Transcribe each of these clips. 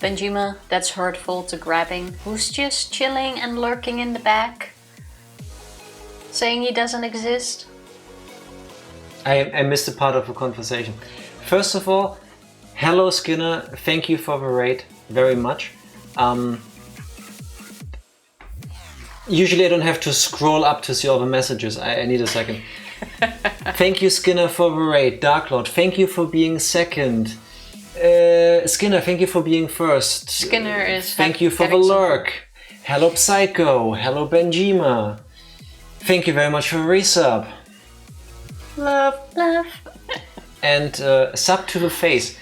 Benjima, that's hurtful to grabbing, who's just chilling and lurking in the back, saying he doesn't exist. I missed a part of the conversation. First of all, hello Skinner, thank you for the raid very much. Usually I don't have to scroll up to see all the messages, I need a second. Thank you Skinner for the raid. Dark Lord, thank you for being second. Skinner, thank you for being first. Skinner is... Thank you for the lurk. Hello Psycho, hello Benjima. Thank you very much for the resub. Love, love. And sub to the face.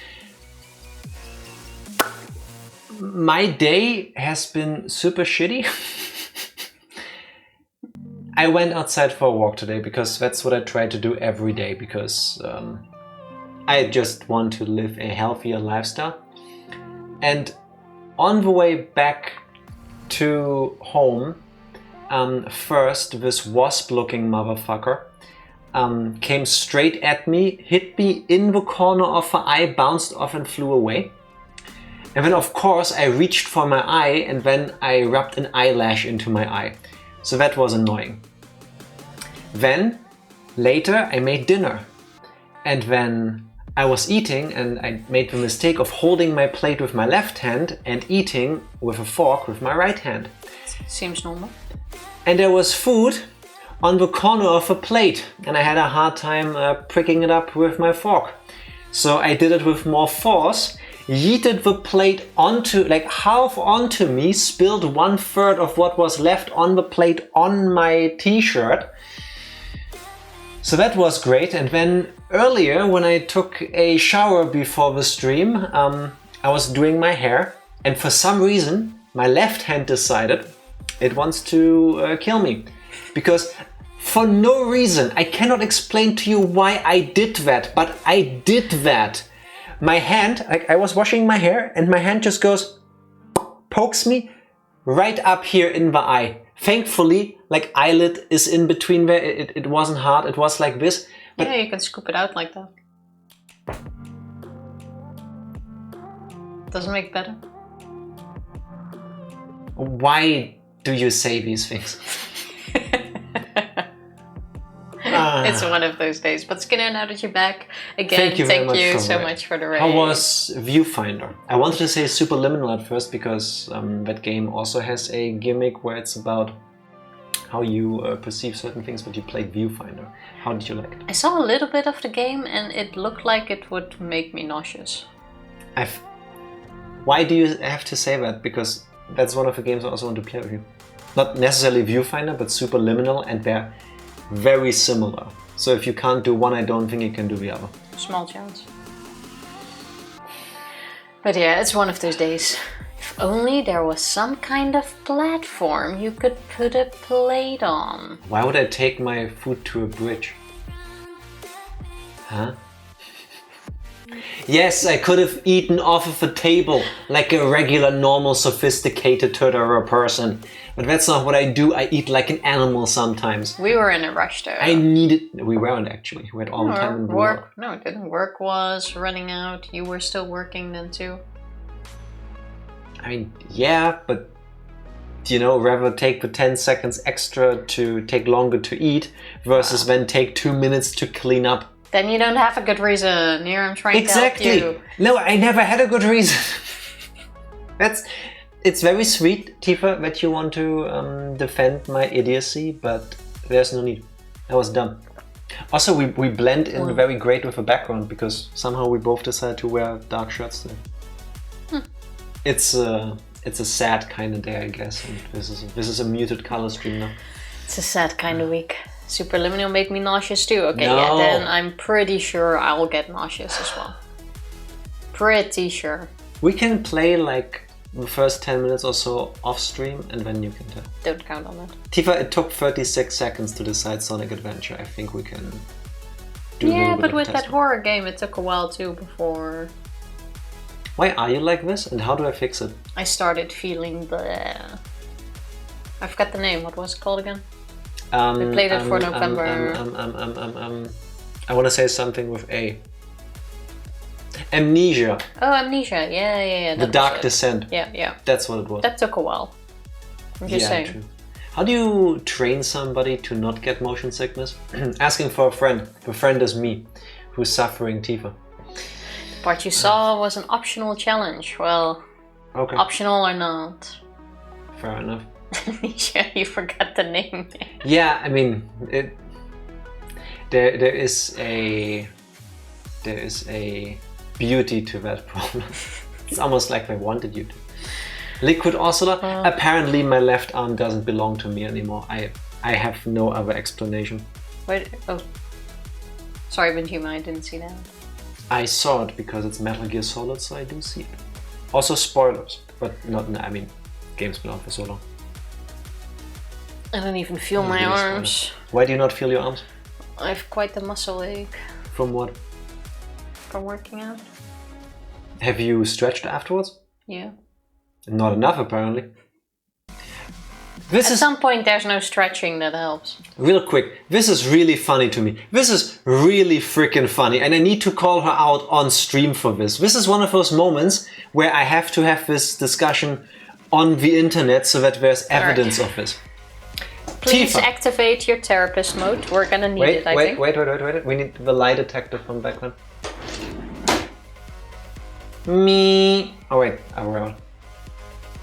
My day has been super shitty. I went outside for a walk today because that's what I try to do every day because I just want to live a healthier lifestyle. And on the way back to home, first this wasp-looking motherfucker came straight at me, hit me in the corner of the eye, bounced off and flew away. And then of course I reached for my eye and then I rubbed an eyelash into my eye. So that was annoying. Then later I made dinner. And then I was eating and I made the mistake of holding my plate with my left hand and eating with a fork with my right hand. Seems normal. And there was food on the corner of a plate and I had a hard time pricking it up with my fork. So I did it with more force, yeeted the plate onto, like half onto me, spilled 1/3 of what was left on the plate on my t-shirt. So that was great. And then earlier when I took a shower before the stream, I was doing my hair and for some reason my left hand decided it wants to kill me. Because for no reason, I cannot explain to you why I did that, but I did that. My hand, like I was washing my hair and my hand just goes, pokes me right up here in the eye. Thankfully, like eyelid is in between there, it wasn't hard, it was like this. But yeah, you can scoop it out like that. Doesn't make it better. Why do you say these things? It's one of those days. But Skinner, now that you're back again, thank you so much for the raid. How was Viewfinder? I wanted to say Superliminal at first because that game also has a gimmick where it's about how you perceive certain things, but you played Viewfinder. How did you like it? I saw a little bit of the game and it looked like it would make me nauseous. Why do you have to say that? Because that's one of the games I also want to play with you. Not necessarily Viewfinder, but Superliminal, and they're very similar. So if you can't do one, I don't think you can do the other. Small chance. But yeah, it's one of those days. If only there was some kind of platform you could put a plate on. Why would I take my food to a bridge? Huh? Yes, I could have eaten off of the table like a regular, normal, sophisticated Totoro person. But that's not what I do. I eat like an animal sometimes. We were in a rush though. We weren't actually. We had all the time in the world. No, it didn't. Work was running out. You were still working then too. I mean, yeah, but you know, rather take the 10 seconds extra to take longer to eat versus then take 2 minutes to clean up. Then you don't have a good reason. Here I'm trying to help you. No, I never had a good reason. It's very sweet, Tifa, that you want to defend my idiocy, but there's no need. I was dumb. Also, we blend in very great with the background because somehow we both decided to wear dark shirts today. It's a sad kind of day, I guess. And this is a muted color stream now. It's a sad kind of week. Superliminal make me nauseous too. Okay, no. Yeah, then I'm pretty sure I'll get nauseous as well. Pretty sure. We can play like the first 10 minutes or so off stream and then you can tell. Don't count on that. Tifa, it took 36 seconds to decide Sonic Adventure. I think we can do yeah, but with that horror game it took a while too before... Why are you like this and how do I fix it? I started feeling the... I forgot the name. What was it called again? We played it for November. I want to say something with A. Amnesia. Oh, Amnesia. Yeah. The that Dark was it. Descent. Yeah. That's what it was. That took a while. I'm just saying. True. How do you train somebody to not get motion sickness? Asking for a friend. The friend is me, who's suffering Tifa. The part you saw was an optional challenge. Well, Okay. optional or not. Fair enough. Amnesia, you forgot the name. Yeah, I mean, there is a beauty to that problem. It's almost like they wanted you to. Liquid Ursula. Apparently, my left arm doesn't belong to me anymore. I have no other explanation. Wait, oh. Sorry, Benjima, I didn't see that. I saw it because it's Metal Gear Solid, so I do see it. Also spoilers, but not. I mean, game's been out for so long. I don't even feel my arms. Why do you not feel your arms? I have quite the muscle ache From what? from working out. Have you stretched afterwards? Yeah. Not enough, apparently. At some point, there's no stretching that helps. Real quick, this is really funny to me. This is really freaking funny, and I need to call her out on stream for this. This is one of those moments where I have to have this discussion on the internet so that there's evidence of this. Please Tifa. activate your therapist mode. We're gonna need it, I think. Wait. We need the lie detector from back then. Me. Oh wait, I will.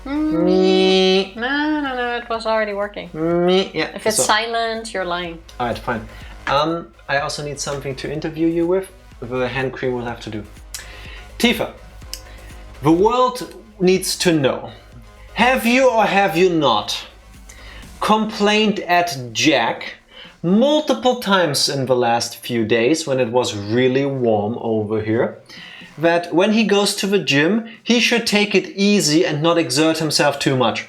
Me. No, it was already working. Me. Yeah. If it's silent, you're lying. Alright, fine. I also need something to interview you with. The hand cream will have to do. Tifa, the world needs to know. Have you or have you not complained at Jack multiple times in the last few days when it was really warm over here that when he goes to the gym, he should take it easy and not exert himself too much?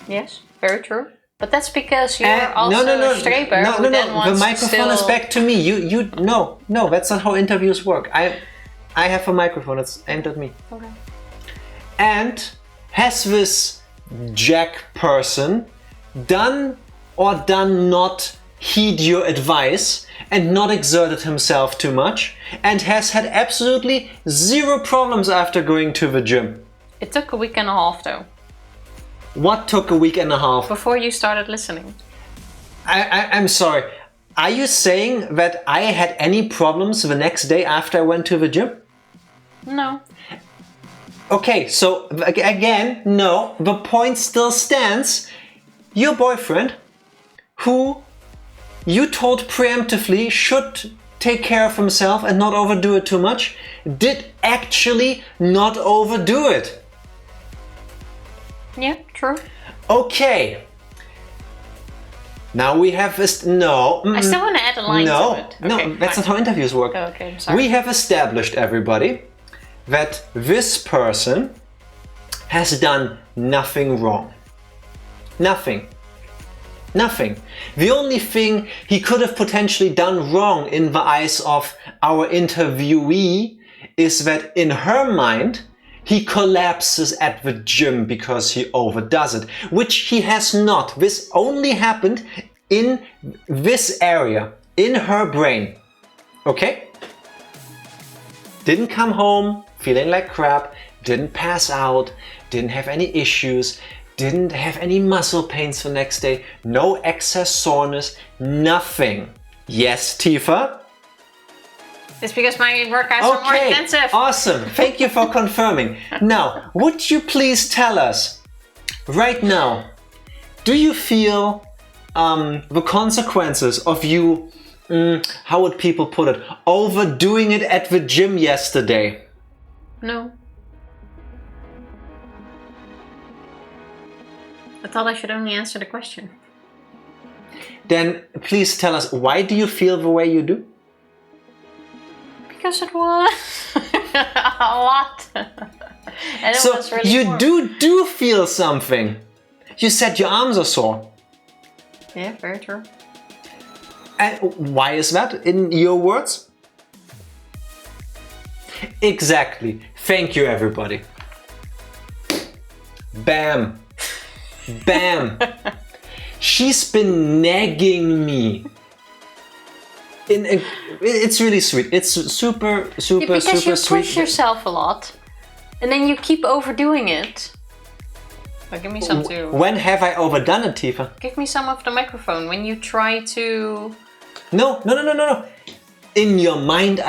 Yes, very true. But that's because you're also a streber who then wants the microphone is back to me. No, that's not how interviews work. I have a microphone, it's aimed at me. Okay. And has this Jack person done or done not heed your advice and not exerted himself too much and has had absolutely zero problems after going to the gym? It took a week and a half though. What took a week and a half? Before you started listening. I'm sorry. Are you saying that I had any problems the next day after I went to the gym? No. Okay, so again, no, the point still stands. Your boyfriend, who you told preemptively should take care of himself and not overdo it too much, did actually not overdo it. Yeah, true. Okay. Now we have this. No. I still want to add a line to it. No, that's not how interviews work. Oh, okay, I'm sorry. We have established, everybody, that this person has done nothing wrong. Nothing. The only thing he could have potentially done wrong in the eyes of our interviewee is that in her mind, he collapses at the gym because he overdoes it, which he has not. This only happened in this area, in her brain. Okay? Didn't come home feeling like crap, didn't pass out, didn't have any issues, didn't have any muscle pains the next day, no excess soreness, nothing. Yes, Tifa? It's because my workouts are more intensive. Awesome. Thank you for confirming. Now, would you please tell us, right now, do you feel the consequences of you, how would people put it, overdoing it at the gym yesterday? No. I thought I should only answer the question. Then please tell us, why do you feel the way you do? Because it was a lot. And it was really you warm. do feel something. You said your arms are sore. Yeah, very true. And why is that in your words? Exactly. Thank you, everybody. Bam. Bam. She's been nagging me It's really sweet. It's super Because you sweet. push yourself a lot, and then you keep overdoing it. Oh, give me some too. When have I overdone it, Tifa? Give me some of the microphone. When you try to... No. In your mind,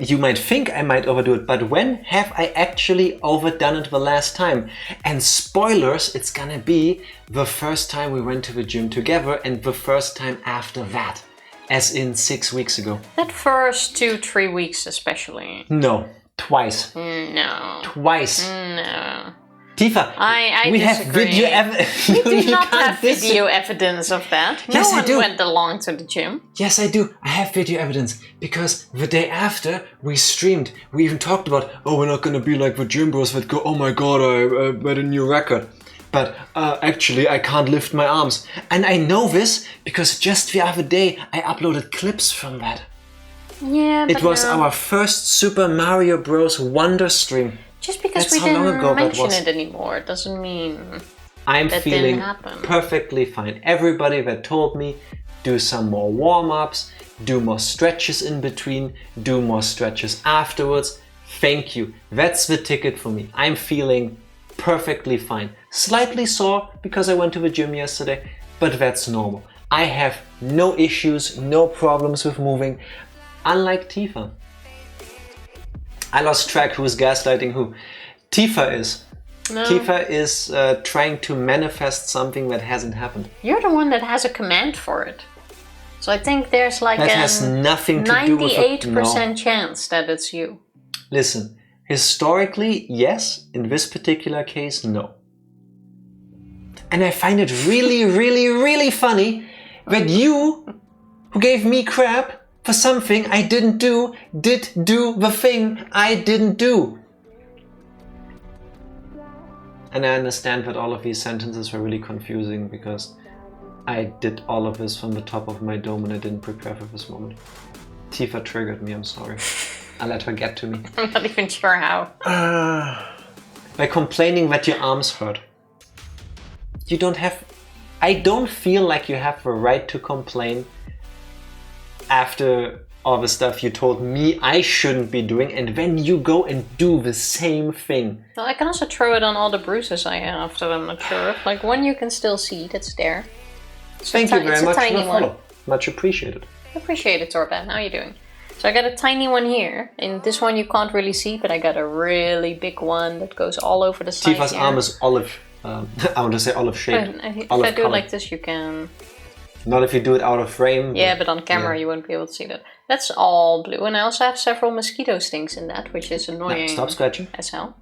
you might think I might overdo it, but when have I actually overdone it the last time? And spoilers, it's gonna be the first time we went to the gym together and the first time after that, as in 6 weeks ago. That first 2-3 weeks especially. No, twice. No. Twice. No. Tifa, I we have disagree. video evidence. We do not have video evidence of that. Yes, no I do. one went along to the gym. Yes, I do. I have video evidence because the day after we streamed, we even talked about, oh, we're not gonna be like the gym bros that go, oh my god, I made a new record. But actually, I can't lift my arms. And I know this because just the other day I uploaded clips from that. Yeah, but It was our first Super Mario Bros. Wonder stream. Just because That's we how long didn't ago that mention was. it anymore doesn't mean I'm that feeling didn't happen. perfectly fine. Everybody that told me, do some more warm-ups, do more stretches in between, do more stretches afterwards. Thank you. That's the ticket for me. I'm feeling perfectly fine. Slightly sore because I went to the gym yesterday, but that's normal. I have no issues, no problems with moving, unlike Tifa. I lost track who's gaslighting who. Tifa is. No. Tifa is trying to manifest something that hasn't happened. You're the one that has a command for it. So I think there's like That a has nothing to do with 98% chance that it's you. Listen, historically, yes. In this particular case, no. And I find it really, really, really funny that you, who gave me crap for something I didn't do, did do the thing I didn't do. And I understand that all of these sentences were really confusing because I did all of this from the top of my dome and I didn't prepare for this moment. Tifa triggered me, I'm sorry. I let her get to me. I'm not even sure how. By complaining that your arms hurt. You don't have... I don't feel like you have the right to complain after all the stuff you told me I shouldn't be doing, and then you go and do the same thing. Well, I can also throw it on all the bruises I have, so I'm not sure. Like one you can still see, that's there. Thank you very much for the one. follow. Much appreciated. Appreciate it, Torben. How are you doing? So I got a tiny one here, and this one you can't really see, but I got a really big one that goes all over the side. Tifa's arm is olive. I want to say olive shaped. If olive I do it color. like this, you can... Not if you do it out of frame. Yeah, but on camera you won't be able to see that. That's all blue, and I also have several mosquito stings in that, which is annoying. No, stop scratching. As hell.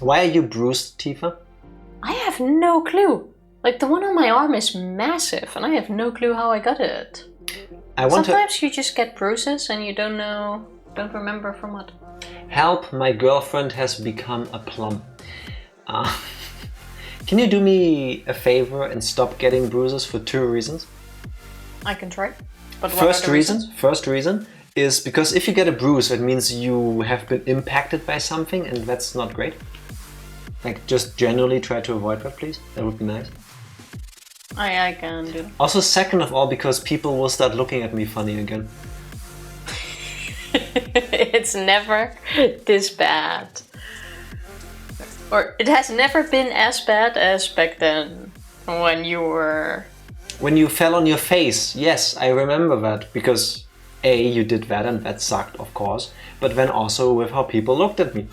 Why are you bruised, Tifa? I have no clue. Like the one on my arm is massive, and I have no clue how I got it. Sometimes you just get bruises and you don't remember from what. Help, my girlfriend has become a plum. Can you do me a favor and stop getting bruises for 2 reasons? I can try. But First reason is because if you get a bruise, that means you have been impacted by something, and that's not great. Like, just generally try to avoid that, please. That would be nice. I can do. Also, second of all, because people will start looking at me funny again. It's never this bad. Or it has never been as bad as back then, when you were... When you fell on your face, yes, I remember that, because A, you did that and that sucked, of course, but then also with how people looked at me.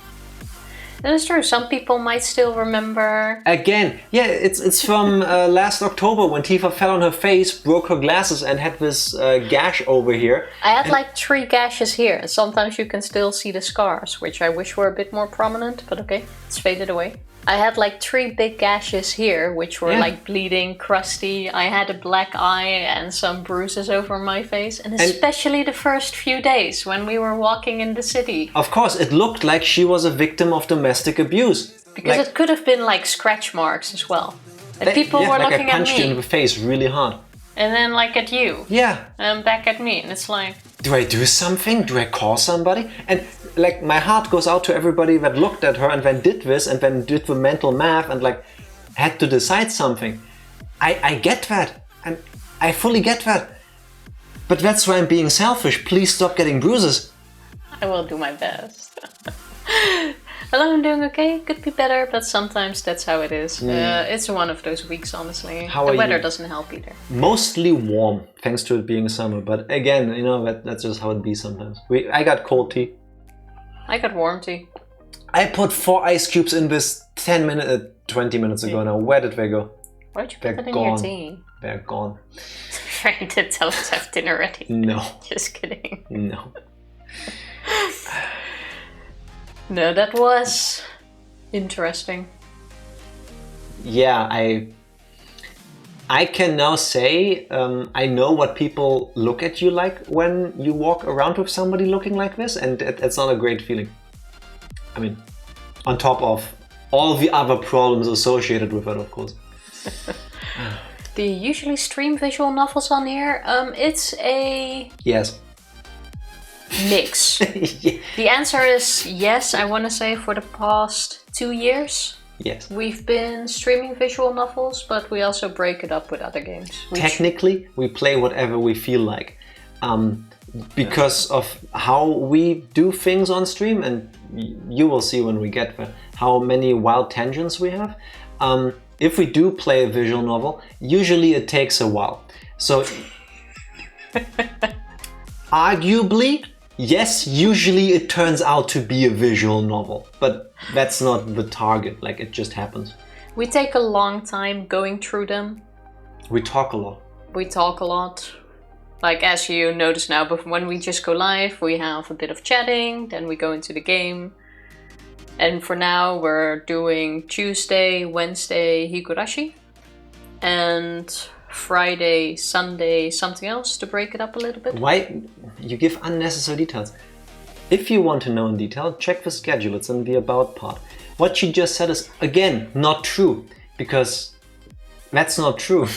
That is true, some people might still remember... Again, yeah, it's from last October when Tifa fell on her face, broke her glasses and had this gash over here. I had like 3 gashes here, and sometimes you can still see the scars, which I wish were a bit more prominent, but okay, it's faded away. I had like 3 big gashes here, which were like bleeding, crusty. I had a black eye and some bruises over my face. And especially the first few days when we were walking in the city. Of course, it looked like she was a victim of domestic abuse. Because it could have been like scratch marks as well. And people were like looking I at punched you in me. the face really hard. And then like at you. Yeah. And back at me. And it's like... Do I do something? Do I call somebody? And like my heart goes out to everybody that looked at her and then did this and then did the mental math and like had to decide something. I get that. And I fully get that. But that's why I'm being selfish. Please stop getting bruises. I will do my best. Hello, I'm doing okay. Could be better, but sometimes that's how it is. It's one of those weeks, honestly. The weather doesn't help either. Mostly warm, thanks to it being summer. But again, that's just how it be sometimes. I got cold tea. I got warm tea. I put 4 ice cubes in this 20 minutes ago now. Where did they go? Why'd you put that in your tea? They're gone. Trying to tell us to have dinner ready. No. Just kidding. No. No, that was interesting. Yeah, I can now say I know what people look at you like when you walk around with somebody looking like this, and it's not a great feeling. I mean, on top of all the other problems associated with it, of course. Do you usually stream visual novels on here? It's a... Yes. Mix. Yeah. The answer is yes, I want to say for the past 2 years. Yes. We've been streaming visual novels, but we also break it up with other games. Technically, we play whatever we feel like. Because of how we do things on stream, and you will see when we get there how many wild tangents we have. If we do play a visual novel, usually it takes a while. So, arguably, yes, usually it turns out to be a visual novel, but that's not the target, like it just happens. We take a long time going through them. We talk a lot. We talk a lot. Like, as you notice now, but when we just go live, we have a bit of chatting, then we go into the game. And for now, we're doing Tuesday, Wednesday, Higurashi. And Friday, Sunday, something else to break it up a little bit. Why? You give unnecessary details. If you want to know in detail, check the schedule. It's in the About part. What you just said is, again, not true. Because that's not true.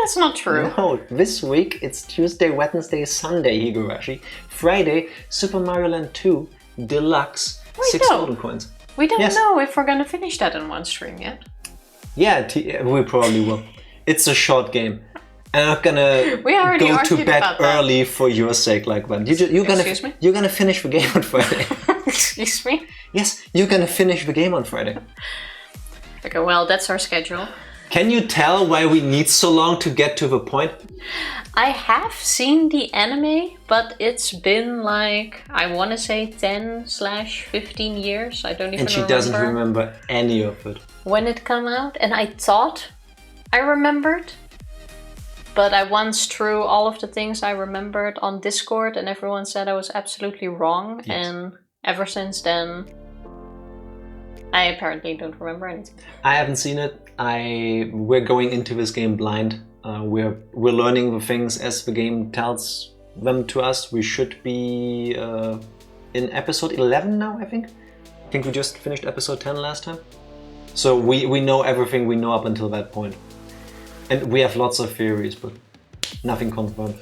That's not true. No, this week it's Tuesday, Wednesday, Sunday, Higurashi. Friday, Super Mario Land 2 Deluxe, 6 golden coins. We don't know if we're going to finish that in one stream yet. Yeah, we probably will. It's a short game. I'm not gonna go to bed early for your sake like that. You're gonna finish the game on Friday. Excuse me? Yes, you're gonna finish the game on Friday. Okay, well, that's our schedule. Can you tell why we need so long to get to the point? I have seen the anime, but it's been like, I want to say 10/15 years. I don't even remember. And she doesn't remember any of it. When it came out, and I thought I remembered, but I once threw all of the things I remembered on Discord and everyone said I was absolutely wrong. Yes. And ever since then, I apparently don't remember anything. I haven't seen it. We're going into this game blind. We're learning the things as the game tells them to us. We should be in episode 11 now, I think. I think we just finished episode 10 last time. So we know everything we know up until that point. And we have lots of theories, but nothing confirmed.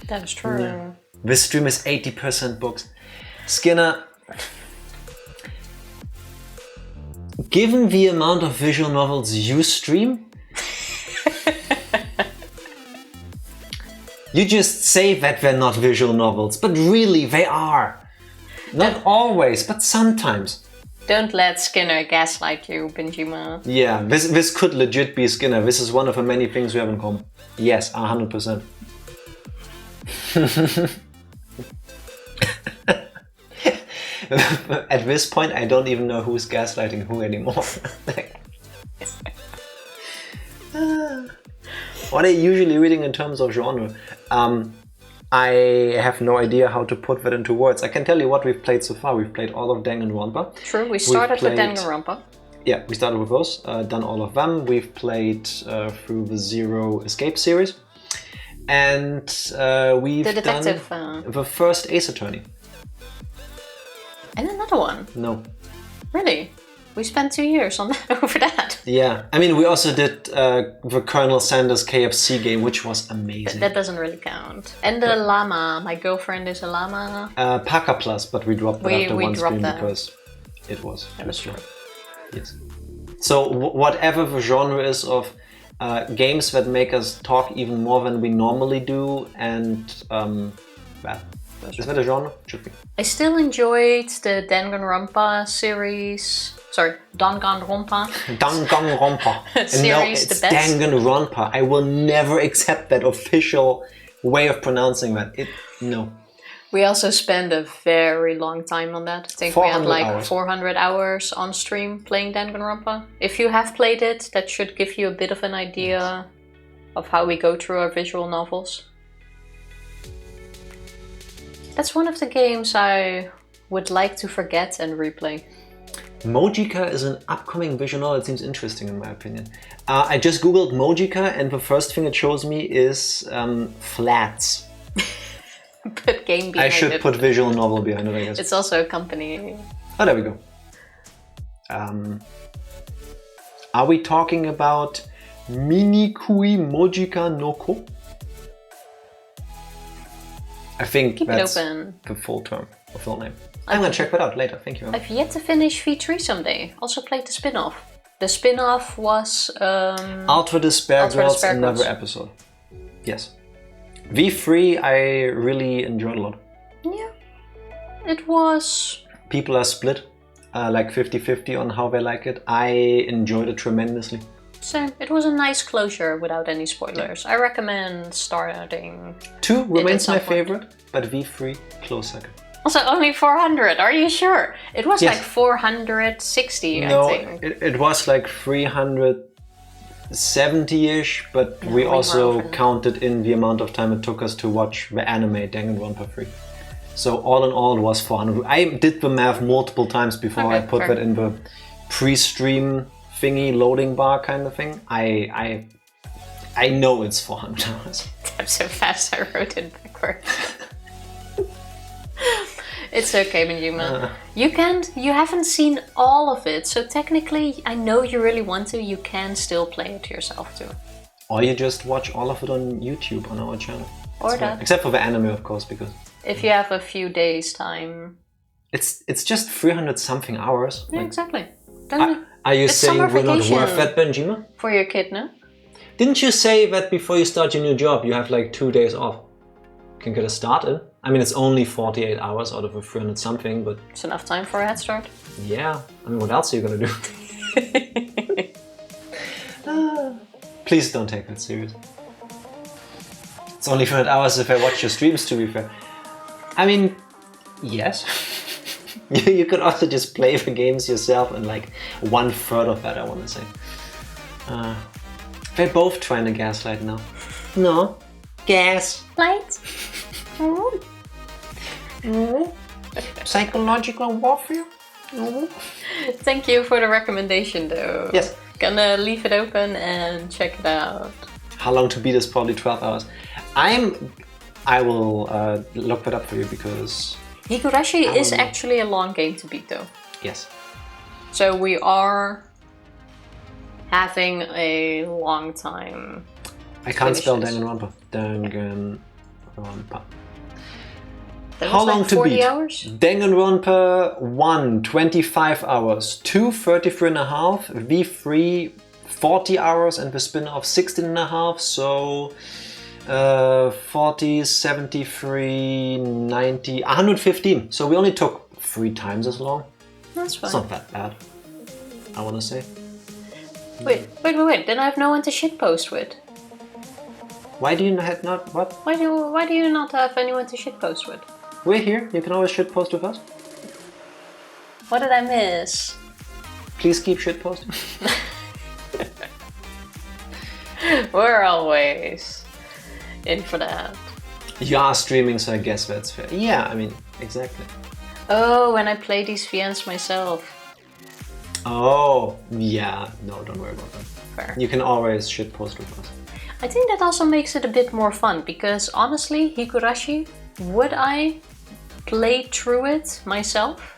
That is true. Yeah. This stream is 80% books. Skinner, given the amount of visual novels you stream, you just say that they're not visual novels, but really they are. Not always, but sometimes. Don't let Skinner gaslight you, Benjima. Yeah, this could legit be Skinner. This is one of the many things we have in common. Yes, 100%. At this point, I don't even know who's gaslighting who anymore. What are you usually reading in terms of genre? I have no idea how to put that into words. I can tell you what we've played so far. We've played all of Danganronpa. True, we started with Danganronpa. Yeah, we started with those, done all of them. We've played through the Zero Escape series. And we've done the first Ace Attorney. And another one? No. Really? We spent 2 years on that, over that. Yeah, I mean, we also did the Colonel Sanders KFC game, which was amazing. That doesn't really count. And the llama. My girlfriend is a llama. Paka Plus, but we dropped that after one stream because it was too strong. Yes. So whatever the genre is of games that make us talk even more than we normally do, and is that a genre? Should be. I still enjoyed the Danganronpa series. Sorry, Danganronpa. Danganronpa. Series No, it's the best. Danganronpa. I will never accept that official way of pronouncing that. No. We also spent a very long time on that. I think we had 400 like hours. 400 hours on stream playing Danganronpa. If you have played it, that should give you a bit of an idea of how we go through our visual novels. That's one of the games I would like to forget and replay. Mojika is an upcoming visual novel that seems interesting in my opinion. I just googled Mojika and the first thing it shows me is flats. Put game behind I should it. put visual novel behind it, I guess. It's also a company. Oh, there we go. Are we talking about Minikui Mojika no Ko? I think Keep that's it open. the full term, the full name. I'm gonna check that out later, thank you. I've yet to finish V3 someday. Also played the spin-off. The spin-off was... Ultra Despair Ultra Girls, Despair another Girls. episode. Yes. V3 I really enjoyed a lot. Yeah. It was... People are split, like 50-50 on how they like it. I enjoyed it tremendously. So it was a nice closure without any spoilers. I recommend starting... 2 remains some my point. favorite, but V3 close second. Also only 400, are you sure? It was Yes. like 460, No, I think. it was like 370-ish, but we we also were often- counted in the amount of time it took us to watch the anime Danganronpa 3. So all in all it was 400. I did the math multiple times before I Okay, put fair. that in the pre-stream thingy loading bar kind of thing. I know it's 400 hours. I'm so fast I wrote it backwards. It's okay, Benjamin. You haven't seen all of it, so technically, I know you really want to, you can still play it yourself too. Or you just watch all of it on YouTube on our channel. Or That's fine. that. Except for the anime, of course, because If you have a few days time. it's just 300 something hours. Yeah, Like, exactly. Then are you It's saying summer we're not vacation. worth that, Benjamin? for your kid, no? Didn't you say that before you start your new job, you have like 2 days off? Can get a start in? I mean, it's only 48 hours out of a 300 something, but It's enough time for a head start. yeah. I mean, what else are you gonna do? Please don't take that serious. It's only 300 hours if I watch your streams, to be fair. I mean, yes. You could also just play the games yourself in like 1/3 of that, I want to say. They're both trying to gaslight now. No. Gas. Light. Psychological warfare? Thank you for the recommendation, though. Yes. Gonna leave it open and check it out. How long to beat is probably 12 hours. I will look that up for you because Higurashi is will- actually a long game to beat, though. yes. So we are having a long time. I can't Finish spell this. Danganronpa. Danganronpa. That How was long like to 40 beat? hours? Danganronpa 1, 25 hours. 2, 33 and a half. V3, 40 hours. And the spin-off, 16 and a half. So 40, 73, 90, 115. So we only took 3 times as long. That's fine. It's not that bad, I want to say. Wait. Then I have no one to shitpost with. Why do you have not... What? Why do you not have anyone to shitpost with? We're here. You can always shitpost with us. What did I miss? Please keep shitposting. We're always in for that. You are streaming, so I guess that's fair. Yeah, I mean, exactly. Oh, when I play these VNs myself. Oh, yeah. No, don't worry about that. Fair. You can always shitpost with us. I think that also makes it a bit more fun because honestly, Higurashi, would I play through it myself?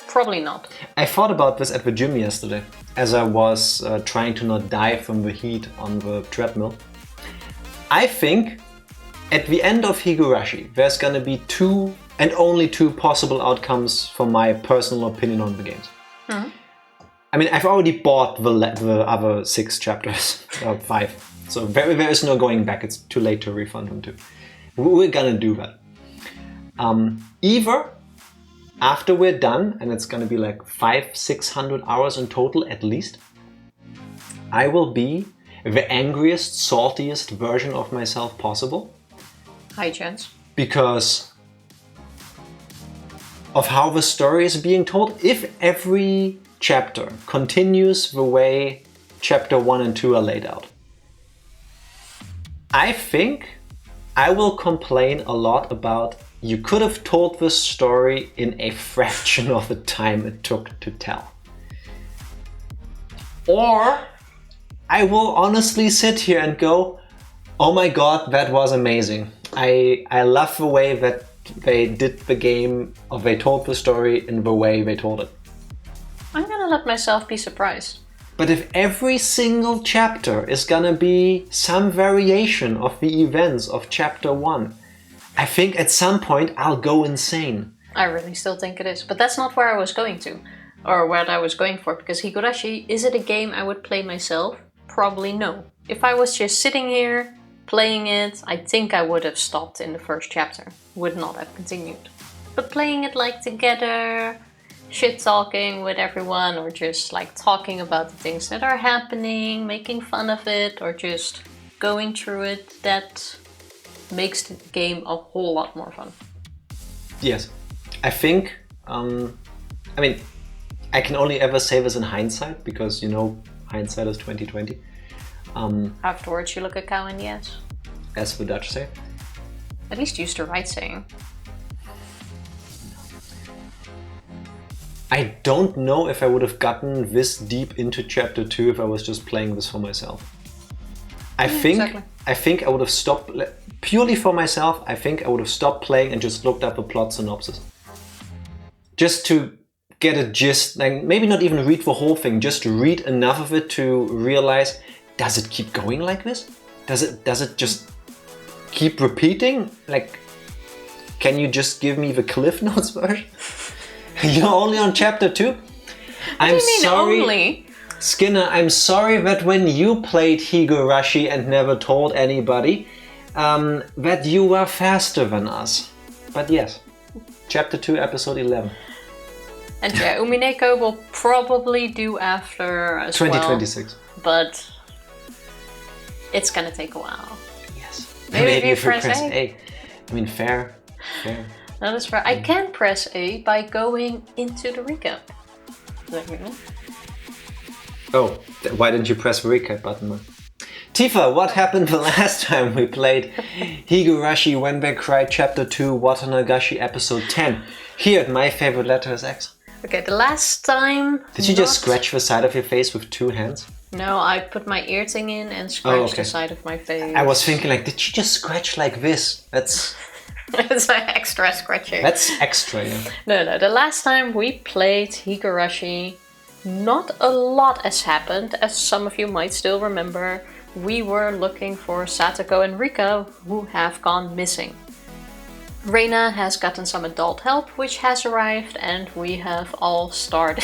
Probably not. I thought about this at the gym yesterday as I was trying to not die from the heat on the treadmill. I think at the end of Higurashi, there's gonna be 2 and only 2 possible outcomes for my personal opinion on the games. I mean, I've already bought the other 6 chapters, or 5. So there is no going back. It's too late to refund them too. We're gonna do that. Either after we're done, and it's gonna be like 500-600 hours in total at least, I will be the angriest, saltiest version of myself possible. High chance. Because of how the story is being told. If every chapter continues the way chapter 1 and 2 are laid out, I think I will complain a lot about you could have told this story in a fraction of the time it took to tell. Or I will honestly sit here and go, oh my god, that was amazing. I love the way that they did the game, or they told the story in the way they told it. I'm gonna let myself be surprised. But if every single chapter is gonna be some variation of the events of chapter 1, I think at some point I'll go insane. I really still think it is, but that's not where I was going to, or what I was going for, because Higurashi, is it a game I would play myself? Probably no. If I was just sitting here, playing it, I think I would have stopped in the first chapter, would not have continued. But playing it like together, shit talking with everyone, or just like talking about the things that are happening, making fun of it, or just going through it, that makes the game a whole lot more fun. Yes. I think, I mean, I can only ever say this in hindsight, because, you know, hindsight is 2020. Afterwards you look a cow in the ass. As the Dutch say. At least use the right saying. I don't know if I would have gotten this deep into chapter 2 if I was just playing this for myself. I think I would have stopped, purely for myself, I think I would have stopped playing and just looked up a plot synopsis. Just to get a gist, like maybe not even read the whole thing, just read enough of it to realize, does it keep going like this? Does it just keep repeating? Like, can you just give me the Cliff Notes version? You're only on chapter 2? I'm sorry, only? Skinner, I'm sorry that when you played Higurashi and never told anybody, that you were faster than us. But yes, chapter 2, episode 11. And yeah, Umineko will probably do after as 2026. well. But it's gonna take a while. Yes. Maybe if you press press A. I mean, fair. That is fair. I can press A by going into the recap. Let me know. Oh, why didn't you press the recap button, man? Tifa, what happened the last time we played Higurashi When They Cried Chapter 2 Watanagashi Episode 10? Here at My Favorite Letter is X. Okay, the last time... Did you just scratch the side of your face with 2 hands? No, I put my ear thing in and scratched the side of my face. I was thinking like, did she just scratch like this? That's... It's an extra scratching. That's extra, yeah. No, the last time we played Higurashi, not a lot has happened, as some of you might still remember. We were looking for Satoko and Rika, who have gone missing. Reina has gotten some adult help, which has arrived, and we have all started.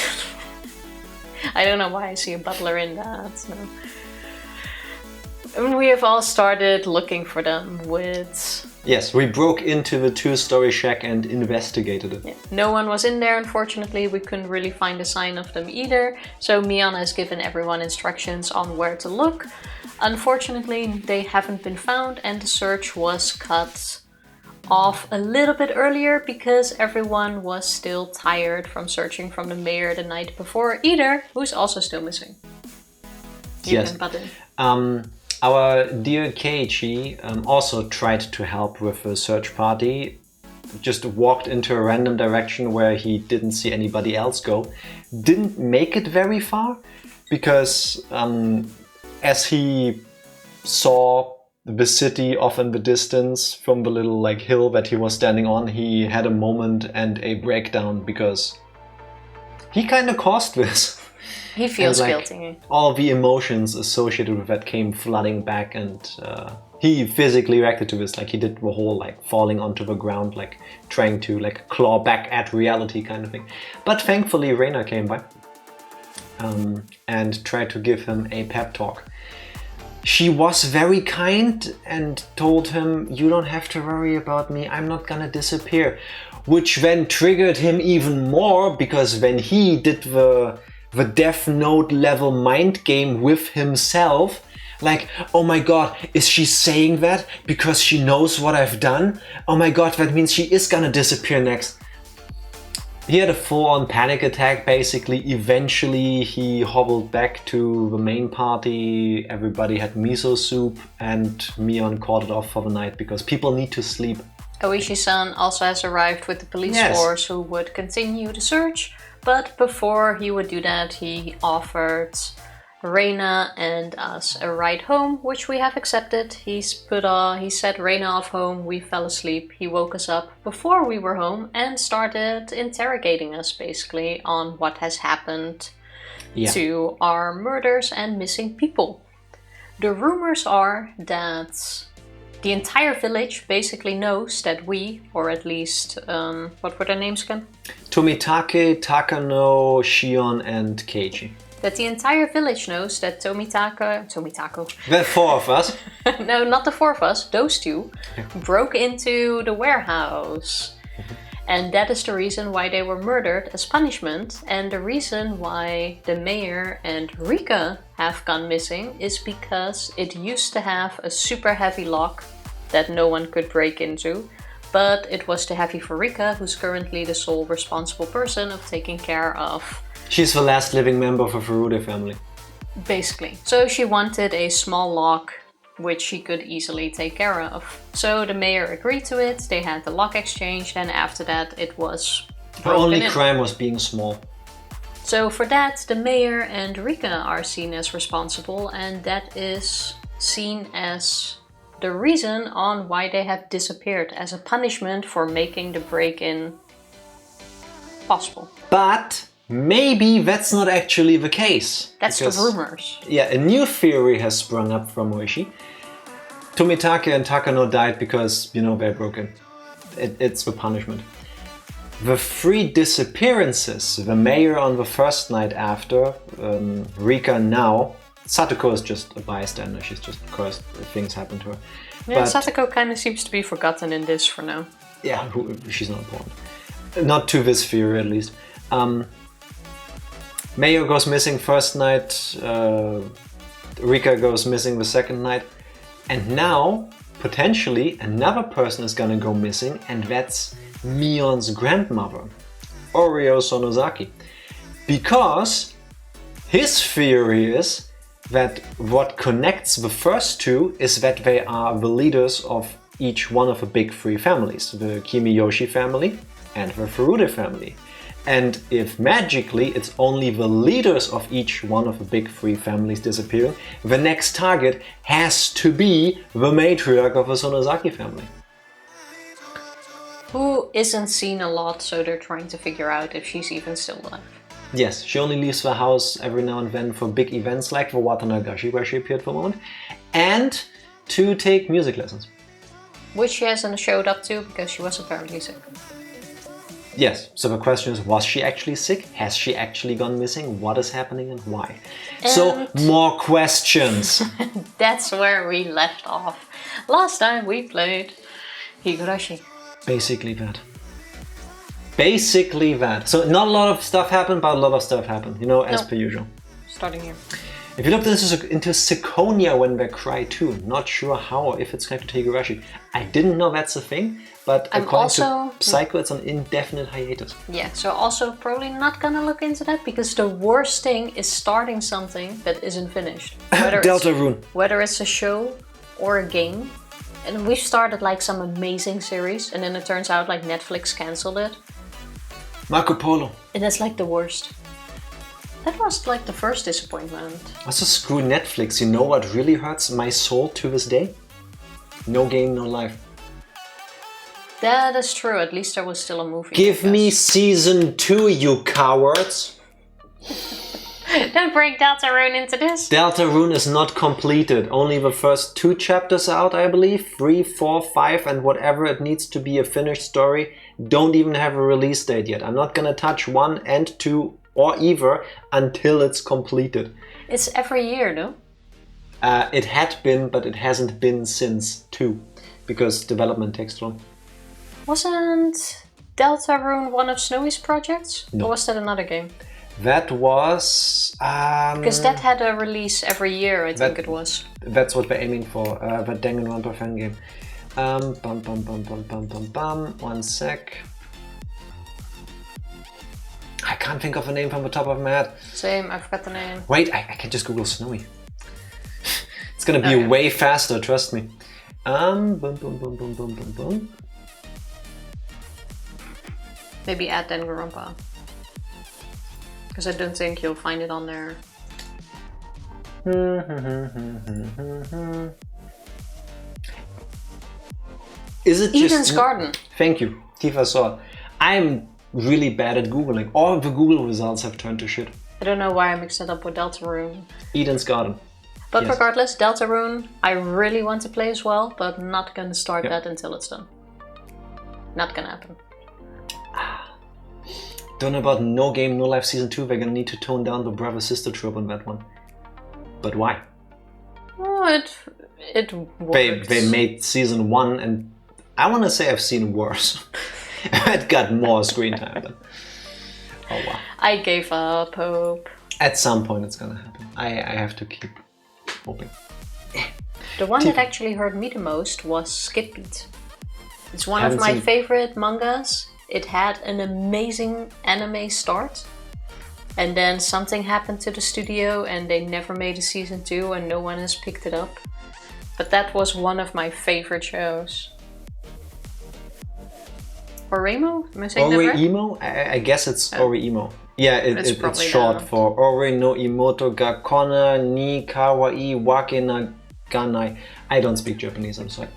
I don't know why I see a butler in that. No. And we have all started looking for them with... Yes, we broke into the 2-story shack and investigated it. Yeah. No one was in there, unfortunately. We couldn't really find a sign of them either. So Mian has given everyone instructions on where to look. Unfortunately, they haven't been found, and the search was cut off a little bit earlier because everyone was still tired from searching from the mayor the night before, Eder, who's also still missing. Yes. Our dear Keiichi also tried to help with the search party, just walked into a random direction where he didn't see anybody else go. Didn't make it very far because as he saw the city off in the distance from the little like hill that he was standing on, he had a moment and a breakdown because he kind of caused this. He feels and, guilty. All the emotions associated with that came flooding back, and he physically reacted to this. Like he did the whole like falling onto the ground, like trying to like claw back at reality kind of thing. But thankfully Reina came by. and tried to give him a pep talk. She was very kind and told him, you don't have to worry about me, I'm not gonna disappear. Which then triggered him even more, because when he did the Death Note level mind game with himself, like, oh my god, is she saying that because she knows what I've done? Oh my god, that means she is gonna disappear next. He had a full-on panic attack, basically. Eventually he hobbled back to the main party, everybody had miso soup, and Mion called it off for the night because people need to sleep. Ooishi-san also has arrived with the police force who would continue the search, but before he would do that he offered Reina and us a ride home, which we have accepted. He set Reina off home, we fell asleep, he woke us up before we were home and started interrogating us basically on what has happened to our murders and missing people. The rumors are that the entire village basically knows that we, or at least, what were their names again? Tomitake, Takano, Shion and Keiichi. That the entire village knows that Tomitako... The four of us. No, not the four of us, those two, broke into the warehouse. And that is the reason why they were murdered as punishment. And the reason why the mayor and Rika have gone missing is because it used to have a super heavy lock that no one could break into. But it was too heavy for Rika, who's currently the sole responsible person of taking care of... She's the last living member of the Furude family. Basically. So she wanted a small lock which she could easily take care of. So the mayor agreed to it, they had the lock exchanged, and after that it was her only crime was being small. So for that the mayor and Rika are seen as responsible, and that is seen as the reason on why they have disappeared, as a punishment for making the break-in possible. But maybe that's not actually the case. That's the rumors. Yeah, a new theory has sprung up from Oishi. Tomitake and Takano died because, they broke in. It's the punishment. The 3 disappearances, the mayor on the first night after, Rika now, Satoko is just a bystander, she's just cursed, things happen to her. Yeah, but Satoko kind of seems to be forgotten in this for now. Yeah, she's not important. Not to this theory at least. Mayo goes missing first night, Rika goes missing the second night, and now, potentially, another person is gonna go missing, and that's Mion's grandmother, Oreo Sonozaki. Because his theory is that what connects the first two is that they are the leaders of each one of the big 3 families, the Kimiyoshi family and the Furude family. And if magically it's only the leaders of each one of the big 3 families disappearing, the next target has to be the matriarch of the Sonozaki family. Who isn't seen a lot, so they're trying to figure out if she's even still alive. Yes, she only leaves the house every now and then for big events like the Watanagashi, where she appeared for a moment, and to take music lessons. Which she hasn't showed up to because she was apparently sick. Yes, so the question is, was she actually sick? Has she actually gone missing? What is happening and why? And so, more questions! That's where we left off. Last time we played Higurashi. Basically that. Basically that. So not a lot of stuff happened, but a lot of stuff happened, as per usual. Starting here. If you looked into Seconia when they cry too, not sure how or if it's connected to Higurashi. I didn't know that's a thing, but according to Psycho, it's on indefinite hiatus. Yeah, so also probably not gonna look into that, because the worst thing is starting something that isn't finished. Deltarune. Whether it's a show or a game. And we've started like some amazing series, and then it turns out like Netflix cancelled it. Marco Polo. And that's like the worst. That was like the first disappointment. Also, screw Netflix. You know what really hurts my soul to this day? No game, no life. That is true. At least there was still a movie. Give me season 2, you cowards! Don't bring Deltarune into this. Deltarune is not completed. Only the first 2 chapters are out, I believe. 3, 4, 5, and whatever it needs to be a finished story. Don't even have a release date yet. I'm not gonna touch 1 and 2 or either until it's completed. It's every year, no? It had been, but it hasn't been since 2, because development takes long. Wasn't Deltarune one of Snowy's projects? No. Or was that another game? That was... Because that had a release every year, I think it was. That's what we're aiming for, the Danganronpa fan game. One sec. I can't think of a name from the top of my head. Same, I forgot the name. Wait, I can just Google Snowy. It's gonna be way faster, trust me. Maybe add Danganronpa. Because I don't think you'll find it on there. Is it Eden's just... Garden. Thank you, Tifa saw it. I'm really bad at Googling. All the Google results have turned to shit. I don't know why I mixed it up with Deltarune. Eden's Garden. But Yes. regardless, Deltarune, I really want to play as well, but not gonna start that until it's done. Not gonna happen. Don't know about No Game, No Life Season 2. They're gonna need to tone down the brother-sister trope on that one. But why? Oh, it works. They made Season 1 and I wanna say I've seen worse. It got more screen time than... Oh wow. I gave up hope. At some point it's gonna happen. I have to keep hoping. The one that actually hurt me the most was Skip Beat. It's one of my seen- favorite mangas. It had an amazing anime start. And then something happened to the studio and they never made a season 2 and no one has picked it up. But that was one of my favorite shows. Oremo? Am I saying that right? Ori-emo? I guess it's Ori-emo. Yeah, it's probably short that. for Ori no Imoto ga Kona ni Kawaii Wake na Ganai. I don't speak Japanese, I'm sorry.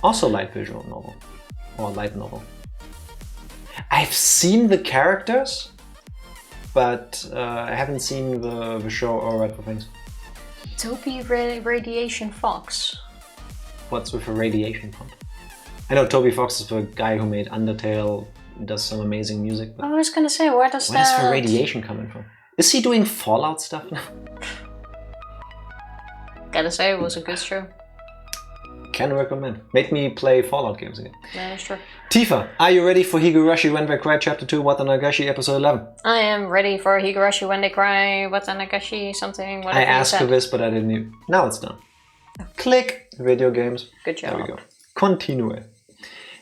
Also light visual novel. Or light novel. I've seen the characters, but I haven't seen the show or read the things. Toby Radiation Fox. What's with a radiation font? I know Toby Fox is the guy who made Undertale, does some amazing music, but I was gonna say, where does where is the radiation coming from? Is he doing Fallout stuff now? Gotta say, it was a good show. Can recommend. Made me play Fallout games again. Yeah, that's true. Tifa, are you ready for Higurashi When They Cry Chapter 2 Watanagashi Episode 11? I am ready for Higurashi When They Cry, Watanagashi, something, whatever I you asked said. for this, but I didn't even... Now it's done. Click. Video games. Good job. There we go. Continue.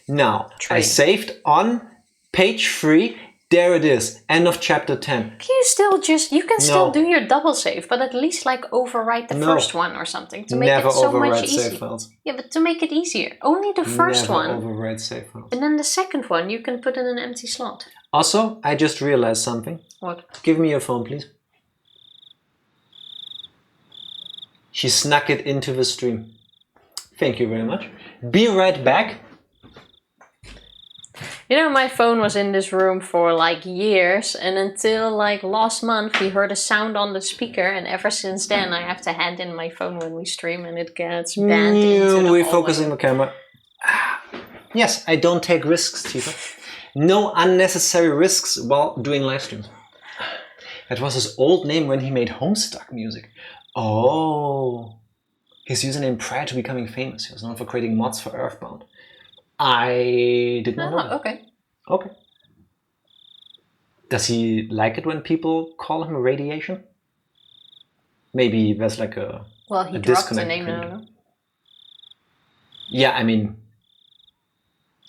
Now, I Tree. saved on page 3. There it is. End of chapter 10. You still you can still No. do your double save, but at least like overwrite the No. first one or something to make Never it so much overwrite easier. save files. Yeah, but to make it easier, only the first Never one, overwrite save files. and then the second one you can put in an empty slot. Also, I just realized something. What? Give me your phone, please. She snuck it into the stream. Thank you very much. Be right back. You know, my phone was in this room for like years, and until like last month we heard a sound on the speaker, and ever since then I have to hand in my phone when we stream, and it gets banned into the We're hallway. focusing the camera. Yes, I don't take risks, Tifa. No unnecessary risks while doing live streams. That was his old name when he made Homestuck music. Oh. His username prior to becoming famous. He was known for creating mods for Earthbound. I did not know that. Okay. Okay. Does he like it when people call him Radiation? Maybe there's like a Well, he a dropped the disconnect name between now. them. Yeah, I mean,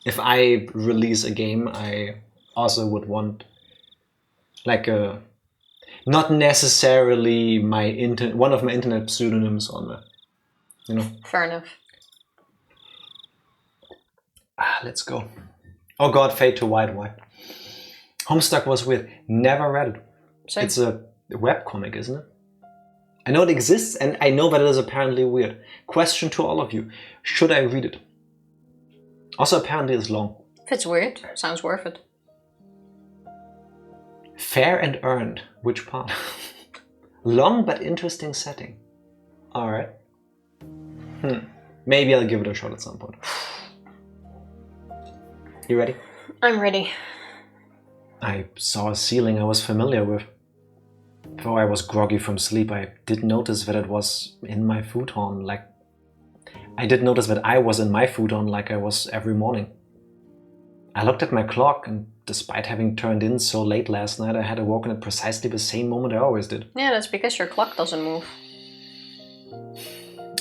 if I release a game, I also would want like a not necessarily one of my internet pseudonyms on there. You know. Fair enough. Let's go. Oh god, Fade to White. Why? Homestuck was weird. Never read it. Same. It's a webcomic, isn't it? I know it exists, and I know that it is apparently weird. Question to all of you. Should I read it? Also, apparently it's long. If it's weird, sounds worth it. Fair and earned. Which part? Long but interesting setting. Alright. Maybe I'll give it a shot at some point. You ready? I'm ready. I saw a ceiling I was familiar with. Though I was groggy from sleep, I did notice that it was in my futon, like... I did notice that I was in my futon like I was every morning. I looked at my clock, and despite having turned in so late last night, I had awoken at precisely the same moment I always did. Yeah, that's because your clock doesn't move.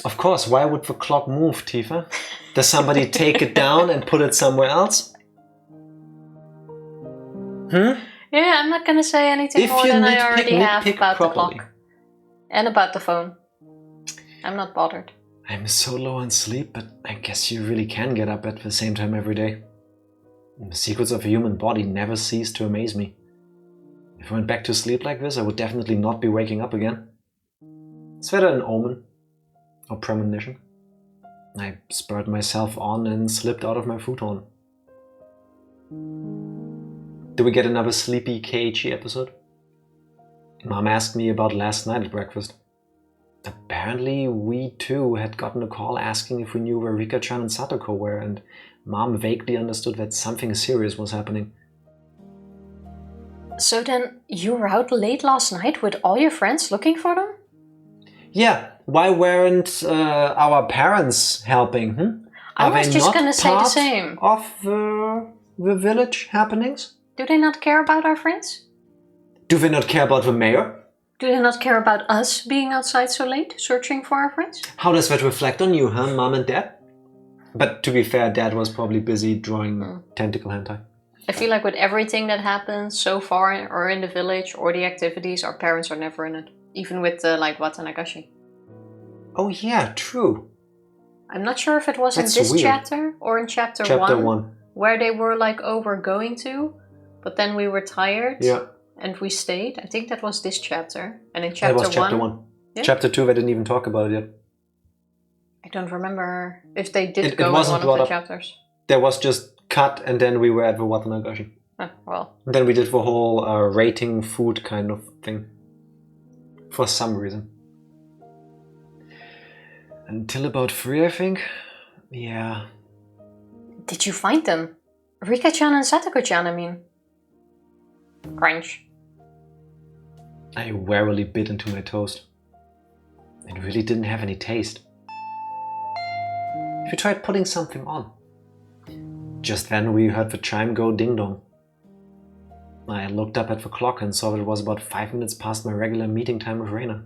Of course, why would the clock move, Tifa? Does somebody take it down and put it somewhere else? Yeah, I'm not gonna say anything more than I already have about properly. the clock. And about the phone. I'm not bothered. I'm so low on sleep, but I guess you really can get up at the same time every day. The secrets of the human body never cease to amaze me. If I went back to sleep like this, I would definitely not be waking up again. Is that an omen? Or premonition? I spurred myself on and slipped out of my futon. Did we get another sleepy Keiichi episode? Mom asked me about last night at breakfast. Apparently, we too had gotten a call asking if we knew where Rika-chan and Satoko were, and Mom vaguely understood that something serious was happening. So then, you were out late last night with all your friends looking for them? Yeah, why weren't our parents helping? I was just gonna say the same. Of the village happenings? Do they not care about our friends? Do they not care about the mayor? Do they not care about us being outside so late, searching for our friends? How does that reflect on you, Mom and Dad? But to be fair, Dad was probably busy drawing tentacle hentai. I feel like with everything that happens so far or in the village or the activities, our parents are never in it. Even with Watanagashi. Oh yeah, true. I'm not sure if it was in this chapter or in chapter 1. Where they were like, oh, we're going to, but then we were tired. Yeah. And we stayed. I think that was this chapter. And in chapter 1... That was chapter 1. Yeah? Chapter 2, they didn't even talk about it yet. I don't remember if they did go in one of the chapters. There was just cut, and then we were at the Watanagashi. Oh, well. And then we did the whole rating food kind of thing. For some reason. Until about 3, I think. Yeah. Did you find them? Rika-chan and Satoko-chan, I mean. Crunch. I warily bit into my toast. It really didn't have any taste. Have you tried putting something on? Just then we heard the chime go ding-dong. I looked up at the clock and saw that it was about 5 minutes past my regular meeting time with Reina.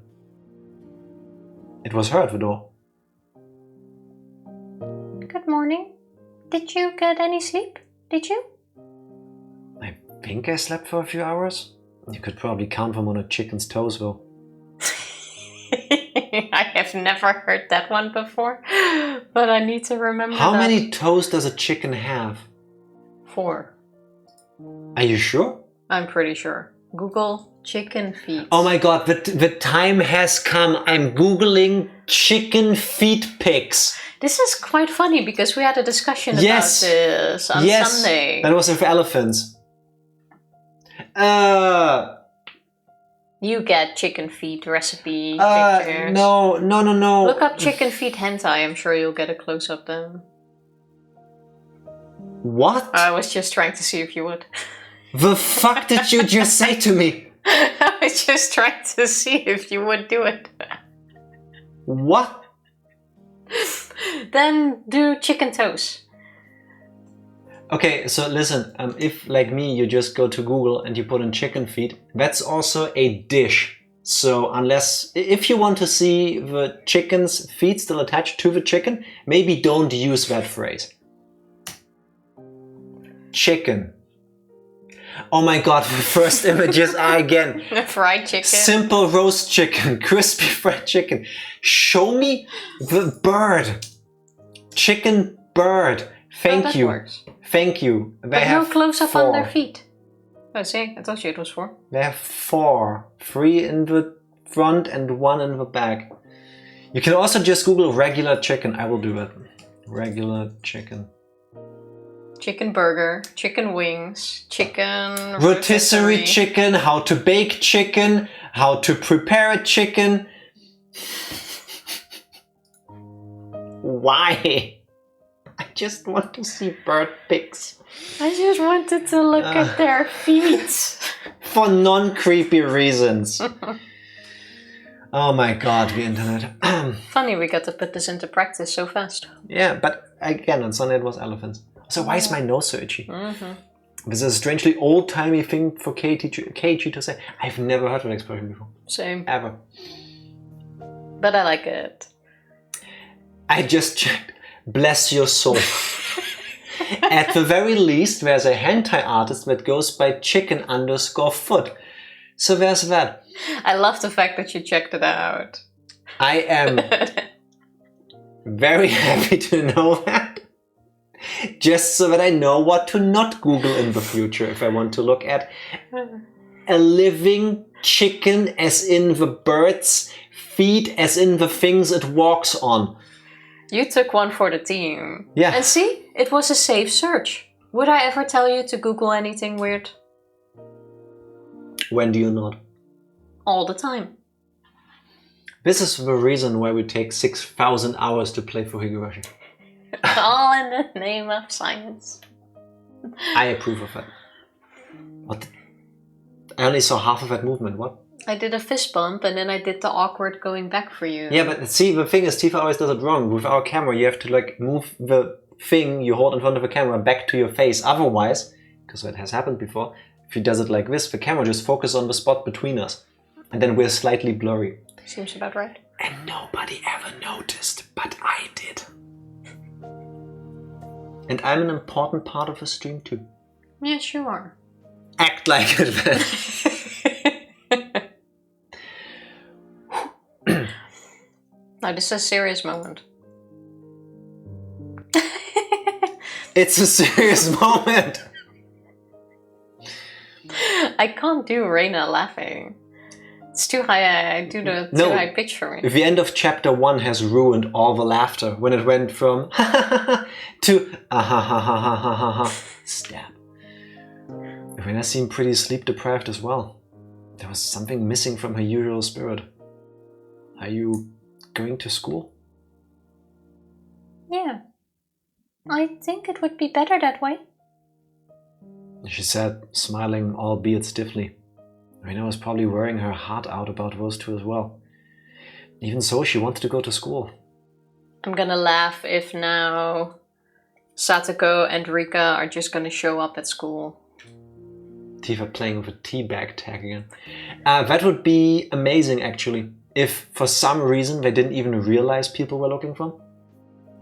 It was her at the door. Good morning. Did you get any sleep? Did you? I think I slept for a few hours. You could probably count them on a chicken's toes, though. I have never heard that one before, but I need to remember How many toes does a chicken have? 4. Are you sure? I'm pretty sure. Google chicken feet. Oh my god, the time has come. I'm Googling chicken feet pics. This is quite funny because we had a discussion about this on Sunday. That was with elephants. You get chicken feet recipe pictures. No. Look up chicken feet hentai. I'm sure you'll get a close-up then. What? I was just trying to see if you would. The fuck did you just say to me? I was just trying to see if you would do it. What? Then do chicken toes. Okay, so listen, if like me you just go to Google and you put in chicken feet, that's also a dish. So if you want to see the chicken's feet still attached to the chicken, maybe don't use that phrase. Chicken. Oh my god, the first images are again. Fried chicken. Simple roast chicken, crispy fried chicken. Show me the bird. Chicken bird. Thank you. Works. Thank you. But no close up on their feet. Oh, see, I told you it was 4. They have 4. 3 in the front and 1 in the back. You can also just Google regular chicken. I will do it. Regular chicken. Chicken burger, chicken wings, chicken rotisserie chicken, how to bake chicken, how to prepare a chicken. Why? I just want to see bird pics. I just wanted to look at their feet. For non-creepy reasons. Oh my god, the internet. Funny we got to put this into practice so fast. Yeah, but again, on Sunday it was elephants. So why is my nose so itchy? Mm-hmm. This is a strangely old-timey thing for Keiichi to say. I've never heard that expression before. Same. Ever. But I like it. I just checked. Bless your soul. At the very least, there's a hentai artist that goes by chicken_foot. So there's that. I love the fact that you checked it out. I am very happy to know that. Just so that I know what to not Google in the future if I want to look at a living chicken, as in the bird's feet, as in the things it walks on. You took one for the team. Yeah. And see, it was a safe search. Would I ever tell you to Google anything weird? When do you not? All the time. This is the reason why we take 6,000 hours to play for Higurashi. All in the name of science. I approve of that. What? I only saw half of that movement, what? I did a fist bump and then I did the awkward going back for you. Yeah, but see, the thing is, Tifa always does it wrong. With our camera, you have to like move the thing you hold in front of the camera back to your face. Otherwise, because that has happened before, if he does it like this, the camera just focuses on the spot between us. And then we're slightly blurry. Seems about right. And nobody ever noticed, but I did. And I'm an important part of the stream too. Yes, you are. Act like it then. Now, this is a serious moment. It's a serious moment. I can't do Reina laughing. It's too high. I do the too high pitch for me. The end of chapter 1 has ruined all the laughter when it went from to stab. Reina seemed pretty sleep deprived as well. There was something missing from her usual spirit. Are you going to school? Yeah. I think it would be better that way. She said, smiling albeit stiffly. Reina was probably worrying her heart out about those two as well. Even so, she wanted to go to school. I'm gonna laugh if now Satoko and Rika are just gonna show up at school. Tifa playing with a teabag tag again. That would be amazing, actually. If for some reason they didn't even realize people were looking for them.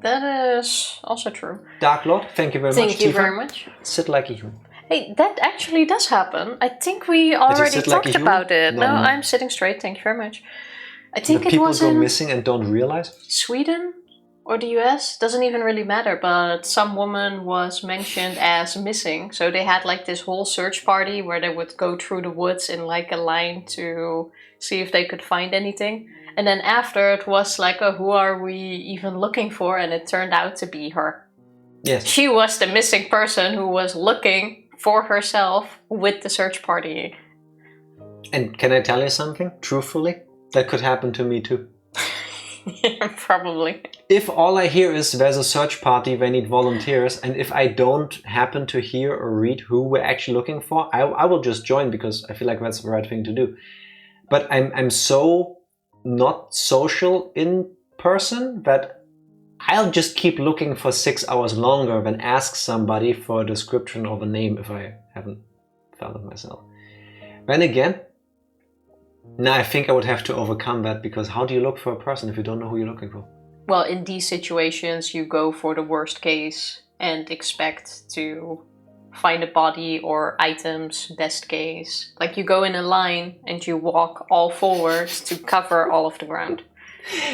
That is also true. Dark Lord, thank you very much, Thank you Tifa. very much. Sit like a human. Hey, that actually does happen. I think we already talked like about it. No, No, no. I'm sitting straight. Thank you very much. I think it People was go in missing and don't realize? Sweden or the US. Doesn't even really matter. But some woman was mentioned as missing. So they had like this whole search party where they would go through the woods in like a line to see if they could find anything. And then after it was like, oh, who are we even looking for? And it turned out to be her. Yes. She was the missing person who was looking for herself with the search party. And can I tell you something? Truthfully, that could happen to me too. Yeah, probably. If all I hear is there's a search party, they need volunteers, and if I don't happen to hear or read who we're actually looking for, I will just join because I feel like that's the right thing to do. But I'm so not social in person that I'll just keep looking for 6 hours longer than ask somebody for a description of a name if I haven't found it myself. Then again, now I think I would have to overcome that, because how do you look for a person if you don't know who you're looking for? Well, in these situations, you go for the worst case and expect to find a body or items, best case. Like you go in a line and you walk all forward to cover all of the ground.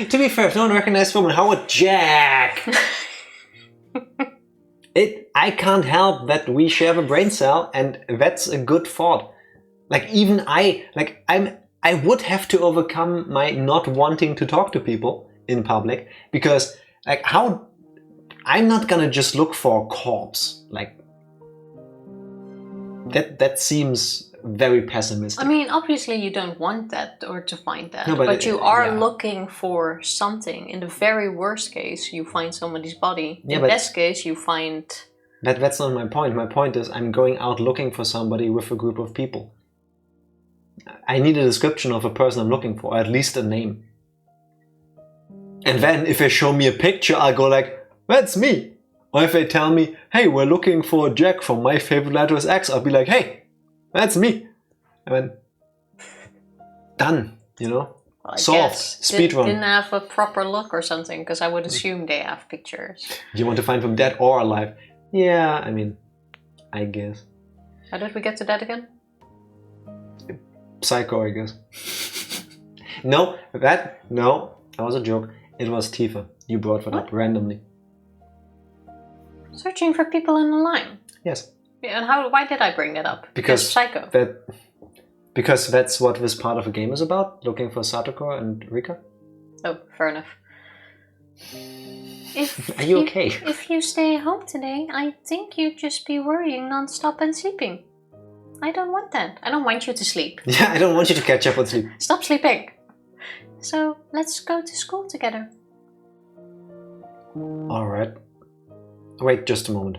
To be fair, if no one recognized the woman, how would Jack? I can't help that we share the brain cell, and that's a good thought. Like even I would have to overcome my not wanting to talk to people in public, because like how I'm not gonna just look for a corpse. Like that seems very pessimistic. I mean, obviously you don't want that or to find that, No, but you are yeah. looking for something. In the very worst case, you find somebody's body. Yeah, In but best case, you find... That's not my point. My point is I'm going out looking for somebody with a group of people. I need a description of a person I'm looking for, at least a name. And then if they show me a picture, I'll go like, that's me. Or if they tell me, hey, we're looking for Jack from My Favorite Letter is X, I'll be like, hey, that's me. And then, done, you know? Well, I solved. guess Speedrun. didn't have a proper look or something, because I would assume they have pictures. You want to find them dead or alive? Yeah, I mean, I guess. How did we get to that again? Psycho, I guess. No, that was a joke. It was Tifa. You brought that up randomly. Searching for people in the line. Yes. Yeah, and why did I bring that up? Because Psycho. Because that's what this part of the game is about, looking for Satoko and Rika. Oh, fair enough. Are you okay? If you stay home today, I think you'd just be worrying non-stop and sleeping. I don't want that. I don't want you to sleep. Yeah, I don't want you to catch up on sleep. Stop sleeping. So, let's go to school together. Alright. Wait just a moment.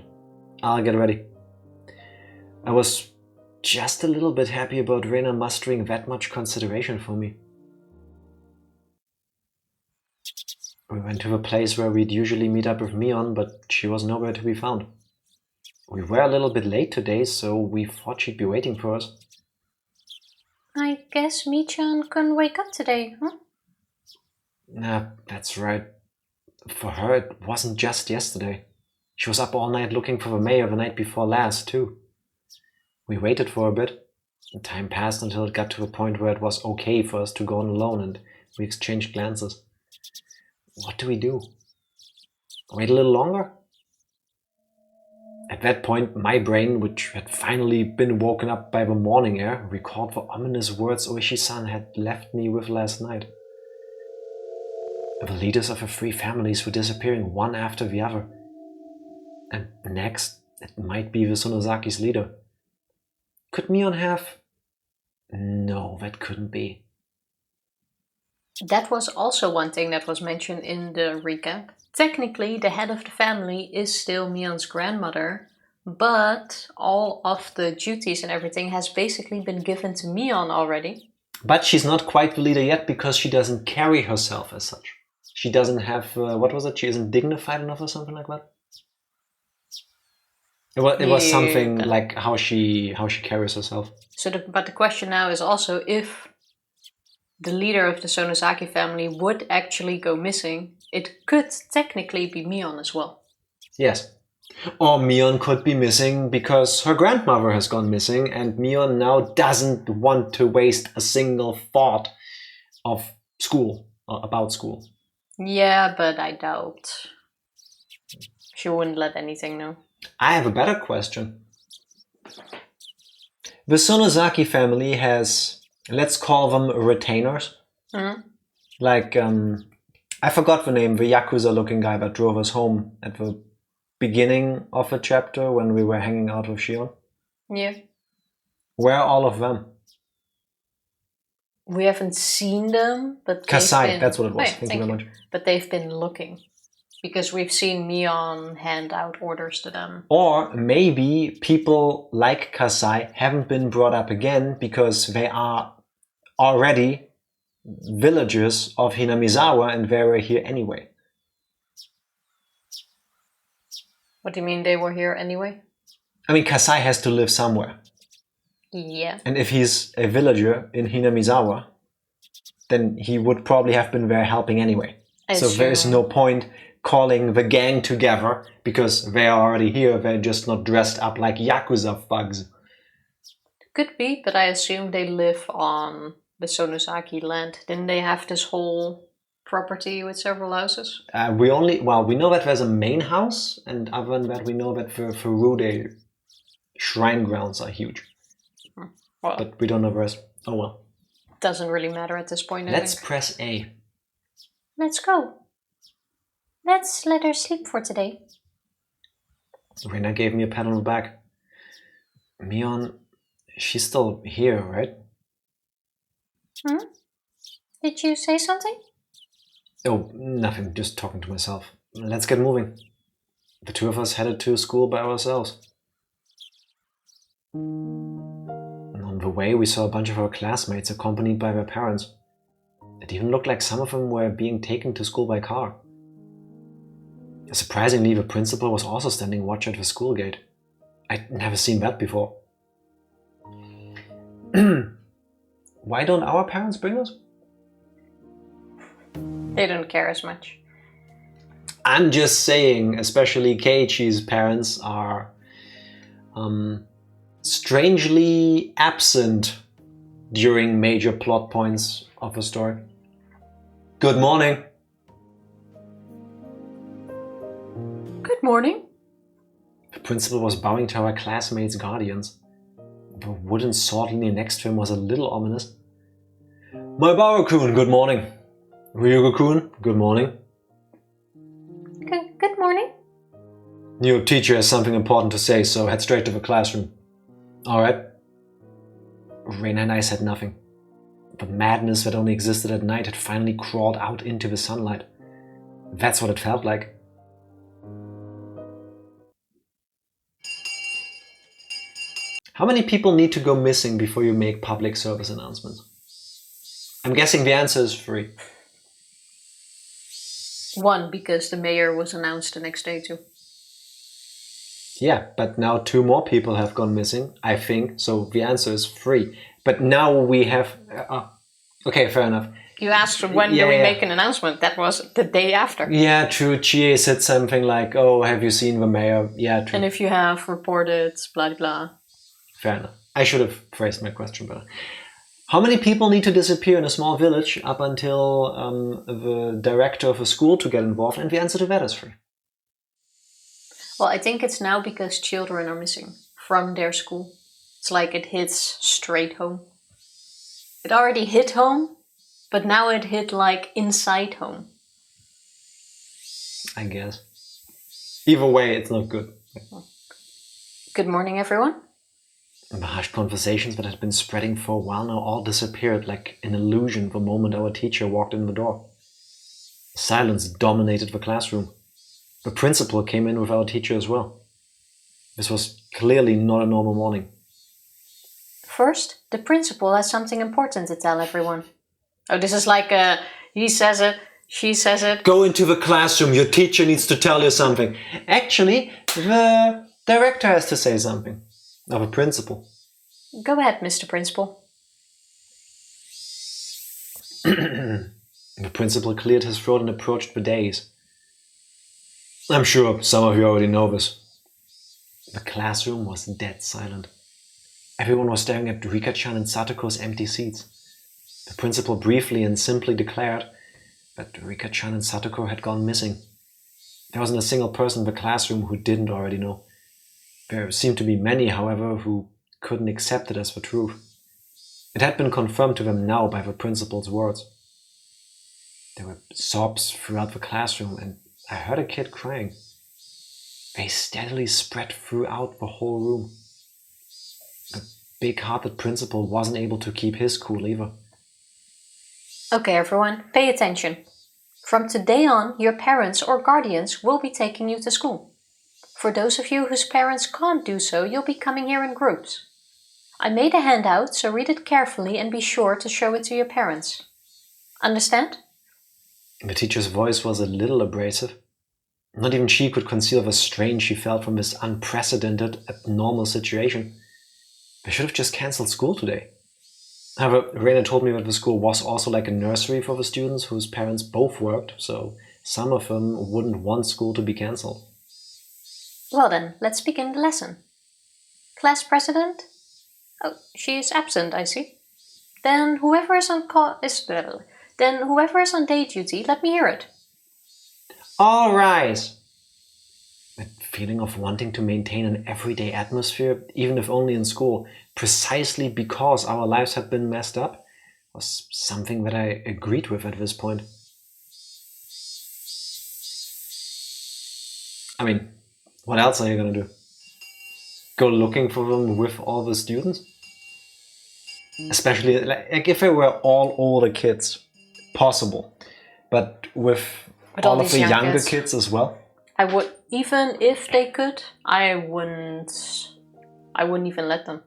I'll get ready. I was just a little bit happy about Reina mustering that much consideration for me. We went to the place where we'd usually meet up with Mion, but she was nowhere to be found. We were a little bit late today, so we thought she'd be waiting for us. I guess Michan couldn't wake up today, huh? Nah, that's right. For her, it wasn't just yesterday. She was up all night looking for the mayor the night before last, too. We waited for a bit. Time passed until it got to the point where it was okay for us to go on alone, and we exchanged glances. What do we do? Wait a little longer? At that point, my brain, which had finally been woken up by the morning air, recalled the ominous words ooishi-san had left me with last night. The leaders of the three families were disappearing one after the other. And next, it might be the Sonozaki's leader. Could Mion have... No, that couldn't be. That was also one thing that was mentioned in the recap. Technically, the head of the family is still Mion's grandmother, but all of the duties and everything has basically been given to Mion already. But she's not quite the leader yet because she doesn't carry herself as such. She doesn't have, what was it? She isn't dignified enough or something like that? It was something like how she carries herself. But the question now is also if the leader of the Sonozaki family would actually go missing, it could technically be Mion as well. Yes. Or Mion could be missing because her grandmother has gone missing and Mion now doesn't want to waste a single thought of school or about school. Yeah, but I doubt she wouldn't let anything know. I have a better question. The Sonozaki family has, let's call them retainers. Mm-hmm. Like, I forgot the name, the Yakuza-looking guy that drove us home at the beginning of the chapter when we were hanging out with Shion. Yeah. Where are all of them? We haven't seen them, but Kasai, that's what it was. Oh, yeah, thank you very much. But they've been looking. Because we've seen Mion hand out orders to them. Or maybe people like Kasai haven't been brought up again because they are already villagers of Hinamizawa and they were here anyway. What do you mean they were here anyway? I mean, Kasai has to live somewhere. Yeah. And if he's a villager in Hinamizawa, then he would probably have been there helping anyway. So there is no point calling the gang together because they are already here. They're just not dressed up like Yakuza thugs. Could be, but I assume they live on the Sonozaki land. Didn't they have this whole property with several houses? We know that there's a main house, and other than that, we know that the Furude shrine grounds are huge. Well, but we don't know the rest. Oh well. Doesn't really matter at this point. Let's press A. Let's go. Let's let her sleep for today. Reina gave me a pat on the back. Mion, She's still here, right? Did you say something? Oh, nothing, just talking to myself. Let's get moving. The two of us headed to school by ourselves. And on the way, we saw a bunch of our classmates accompanied by their parents. It even looked like some of them were being taken to school by car. Surprisingly, the principal was also standing watch at the school gate. I'd never seen that before. Why don't our parents bring us? They don't care as much. I'm just saying, especially Keiichi's parents are strangely absent during major plot points of the story. Good morning. Good morning. The principal was bowing to our classmates' guardians. The wooden sword leaning next to him was a little ominous. Maebara-kun, good morning. Ryuga-kun, good morning. Good morning. Your teacher has something important to say, so head straight to the classroom. Alright. Reina and I said nothing. The madness that only existed at night had finally crawled out into the sunlight. That's what it felt like. How many people need to go missing before you make public service announcements? I'm guessing the answer is 3. 1, because the mayor was announced the next day too. Yeah, but now 2 more people have gone missing, I think, so the answer is 3. But now we have... okay, fair enough. You asked when do we make an announcement? That was the day after. Yeah, true. Chie said something like, oh, have you seen the mayor? Yeah, true. And if you have reported, blah, blah. Fair enough. I should have phrased my question better. How many people need to disappear in a small village up until the director of a school to get involved? And the answer to that is 3. Well, I think it's now because children are missing from their school. It's like it hits straight home. It already hit home, but now it hit like inside home. I guess. Either way, it's not good. Good morning, everyone. The hushed conversations that had been spreading for a while now all disappeared like an illusion the moment our teacher walked in the door. Silence dominated the classroom. The principal came in with our teacher as well. This was clearly not a normal morning. First, the principal has something important to tell everyone. Oh, this is like he says it, she says it. Go into the classroom, your teacher needs to tell you something. Actually, the director has to say something. Of a principal. Go ahead, Mr. Principal. The principal cleared his throat and approached the dais. I'm sure some of you already know this. The classroom was dead silent. Everyone was staring at Rika-chan and Satoko's empty seats. The principal briefly and simply declared that Rika-chan and Satoko had gone missing. There wasn't a single person in the classroom who didn't already know. There seemed to be many, however, who couldn't accept it as the truth. It had been confirmed to them now by the principal's words. There were sobs throughout the classroom, and I heard a kid crying. They steadily spread throughout the whole room. The big-hearted principal wasn't able to keep his cool either. Okay, everyone, pay attention. From today on, your parents or guardians will be taking you to school. For those of you whose parents can't do so, you'll be coming here in groups. I made a handout, so read it carefully and be sure to show it to your parents. Understand? The teacher's voice was a little abrasive. Not even she could conceal the strain she felt from this unprecedented, abnormal situation. They should have just cancelled school today. However, Reina told me that the school was also like a nursery for the students whose parents both worked, so some of them wouldn't want school to be cancelled. Well then, let's begin the lesson. Class president? Oh, she is absent, I see. Then whoever is on day duty, let me hear it. All rise! That feeling of wanting to maintain an everyday atmosphere, even if only in school, precisely because our lives had been messed up, was something that I agreed with at this point. I mean, what else are you gonna do? Go looking for them with all the students? Especially like if it were all older kids, possible. But with all of the younger kids as well. I would, even if they could, I wouldn't even let them.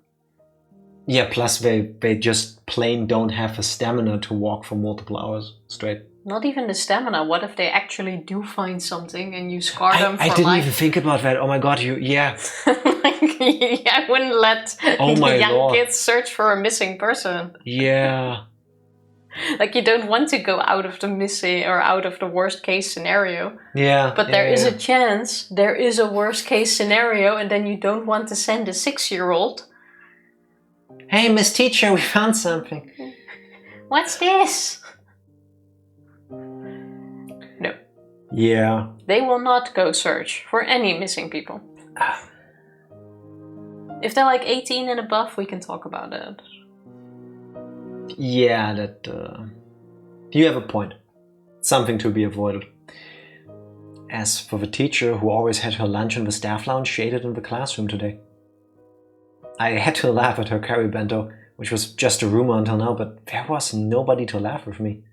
Yeah, plus they just plain don't have the stamina to walk for multiple hours straight. Not even the stamina. What if they actually do find something and you scar them for life? I didn't even think about that. Oh my god, yeah. I wouldn't let the young kids search for a missing person. Yeah. Like, you don't want to go out of the missing or out of the worst case scenario. Yeah. But there is a chance there is a worst case scenario, and then you don't want to send a 6-year-old. Hey, Miss Teacher, we found something. What's this? No. Yeah. They will not go search for any missing people. If they're like 18 and above, we can talk about it. Yeah, that... you have a point. Something to be avoided. As for the teacher who always had her lunch in the staff lounge, she ate it in the classroom today. I had to laugh at her curry bento, which was just a rumor until now, but there was nobody to laugh with me.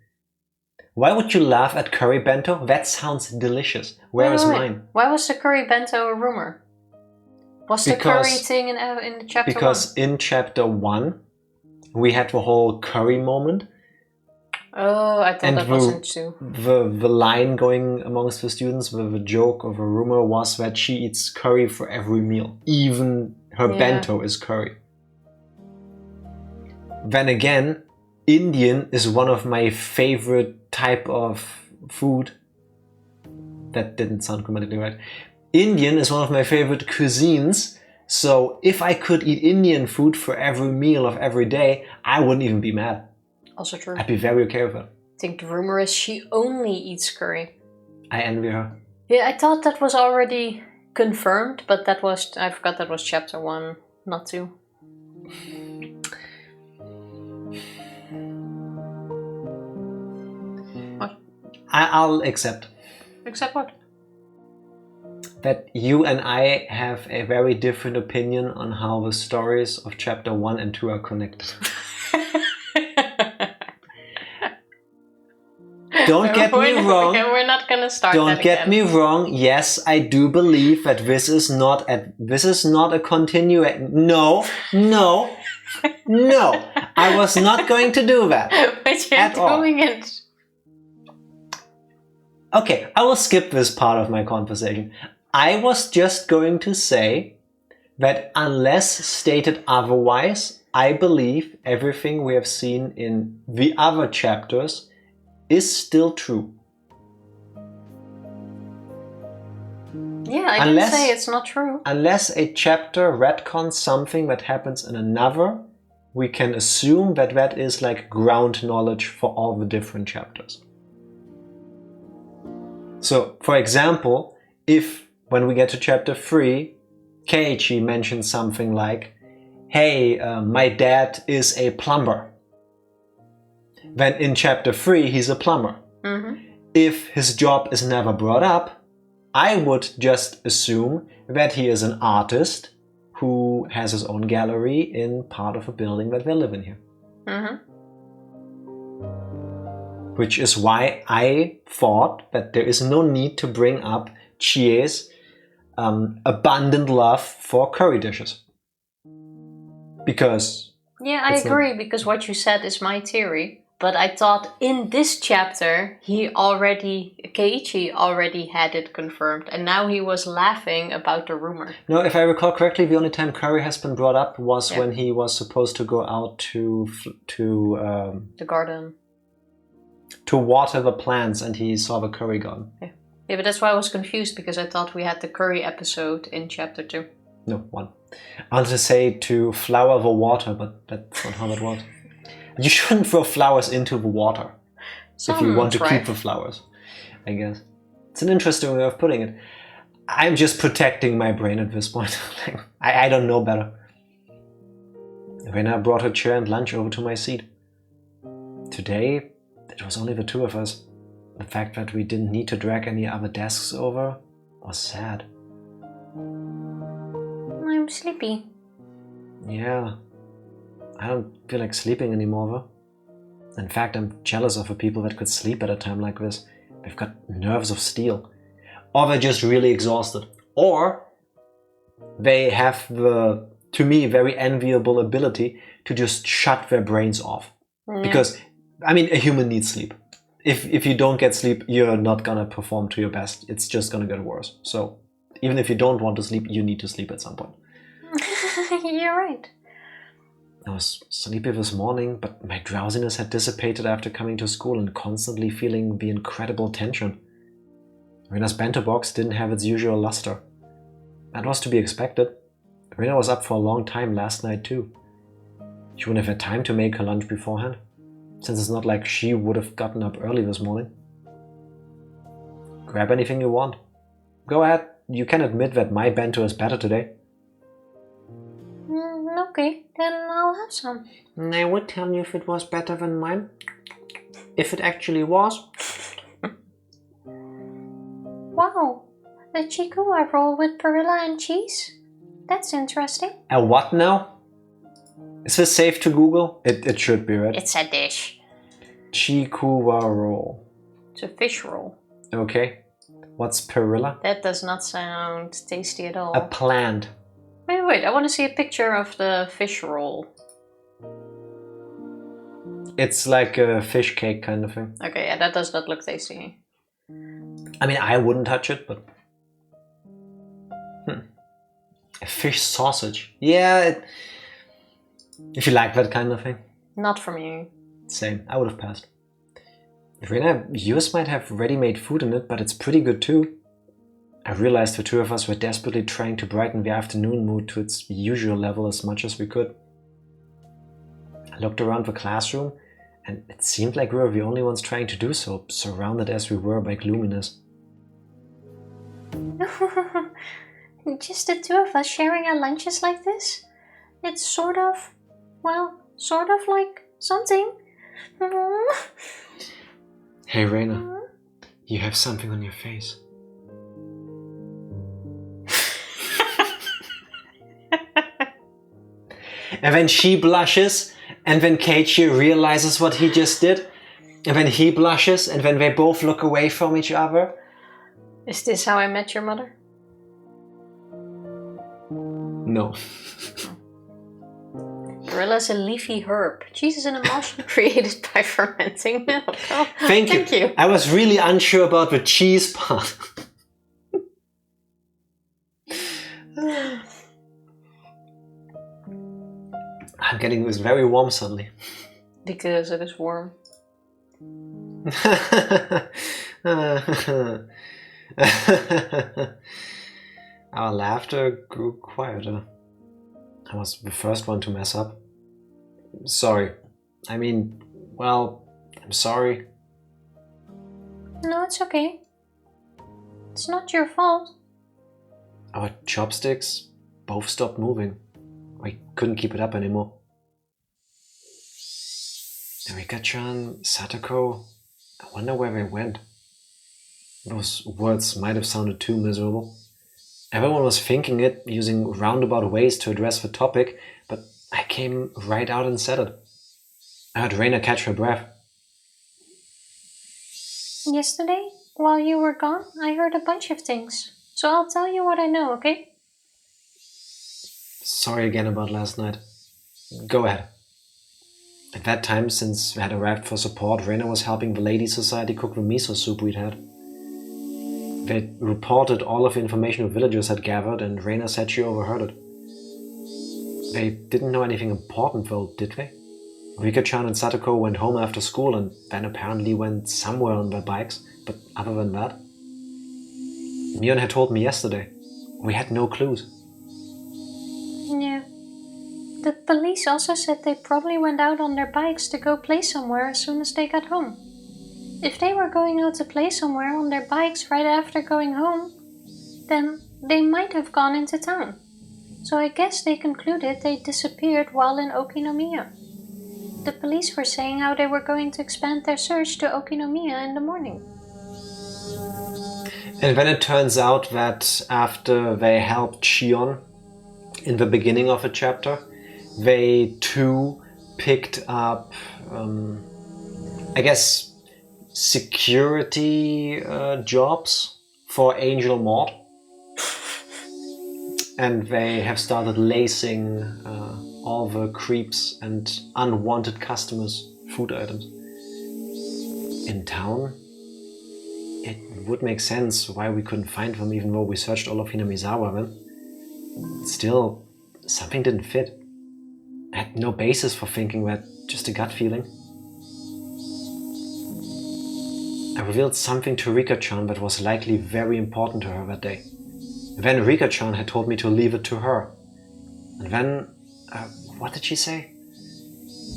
Why would you laugh at curry bento? That sounds delicious. Where is mine? Why was the curry bento a rumor? Was the curry thing in the chapter 1? Because in chapter 1, we had the whole curry moment. Oh, I thought that wasn't too. The line going amongst the students, the joke of a rumor was that she eats curry for every meal. Even her bento is curry. Then again, Indian is one of my favorite type of food. That didn't sound grammatically right. Indian is one of my favorite cuisines. So if I could eat Indian food for every meal of every day, I wouldn't even be mad. Also true. I'd be very okay with it. I think the rumor is she only eats curry. I envy her. Yeah, I thought that was already confirmed, but that was, I forgot that was chapter 1, not 2. What? I'll accept. Accept what? That you and I have a very different opinion on how the stories of chapter 1 and 2 are connected. Don't get me wrong. We're not going to start that again. Don't get me wrong. Yes, I do believe that this is not a continuation. No. I was not going to do that. But you're doing it. Okay, I will skip this part of my conversation. I was just going to say that unless stated otherwise, I believe everything we have seen in the other chapters is still true. Yeah, I didn't say it's not true. Unless a chapter retcons something that happens in another, we can assume that that is like ground knowledge for all the different chapters. So, for example, if when we get to chapter 3, Keiichi mentions something like, hey, my dad is a plumber. Then in chapter 3, he's a plumber. Mm-hmm. If his job is never brought up, I would just assume that he is an artist who has his own gallery in part of a building that we live in here. Mm-hmm. Which is why I thought that there is no need to bring up Chie's abundant love for curry dishes. Because... Yeah, I agree, because what you said is my theory. But I thought in this chapter, Keiichi already had it confirmed. And now he was laughing about the rumor. No, if I recall correctly, the only time curry has been brought up was when he was supposed to go out to the garden. To water the plants, and he saw the curry garden. Yeah, but that's why I was confused, because I thought we had the curry episode in chapter 2. No, 1. I wanted to say to flower the water, but that's not how that works. You shouldn't throw flowers into the water if you want to keep the flowers, I guess. It's an interesting way of putting it. I'm just protecting my brain at this point. I don't know better. Rena brought her chair and lunch over to my seat. Today, it was only the two of us. The fact that we didn't need to drag any other desks over was sad. I'm sleepy. Yeah. I don't feel like sleeping anymore, though. In fact, I'm jealous of the people that could sleep at a time like this. They've got nerves of steel. Or they're just really exhausted. Or they have the, to me, very enviable ability to just shut their brains off. Yeah. Because, I mean, a human needs sleep. If you don't get sleep, you're not gonna perform to your best. It's just gonna get worse. So, even if you don't want to sleep, you need to sleep at some point. You're right. I was sleepy this morning, but my drowsiness had dissipated after coming to school and constantly feeling the incredible tension. Rena's bento box didn't have its usual luster. That was to be expected. Rena was up for a long time last night too. She wouldn't have had time to make her lunch beforehand, since it's not like she would have gotten up early this morning. Grab anything you want. Go ahead, you can admit that my bento is better today. Okay, then I'll have some. I would tell you if it was better than mine. If it actually was. Wow, the chikuwa roll with perilla and cheese? That's interesting. A what now? Is this safe to Google? It should be, right? It's a dish. Chikuwa roll. It's a fish roll. Okay. What's perilla? That does not sound tasty at all. A plant. Wait, I want to see a picture of the fish roll. It's like a fish cake kind of thing. Okay, yeah, that does not look tasty. I mean, I wouldn't touch it, but... A fish sausage. Yeah, if you like that kind of thing. Not from you. Same, I would have passed. Rena, yours might have ready-made food in it, but it's pretty good too. I realized the two of us were desperately trying to brighten the afternoon mood to its usual level as much as we could. I looked around the classroom, and it seemed like we were the only ones trying to do so, surrounded as we were by gloominess. Just the two of us sharing our lunches like this? It's sort of like something. Hey Rena, you have something on your face. And then she blushes, and then Keiichi realizes what he just did, and then he blushes, and then they both look away from each other. Is this how I met your mother? No. Perilla's a leafy herb. Cheese is an emulsion created by fermenting milk. Oh, thank you. I was really unsure about the cheese part. I'm getting this very warm suddenly. Because it is warm. Our laughter grew quieter. I was the first one to mess up. Sorry. I mean, well, I'm sorry. No, it's okay. It's not your fault. Our chopsticks both stopped moving. We couldn't keep it up anymore. Rika-chan, Satoko, I wonder where they went. Those words might have sounded too miserable. Everyone was thinking it, using roundabout ways to address the topic, but I came right out and said it. I heard Reina catch her breath. Yesterday, while you were gone, I heard a bunch of things. So I'll tell you what I know, okay? Sorry again about last night. Go ahead. At that time, since we had arrived for support, Reina was helping the Ladies' Society cook the miso soup we'd had. They reported all of the information the villagers had gathered, and Reina said she overheard it. They didn't know anything important though, did they? Rika-chan and Satoko went home after school and then apparently went somewhere on their bikes, but other than that... Mion had told me yesterday. We had no clues. Yeah. The police also said they probably went out on their bikes to go play somewhere as soon as they got home. If they were going out to play somewhere on their bikes right after going home, then they might have gone into town. So I guess they concluded they disappeared while in Okinomiya. The police were saying how they were going to expand their search to Okinomiya in the morning. And then it turns out that after they helped Shion in the beginning of the chapter, they too picked up, I guess, security jobs for Angel Maud. And they have started lacing all the creeps and unwanted customers' food items. In town, it would make sense why we couldn't find them, even though we searched all of Hinamizawa then. Still, something didn't fit. I had no basis for thinking that, just a gut feeling. I revealed something to Rika-chan that was likely very important to her that day. Then Rika-chan had told me to leave it to her. And then, what did she say?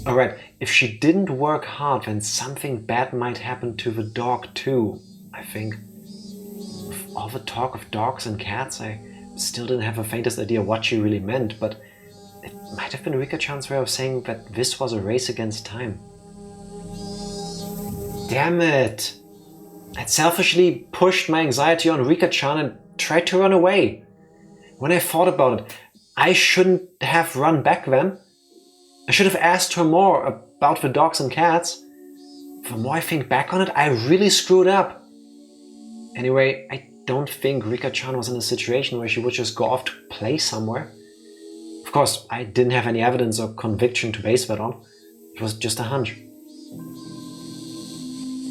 Alright, if she didn't work hard, then something bad might happen to the dog too, I think. With all the talk of dogs and cats, I still didn't have the faintest idea what she really meant, but it might have been Rika-chan's way of saying that this was a race against time. Damn it! I'd selfishly pushed my anxiety on Rika-chan and tried to run away. When I thought about it, I shouldn't have run back then. I should have asked her more about the dogs and cats. The more I think back on it, I really screwed up. Anyway, I don't think Rika-chan was in a situation where she would just go off to play somewhere. Of course, I didn't have any evidence or conviction to base that on. It was just a hunch.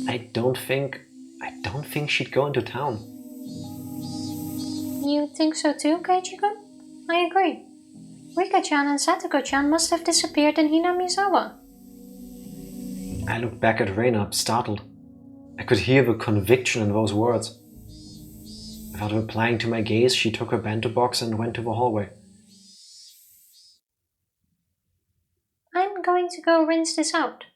I don't think she'd go into town. You think so too, Keiichi-kun? I agree. Rika-chan and Satoko-chan must have disappeared in Hinamizawa. I looked back at Reina, startled. I could hear the conviction in those words. Without replying to my gaze, she took her bento box and went to the hallway. I'm going to go rinse this out.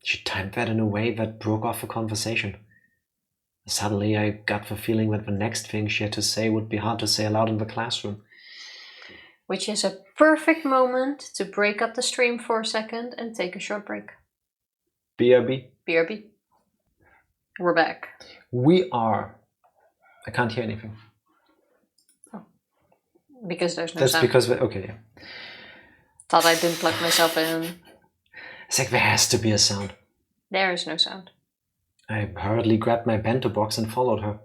She timed that in a way that broke off the conversation. Suddenly, I got the feeling that the next thing she had to say would be hard to say aloud in the classroom. Which is a perfect moment to break up the stream for a second and take a short break. BRB? BRB. We're back. We are. I can't hear anything. Oh. Because there's no That's sound. because... Okay, yeah. Thought I didn't plug myself in. It's like there has to be a sound. There is no sound. I hurriedly grabbed my bento box and followed her.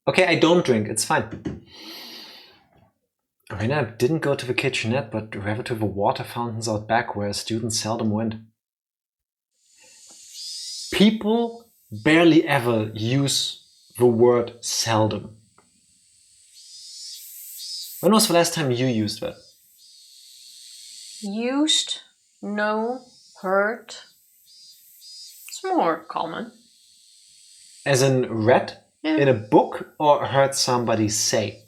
Okay, I don't drink, it's fine. Reina didn't go to the kitchenette, but rather to the water fountains out back where students seldom went. People barely ever use the word seldom. When was the last time you used that? Used, no, heard. It's more common. As in read in a book or heard somebody say?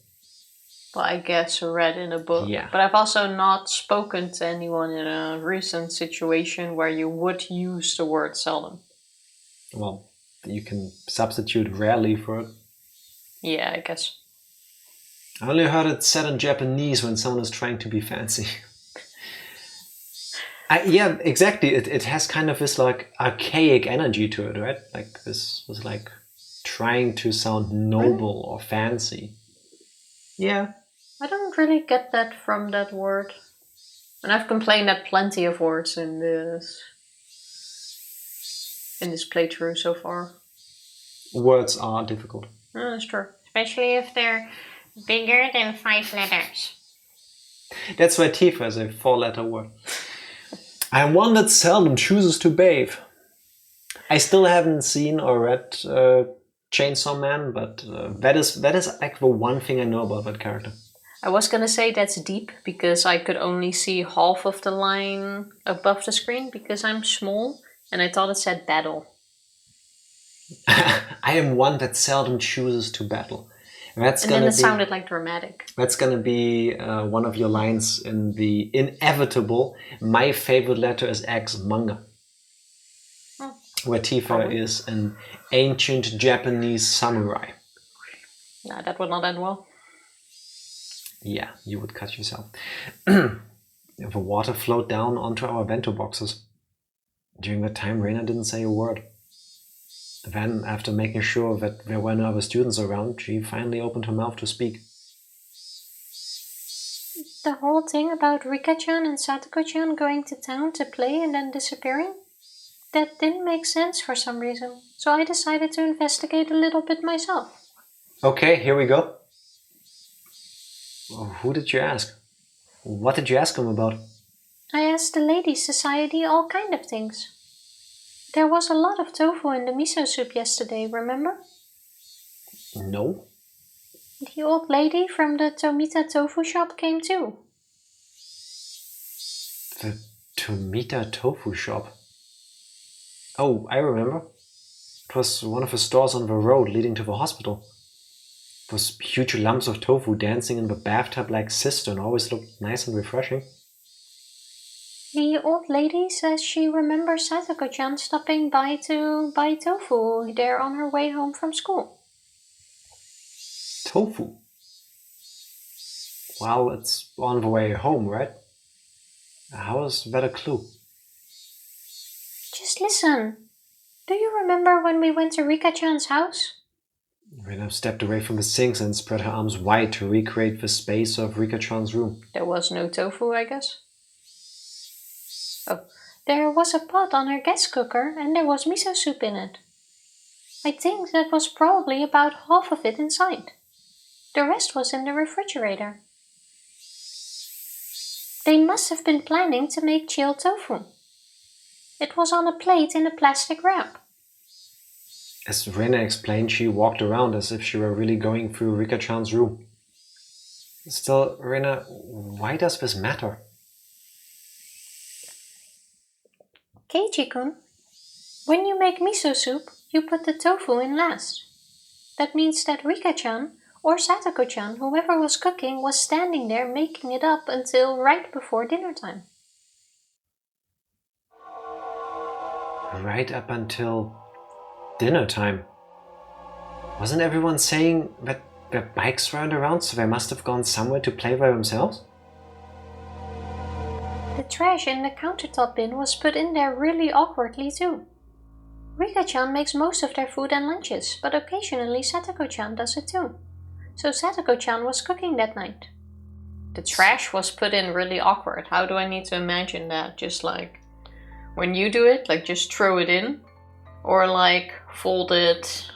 Well, I guess read in a book. Yeah. But I've also not spoken to anyone in a recent situation where you would use the word seldom. Well, you can substitute rarely for it. Yeah, I guess. I only heard it said in Japanese when someone is trying to be fancy. Yeah, exactly. It has kind of this like archaic energy to it, right? Like this was like trying to sound noble or fancy. Yeah. I don't really get that from that word. And I've complained at plenty of words in this playthrough so far. Words are difficult. That's true. Especially if they're bigger than 5 letters. That's why Tifa is a 4-letter word. I'm one that seldom chooses to bathe. I still haven't seen or read Chainsaw Man, but that is like the one thing I know about that character. I was gonna say that's deep because I could only see half of the line above the screen because I'm small and I thought it said battle. I am one that seldom chooses to battle. And then it sounded like dramatic. That's gonna be one of your lines in the inevitable "My favorite letter is X" manga. Where Tifa is an ancient Japanese samurai. Nah, that would not end well. Yeah, you would cut yourself. The water flowed down onto our bento boxes. During that time, Reina didn't say a word. Then, after making sure that there were no other students around, she finally opened her mouth to speak. The whole thing about Rika-chan and Satoko-chan going to town to play and then disappearing? That didn't make sense for some reason, so I decided to investigate a little bit myself. Okay, here we go. Who did you ask? What did you ask him about? I asked the Ladies' Society all kind of things. There was a lot of tofu in the miso soup yesterday, remember? No. The old lady from the Tomita tofu shop came too. The Tomita tofu shop? Oh, I remember. It was one of the stores on the road leading to the hospital. It was huge lumps of tofu dancing in the bathtub like cistern, always looked nice and refreshing. The old lady says she remembers Satoko-chan stopping by to buy tofu there on her way home from school. Tofu? Well, it's on the way home, right? How is that a clue? Just listen. Do you remember when we went to Rika-chan's house? Rina stepped away from the sinks and spread her arms wide to recreate the space of Rika-chan's room. There was no tofu, I guess. Oh, there was a pot on her gas cooker and there was miso soup in it. I think that was probably about half of it inside. The rest was in the refrigerator. They must have been planning to make chilled tofu. It was on a plate in a plastic wrap. As Rina explained, she walked around as if she were really going through Rika-chan's room. Still, Rina, why does this matter? Keiichi-kun, when you make miso soup, you put the tofu in last. That means that Rika-chan or Satoko-chan, whoever was cooking, was standing there making it up until right before dinner time. Right up until dinner time. Wasn't everyone saying that their bikes weren't around, so they must have gone somewhere to play by themselves? The trash in the countertop bin was put in there really awkwardly too. Rika-chan makes most of their food and lunches, but occasionally Satoko-chan does it too. So Satoko-chan was cooking that night. The trash was put in really awkward. How do I need to imagine that? Just like when you do it, like just throw it in? Or like fold it,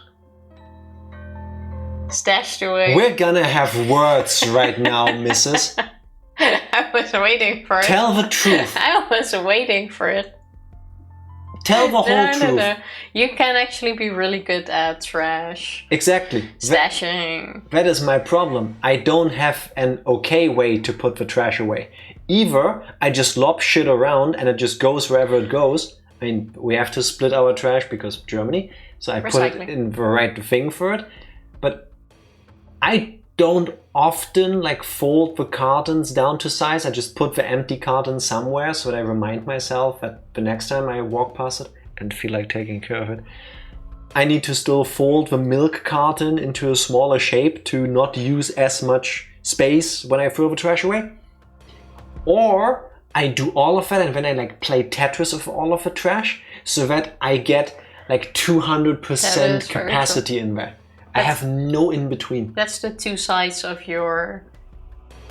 stashed away? We're gonna have words right now, missus. I was waiting for it. Tell the truth. I was waiting for it. Tell the whole truth. No. You can actually be really good at trash. Exactly. Stashing. That is my problem. I don't have an okay way to put the trash away. Either I just lob shit around and it just goes wherever it goes. I mean, we have to split our trash because of Germany. So I put it in the right thing for it. But I don't often like fold the cartons down to size. I just put the empty carton somewhere so that I remind myself that the next time I walk past it and feel like taking care of it, I need to still fold the milk carton into a smaller shape to not use as much space when I throw the trash away. Or I do all of that and then I like play Tetris of all of the trash so that I get like 200% capacity in there. I have no in between. That's the two sides of your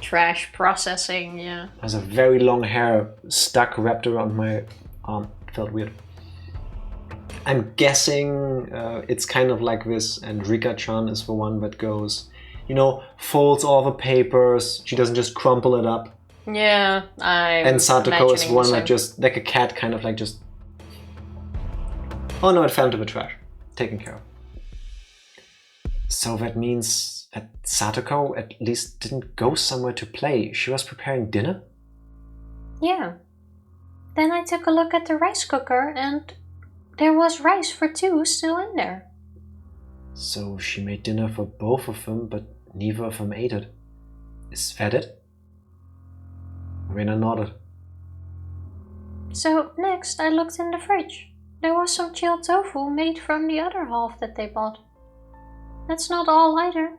trash processing, yeah. There's a very long hair stuck wrapped around my arm. It felt weird. I'm guessing it's kind of like this, and Rika-chan is the one that goes, you know, folds all the papers. She doesn't just crumple it up. Yeah, and Satoko is one that just, like a cat, kind of like just... Oh no, it fell into the trash. Taken care of. So that means that Satoko at least didn't go somewhere to play. She was preparing dinner? Yeah. Then I took a look at the rice cooker and there was rice for two still in there. So she made dinner for both of them, but neither of them ate it. Is that it? Rena nodded. So next I looked in the fridge. There was some chilled tofu made from the other half that they bought. That's not all either.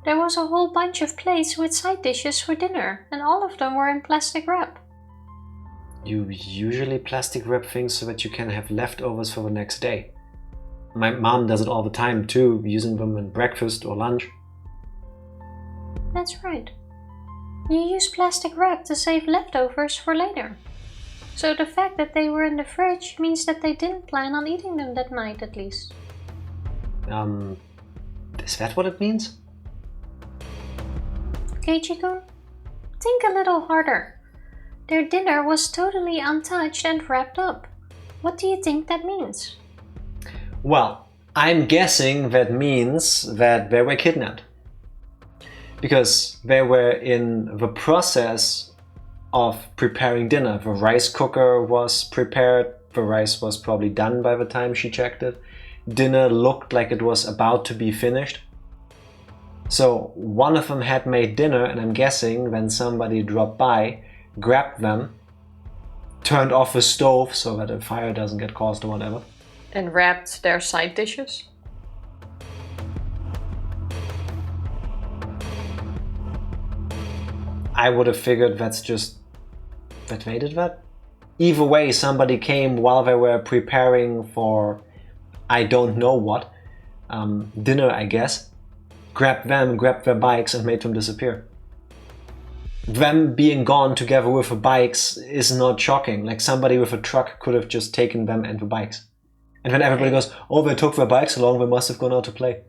There was a whole bunch of plates with side dishes for dinner, and all of them were in plastic wrap. You usually plastic wrap things so that you can have leftovers for the next day. My mom does it all the time too, using them in breakfast or lunch. That's right. You use plastic wrap to save leftovers for later. So the fact that they were in the fridge means that they didn't plan on eating them that night at least. Is that what it means? Keiichi-kun, think a little harder. Their dinner was totally untouched and wrapped up. What do you think that means? Well, I'm guessing that means that they were kidnapped. Because they were in the process of preparing dinner. The rice cooker was prepared. The rice was probably done by the time she checked it. Dinner looked like it was about to be finished. So one of them had made dinner, and I'm guessing when somebody dropped by, grabbed them, turned off the stove so that a fire doesn't get caused or whatever. And wrapped their side dishes? I would have figured that's just that they did that. Either way, somebody came while they were preparing for I don't know what, dinner I guess, grabbed them, grabbed their bikes and made them disappear. Them being gone together with the bikes is not shocking. Like somebody with a truck could have just taken them and the bikes. And then everybody goes, oh, they took their bikes along, they must have gone out to play.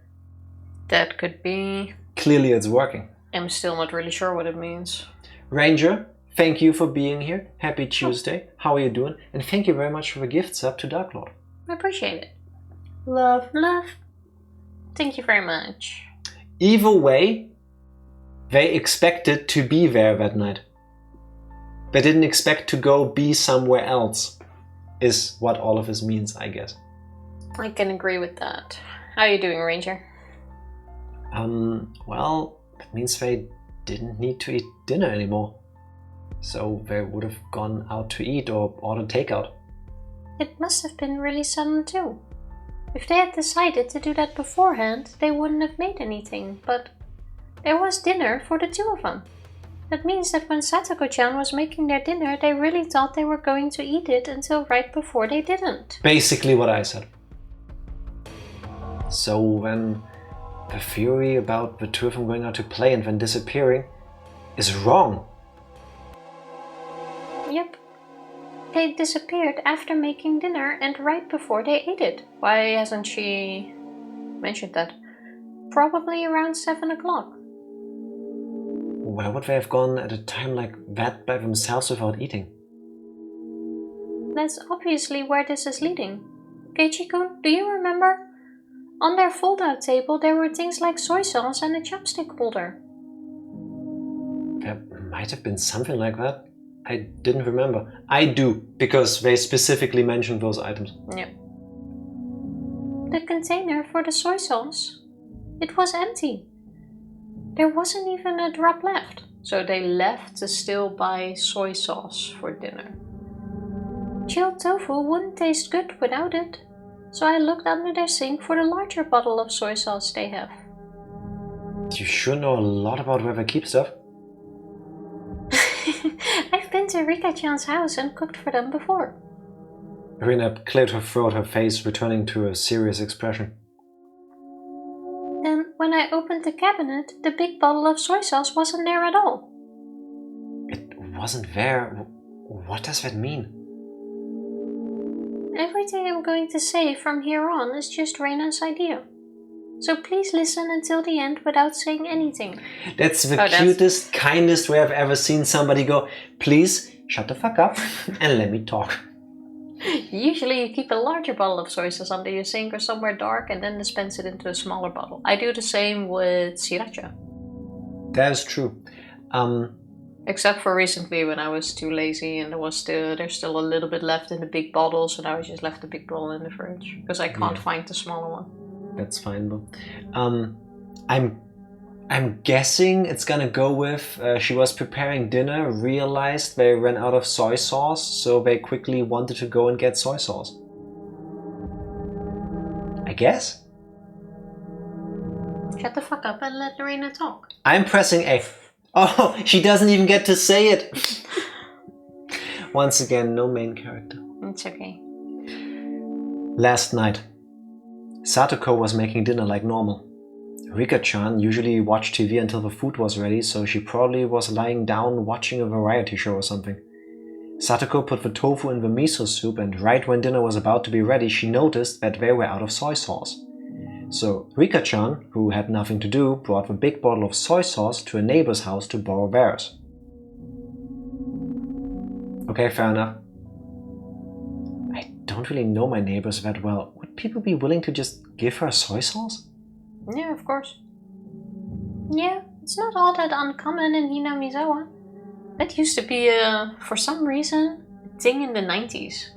That could be. Clearly it's working. I'm still not really sure what it means. Ranger, thank you for being here. Happy Tuesday. How are you doing? And thank you very much for the gift sub to Dark Lord. I appreciate it. Love. Love. Thank you very much. Either way, they expected to be there that night. They didn't expect to go be somewhere else, is what all of this means, I guess. I can agree with that. How are you doing, Ranger? Well, that means they didn't need to eat dinner anymore. So they would have gone out to eat or ordered takeout. It must have been really sudden too. If they had decided to do that beforehand, they wouldn't have made anything, but there was dinner for the two of them. That means that when Satoko-chan was making their dinner, they really thought they were going to eat it until right before they didn't. Basically what I said. So then the theory about the two of them going out to play and then disappearing is wrong. Yep. They disappeared after making dinner and right before they ate it. Why hasn't she mentioned that? Probably around 7 o'clock. Where would they have gone at a time like that by themselves without eating? That's obviously where this is leading. Keiichi-kun, do you remember? On their fold-out table there were things like soy sauce and a chopstick holder. There might have been something like that. I didn't remember. I do, because they specifically mentioned those items. Yeah. The container for the soy sauce, it was empty. There wasn't even a drop left. So they left to still buy soy sauce for dinner. Chilled tofu wouldn't taste good without it. So I looked under their sink for the larger bottle of soy sauce they have. You sure know a lot about where they keep stuff. I've been to Rika-chan's house and cooked for them before. Irina cleared her throat, her face returning to a serious expression. Then, when I opened the cabinet, the big bottle of soy sauce wasn't there at all. It wasn't there? What does that mean? Everything I'm going to say from here on is just Reina's idea. So please listen until the end without saying anything. That's the cutest, kindest way I've ever seen somebody go, please shut the fuck up and let me talk. Usually you keep a larger bottle of soy sauce under your sink or somewhere dark and then dispense it into a smaller bottle. I do the same with sriracha. That is true. Except for recently when I was too lazy and there's still a little bit left in the big bottle, so now I just left the big bottle in the fridge because I can't find the smaller one. That's fine though. I'm guessing it's gonna go with she was preparing dinner, realized they ran out of soy sauce, so they quickly wanted to go and get soy sauce. I guess? Shut the fuck up and let Reina talk. I'm pressing A. Oh, she doesn't even get to say it. Once again, no main character. It's okay. Last night, Satoko was making dinner like normal. Rika-chan usually watched TV until the food was ready, so she probably was lying down watching a variety show or something. Satoko put the tofu in the miso soup, and right when dinner was about to be ready, she noticed that they were out of soy sauce. So Rika-chan, who had nothing to do, brought the big bottle of soy sauce to a neighbor's house to borrow theirs. Okay, fair enough. I don't really know my neighbors that well. Would people be willing to just give her soy sauce? Yeah, of course. Yeah, it's not all that uncommon in Hinamizawa. That used to be, for some reason, a thing in the 90s.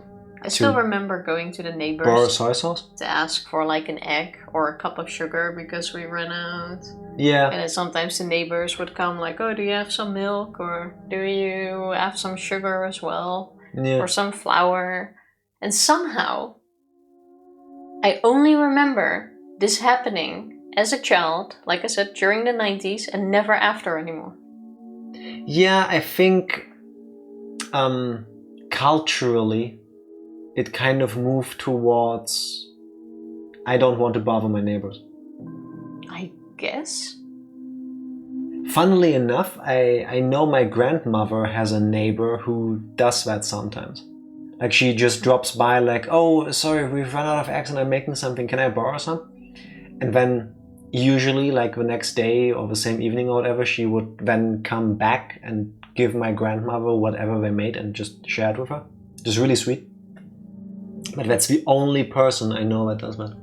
I still remember going to the neighbors borrow soy sauce? To ask for like an egg or a cup of sugar because we ran out. Yeah. And then sometimes the neighbors would come like, oh, do you have some milk? Or do you have some sugar as well? Yeah. Or some flour? And somehow, I only remember this happening as a child, like I said, during the 90s and never after anymore. Yeah, I think culturally it kind of moved towards I don't want to bother my neighbors. I guess. Funnily enough, I know my grandmother has a neighbor who does that sometimes. Like she just drops by like, oh, sorry, we've run out of eggs and I'm making something, can I borrow some? And then usually like the next day or the same evening or whatever, she would then come back and give my grandmother whatever they made and just share it with her. Just really sweet. But that's the only person I know that does that.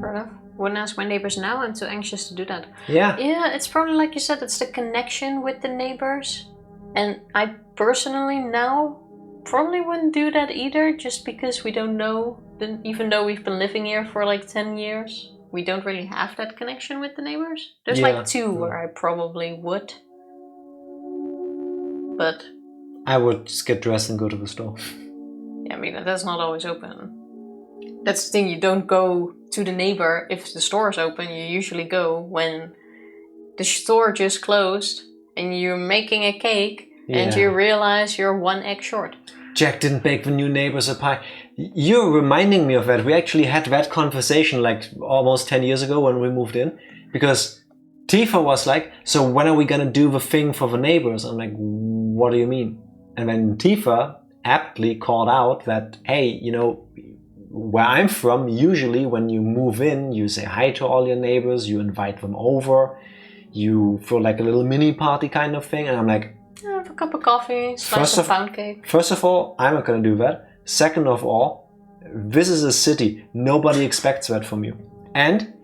Fair enough. Wouldn't ask my neighbors now, I'm too anxious to do that. Yeah. Yeah, it's probably like you said, it's the connection with the neighbors. And I personally now probably wouldn't do that either, just because we don't know, even though we've been living here for like 10 years, we don't really have that connection with the neighbors. There's like two where I probably would. But I would just get dressed and go to the store. Yeah, I mean, that's not always open. That's the thing, you don't go to the neighbor if the store is open. You usually go when the store just closed and you're making a cake and you realize you're 1 egg short. Jack didn't bake the new neighbors a pie. You're reminding me of that. We actually had that conversation like almost 10 years ago when we moved in. Because Tifa was like, so when are we gonna do the thing for the neighbors? I'm like, what do you mean? And then Tifa aptly called out that, hey, you know, where I'm from, usually when you move in, you say hi to all your neighbors, you invite them over, you throw like a little mini party kind of thing. And I'm like, have a cup of coffee, slice of pound cake. First of all, I'm not going to do that. Second of all, this is a city. Nobody expects that from you. And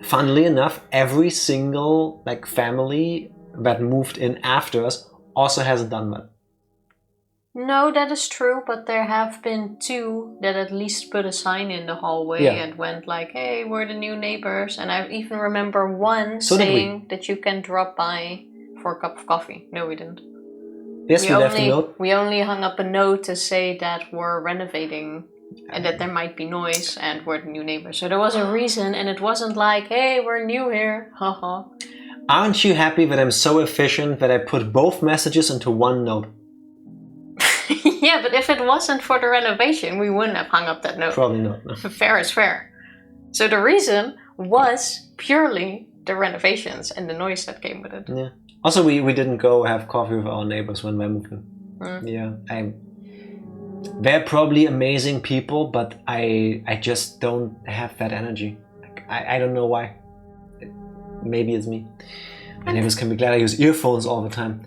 funnily enough, every single like family that moved in after us also hasn't done that. No, that is true, but there have been 2 that at least put a sign in the hallway and went like, hey, we're the new neighbors. And I even remember one saying that you can drop by for a cup of coffee. No, we didn't. Yes, we left a note. We only hung up a note to say that we're renovating and that there might be noise and we're the new neighbors. So there was a reason, and it wasn't like, hey, we're new here, haha. Aren't you happy that I'm so efficient that I put both messages into one note? Yeah, but if it wasn't for the renovation, we wouldn't have hung up that note. Probably not. No. Fair is fair. So the reason was purely the renovations and the noise that came with it. Yeah. Also, we didn't go have coffee with our neighbors when we moved in. Yeah. They're probably amazing people, but I just don't have that energy. Like, I don't know why. Maybe it's me. My neighbors can be glad I use earphones all the time.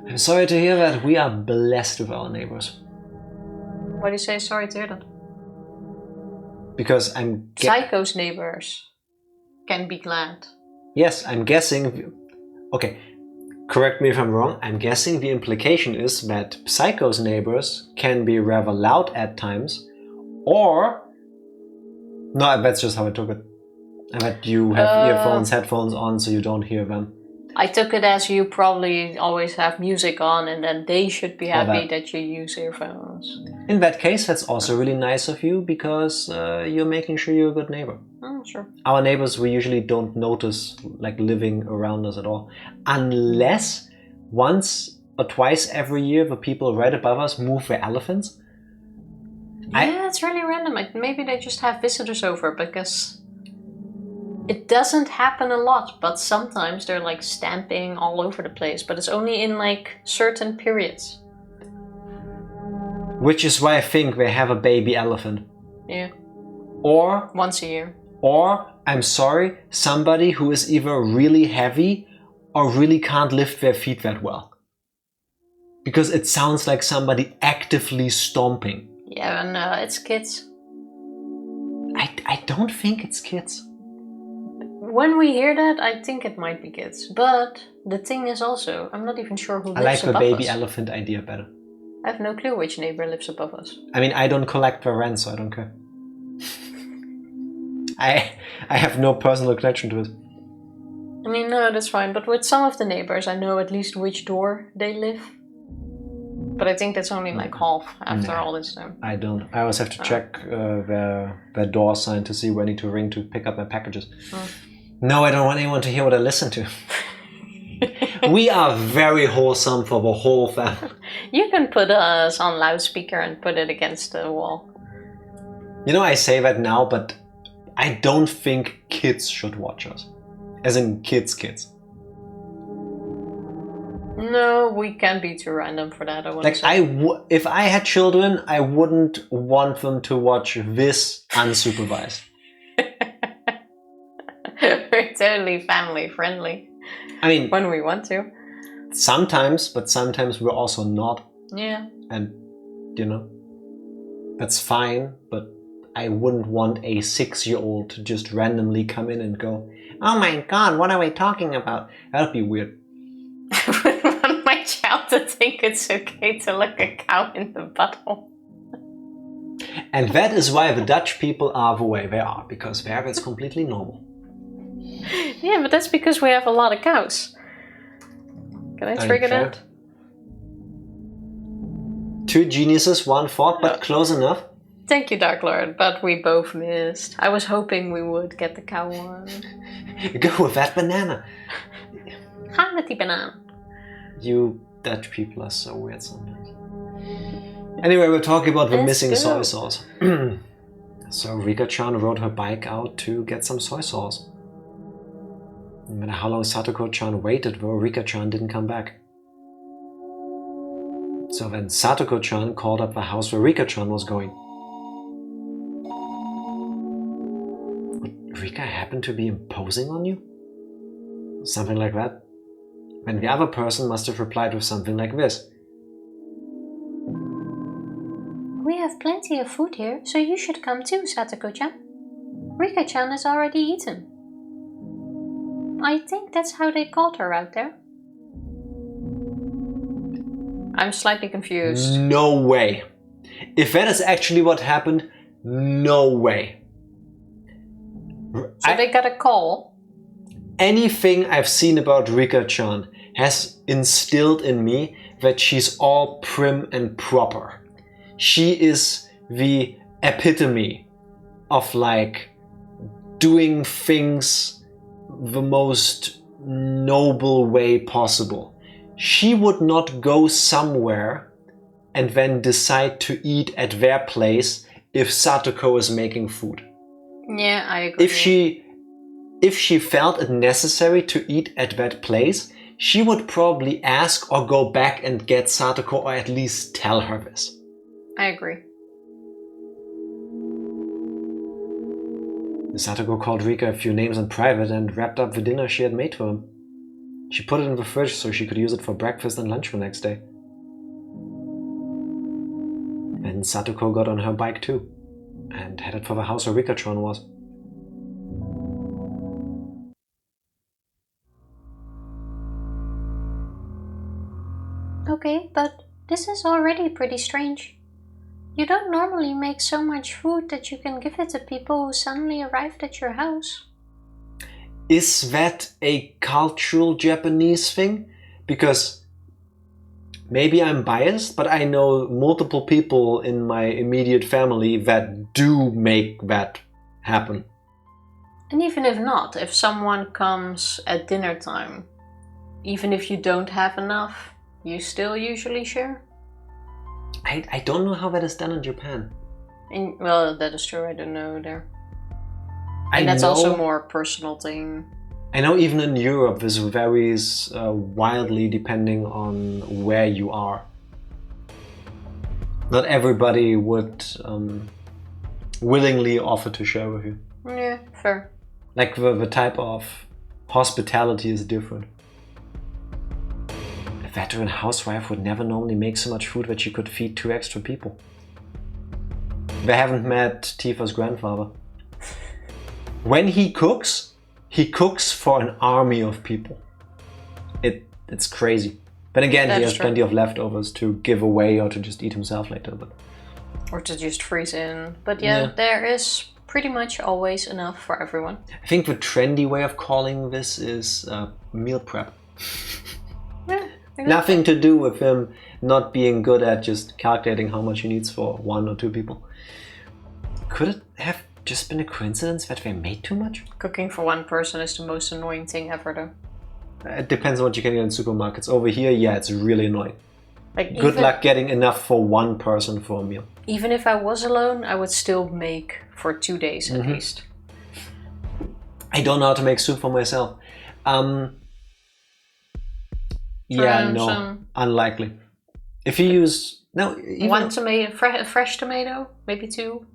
I'm sorry to hear that. We are blessed with our neighbors. Why do you say sorry to hear that? Because I'm... Psycho's neighbors can be glad. Yes, I'm guessing... Okay, correct me if I'm wrong. I'm guessing the implication is that Psycho's neighbors can be rather loud at times, or... No, that's just how I took it. I bet you have earphones, headphones on, so you don't hear them. I took it as you probably always have music on, and then they should be happy that you use earphones. In that case, that's also really nice of you, because you're making sure you're a good neighbor. Sure. Our neighbors, we usually don't notice like living around us at all. Unless once or twice every year the people right above us move their elephants. Yeah, it's really random. Maybe they just have visitors over, because It doesn't happen a lot, but sometimes they're like stamping all over the place, but it's only in like certain periods. Which is why I think they have a baby elephant. Yeah. Or once a year. Or, I'm sorry, somebody who is either really heavy or really can't lift their feet that well. Because it sounds like somebody actively stomping. Yeah, no, it's kids. I don't think it's kids. When we hear that, I think it might be kids. But the thing is also, I'm not even sure who lives above us. I like the baby elephant idea better. I have no clue which neighbor lives above us. I mean, I don't collect the rent, so I don't care. I have no personal connection to it. I mean, no, that's fine. But with some of the neighbors, I know at least which door they live. But I think that's only like half after all this time. I don't. I always have to check their door sign to see where I need to ring to pick up my packages. No, I don't want anyone to hear what I listen to. We are very wholesome for the whole family. You can put us on loudspeaker and put it against the wall. You know, I say that now, but I don't think kids should watch us. As in kids. No, we can't be too random for that. If I had children, I wouldn't want them to watch this unsupervised. We're totally family friendly. I mean, when we want to. Sometimes, but sometimes we're also not. Yeah. And, you know, that's fine, but I wouldn't want a 6-year-old to just randomly come in and go, "Oh my god, what are we talking about?" That'd be weird. I wouldn't want my child to think it's okay to look a cow in the butthole. And that is why the Dutch people are the way they are, because there it's completely normal. Yeah, but that's because we have a lot of cows. Can I trigger that? 2 geniuses, 1 thought, but close enough. Thank you, Dark Lord, but we both missed. I was hoping we would get the cow one. Go with that banana. Ga met die banaan. You Dutch people are so weird sometimes. Anyway, we're talking about the missing soy sauce. So Rika-chan rode her bike out to get some soy sauce. No matter how long Satoko-chan waited, though, Rika-chan didn't come back. So then Satoko-chan called up the house where Rika-chan was going. Would Rika happen to be imposing on you? Something like that? Then the other person must have replied with something like this. We have plenty of food here, so you should come too, Satoko-chan. Rika-chan has already eaten. I think that's how they called her out there. I'm slightly confused. No way. If that is actually what happened, no way. So they got a call? Anything I've seen about Rika-chan has instilled in me that she's all prim and proper. She is the epitome of like doing things the most noble way possible. She would not go somewhere and then decide to eat at their place if Satoko is making food. Yeah, I agree. If she felt it necessary to eat at that place, she would probably ask or go back and get Satoko, or at least tell her this. I agree. Satoko called Rika a few names in private and wrapped up the dinner she had made for him. She put it in the fridge so she could use it for breakfast and lunch the next day. And Satoko got on her bike too, and headed for the house where Rika-chan was. Okay, but this is already pretty strange. You don't normally make so much food that you can give it to people who suddenly arrived at your house. Is that a cultural Japanese thing? Because maybe I'm biased, but I know multiple people in my immediate family that do make that happen. And even if not, if someone comes at dinner time, even if you don't have enough, you still usually share? I don't know how that is done in Japan. Well, that is true, I don't know there. And that's also more a personal thing. I know even in Europe this varies wildly depending on where you are. Not everybody would willingly offer to share with you. Yeah, fair. Like the type of hospitality is different. A veteran housewife would never normally make so much food that she could feed 2 extra people. They haven't met Tifa's grandfather. When he cooks for an army of people. It's crazy. But again, he has plenty of leftovers to give away or to just eat himself later. Or to just freeze in. But yeah, there is pretty much always enough for everyone. I think the trendy way of calling this is meal prep. Yeah, exactly. Nothing to do with him not being good at just calculating how much he needs for 1 or 2 people. Could it have just been a coincidence that they made too much? Cooking for 1 person is the most annoying thing ever, though. It depends on what you can get in supermarkets. Over here, yeah, it's really annoying. Like Good luck getting enough for 1 person for a meal. Even if I was alone, I would still make for 2 days at least. I don't know how to make soup for myself. Unlikely. If you use even 1 tomato, fresh tomato, maybe 2.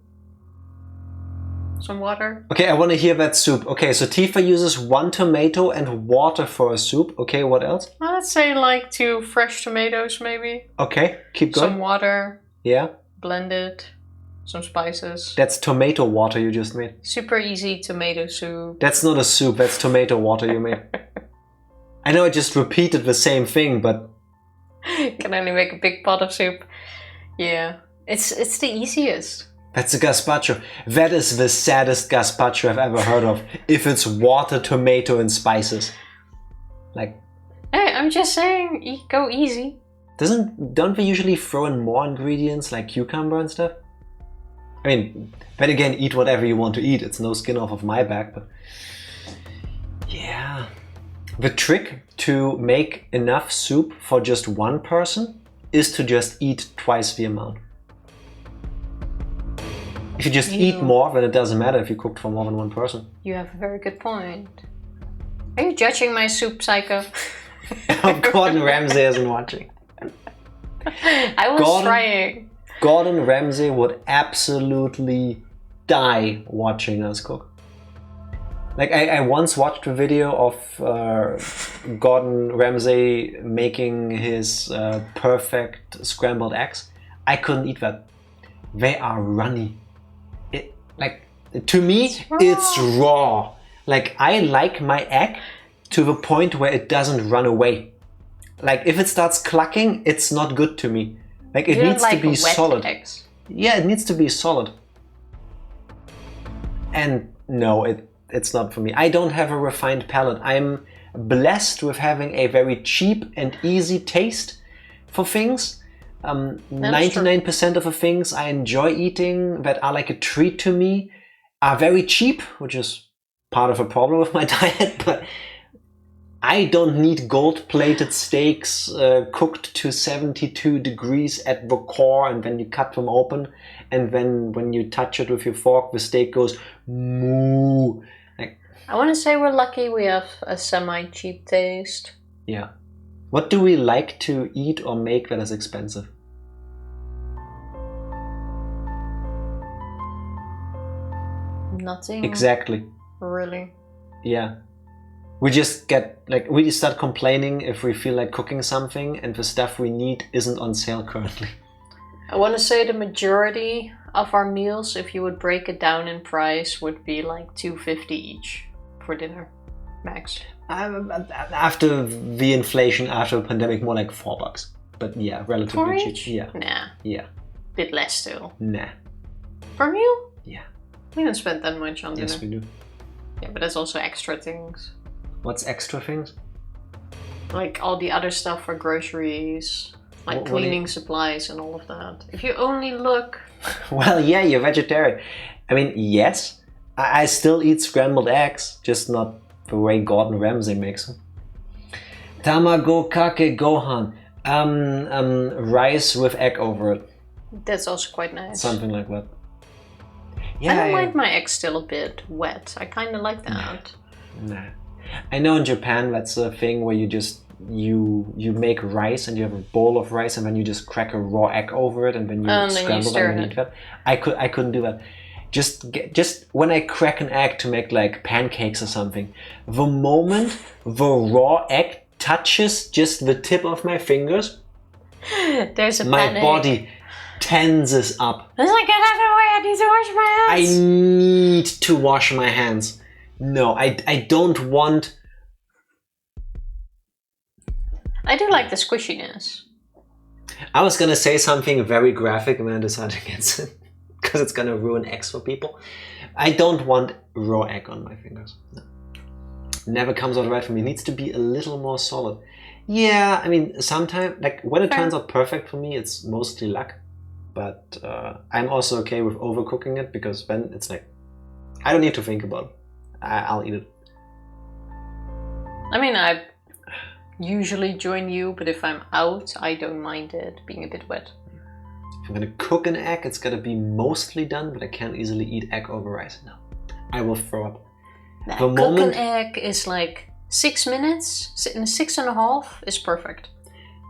Some water. Okay, I want to hear that soup. Okay, so Tifa uses 1 tomato and water for a soup. Okay, what else? Let's say like 2 fresh tomatoes, maybe. Okay, keep going. Some water. Yeah. Blend it. Some spices. That's tomato water you just made. Super easy tomato soup. That's not a soup, that's tomato water you made. I know I just repeated the same thing, but... Can only make a big pot of soup. Yeah, it's the easiest. That's a gazpacho. That is the saddest gazpacho I've ever heard of. If it's water, tomato, and spices. Like... Hey, I'm just saying, go easy. Don't we usually throw in more ingredients like cucumber and stuff? I mean, then again, eat whatever you want to eat. It's no skin off of my back, but... Yeah... The trick to make enough soup for just 1 person is to just eat twice the amount. If you just eat more, then it doesn't matter if you cooked for more than 1 person. You have a very good point. Are you judging my soup, Psycho? Gordon Ramsay isn't watching. I was trying. Gordon Ramsay would absolutely die watching us cook. Like I once watched a video of Gordon Ramsay making his perfect scrambled eggs. I couldn't eat that. They are runny. To me, it's raw. Like I like my egg to the point where it doesn't run away. Like if it starts clucking, it's not good to me. Like it needs to be solid. Eggs. Yeah, it needs to be solid. And no, it's not for me. I don't have a refined palate. I'm blessed with having a very cheap and easy taste for things. 99% of the things I enjoy eating that are like a treat to me are very cheap, which is part of a problem with my diet, but I don't need gold-plated steaks cooked to 72 degrees at the core and then you cut them open and then when you touch it with your fork, the steak goes moo. I want to say we're lucky we have a semi-cheap taste. Yeah. What do we like to eat or make that is expensive? Nothing. Exactly. Really. Yeah. We just we start complaining if we feel like cooking something and the stuff we need isn't on sale currently. I want to say the majority of our meals, if you would break it down in price, would be like $2.50 each for dinner, max. After the inflation, after the pandemic, more like $4. But yeah, relatively cheap. Yeah. Nah. Yeah. Bit less still. Nah. Per meal? Yeah. We don't spend that much on dinner. Yes, we do. Yeah, but there's also extra things. What's extra things? Like all the other stuff for groceries, like cleaning supplies and all of that. If you only look... Well, yeah, you're vegetarian. I mean, yes, I still eat scrambled eggs, just not the way Gordon Ramsay makes them. Tamago kake gohan. Rice with egg over it. That's also quite nice. Something like that. Yeah, I don't mind my eggs still a bit wet. I kind of like that. Nah. I know in Japan that's a thing where you just you make rice and you have a bowl of rice and then you just crack a raw egg over it and then you scramble them and eat that. I couldn't do that. Just when I crack an egg to make like pancakes or something, the moment the raw egg touches just the tip of my fingers, there's a my panic. body tenses up. It's like, get out of the way, I need to wash my hands. I need to wash my hands. No, I don't want... I do like the squishiness. I was gonna say something very graphic and then I decided against it. Because it's gonna ruin eggs for people. I don't want raw egg on my fingers. No. Never comes out right for me. It needs to be a little more solid. Yeah, I mean, sometimes, like when it turns out perfect for me, it's mostly luck. But I'm also okay with overcooking it because then it's like, I don't need to think about it. I'll eat it. I mean, I usually join you, but if I'm out, I don't mind it being a bit wet. If I'm gonna cook an egg, it's gotta be mostly done, but I can't easily eat egg over rice. No, I will throw up. Cook an egg is like 6 minutes, 6.5 is perfect.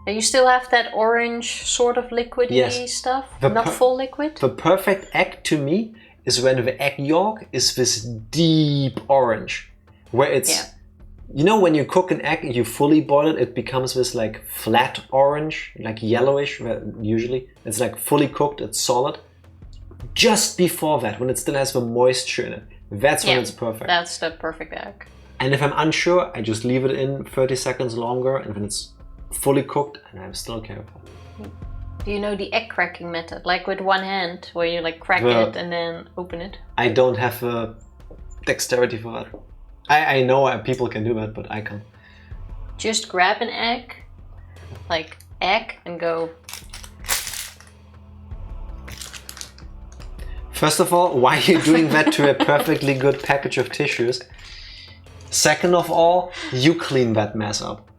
And you still have that orange sort of liquidy stuff, not full liquid. The perfect egg to me is when the egg yolk is this deep orange, where it's, you know, when you cook an egg and you fully boil it, it becomes this like flat orange, like yellowish, usually. It's like fully cooked, it's solid. Just before that, when it still has the moisture in it, that's when it's perfect. That's the perfect egg. And if I'm unsure, I just leave it in 30 seconds longer, and when it's fully cooked, and I'm still careful. Do you know the egg cracking method? Like with one hand, where you like crack it and then open it? I don't have the dexterity for that. I know people can do that, but I can't. Just grab an egg, like egg, and go. First of all, why are you doing that to a perfectly good package of tissues? Second of all, you clean that mess up.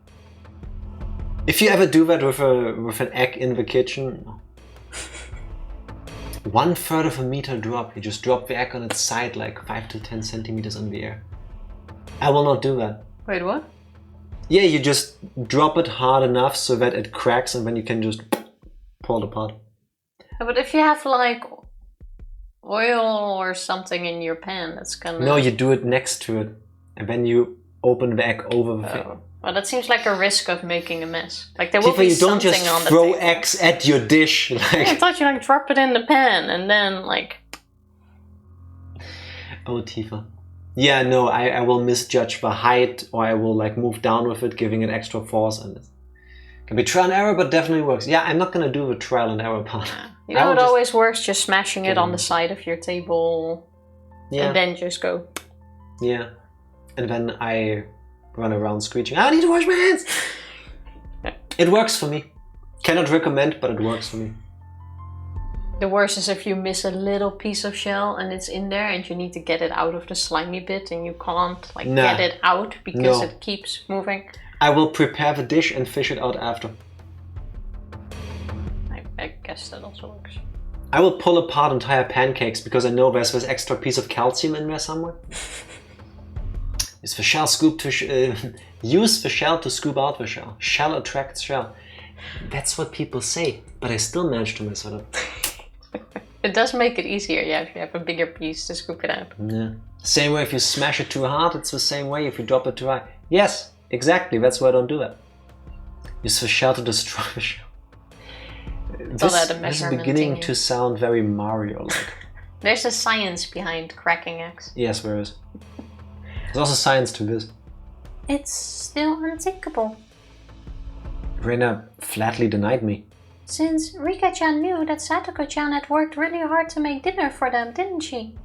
If you ever do that with an egg in the kitchen, 1/3 of a meter drop, you just drop the egg on its side like 5 to 10 centimeters in the air. I will not do that. Wait, what? Yeah, you just drop it hard enough so that it cracks and then you can just pull it apart. But if you have like oil or something in your pan, that's gonna... No, you do it next to it and then you open the egg over the thing. Well, that seems like a risk of making a mess. Like there will be you don't something just on the throw table. eggs at your dish. Like... I thought you like drop it in the pan and then like... Oh, Tifa. Yeah, no, I will misjudge the height, or I will like move down with it, giving it extra force, and it can be trial and error, but definitely works. Yeah, I'm not gonna do the trial and error part. You know, it always works just smashing it on the side of your table, and then just go. Yeah, and then I run around screeching, I need to wash my hands! It works for me. Cannot recommend, but it works for me. The worst is if you miss a little piece of shell and it's in there and you need to get it out of the slimy bit and you can't like get it out because it keeps moving. I will prepare the dish and fish it out after. I guess that also works. I will pull apart entire pancakes because I know there's this extra piece of calcium in there somewhere. Use the shell to scoop out the shell. Shell attracts shell. That's what people say, but I still manage to mess it up. It does make it easier, if you have a bigger piece to scoop it out. Yeah. Same way if you smash it too hard, it's the same way if you drop it too high. Yes, exactly, that's why I don't do that. Use the shell to destroy the shell. This is beginning to sound very Mario-like. There's a science behind cracking eggs. Yes, there is. There's also science to this. It's still unthinkable. Reina flatly denied me. Since Rika-chan knew that Satoko-chan had worked really hard to make dinner for them, didn't she?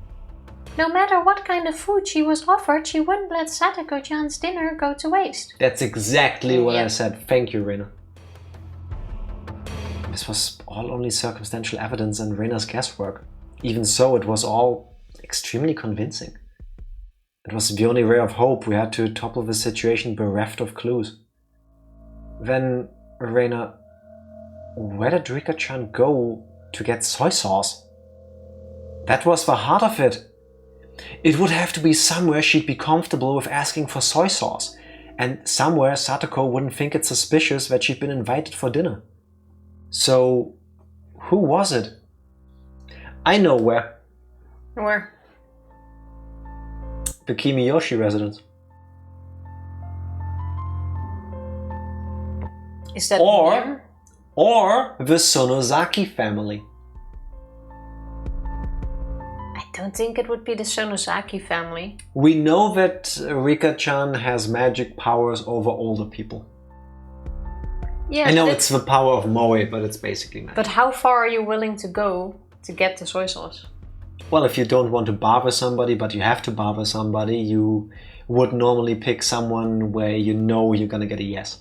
No matter what kind of food she was offered, she wouldn't let Satoko-chan's dinner go to waste. That's exactly what I said. Thank you, Reina. This was all only circumstantial evidence and Reina's guesswork. Even so, it was all extremely convincing. It was the only ray of hope we had to topple the situation bereft of clues. Then, Reina, where did Rika-chan go to get soy sauce? That was the heart of it. It would have to be somewhere she'd be comfortable with asking for soy sauce. And somewhere Satoko wouldn't think it suspicious that she'd been invited for dinner. So, who was it? I know where. Where? The Kimiyoshi residence. Is that near? Or the Sonozaki family. I don't think it would be the Sonozaki family. We know that Rika-chan has magic powers over older people. Yeah, I know it's the power of Moe, but it's basically magic. But how far are you willing to go to get the soy sauce? Well, if you don't want to bother somebody, but you have to bother somebody, you would normally pick someone where you know you're gonna get a yes.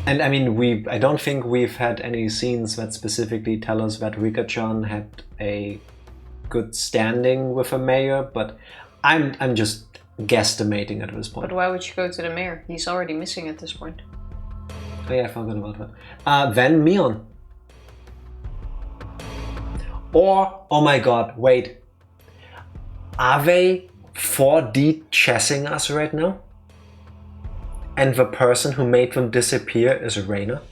And I mean, I don't think we've had any scenes that specifically tell us that Rika-chan had a good standing with a mayor, but I'm just guesstimating at this point. But why would you go to the mayor? He's already missing at this point. Oh yeah, I forgot about that. Then Mion. Or, oh my god, wait. Are they 4D chessing us right now? And the person who made them disappear is Reina?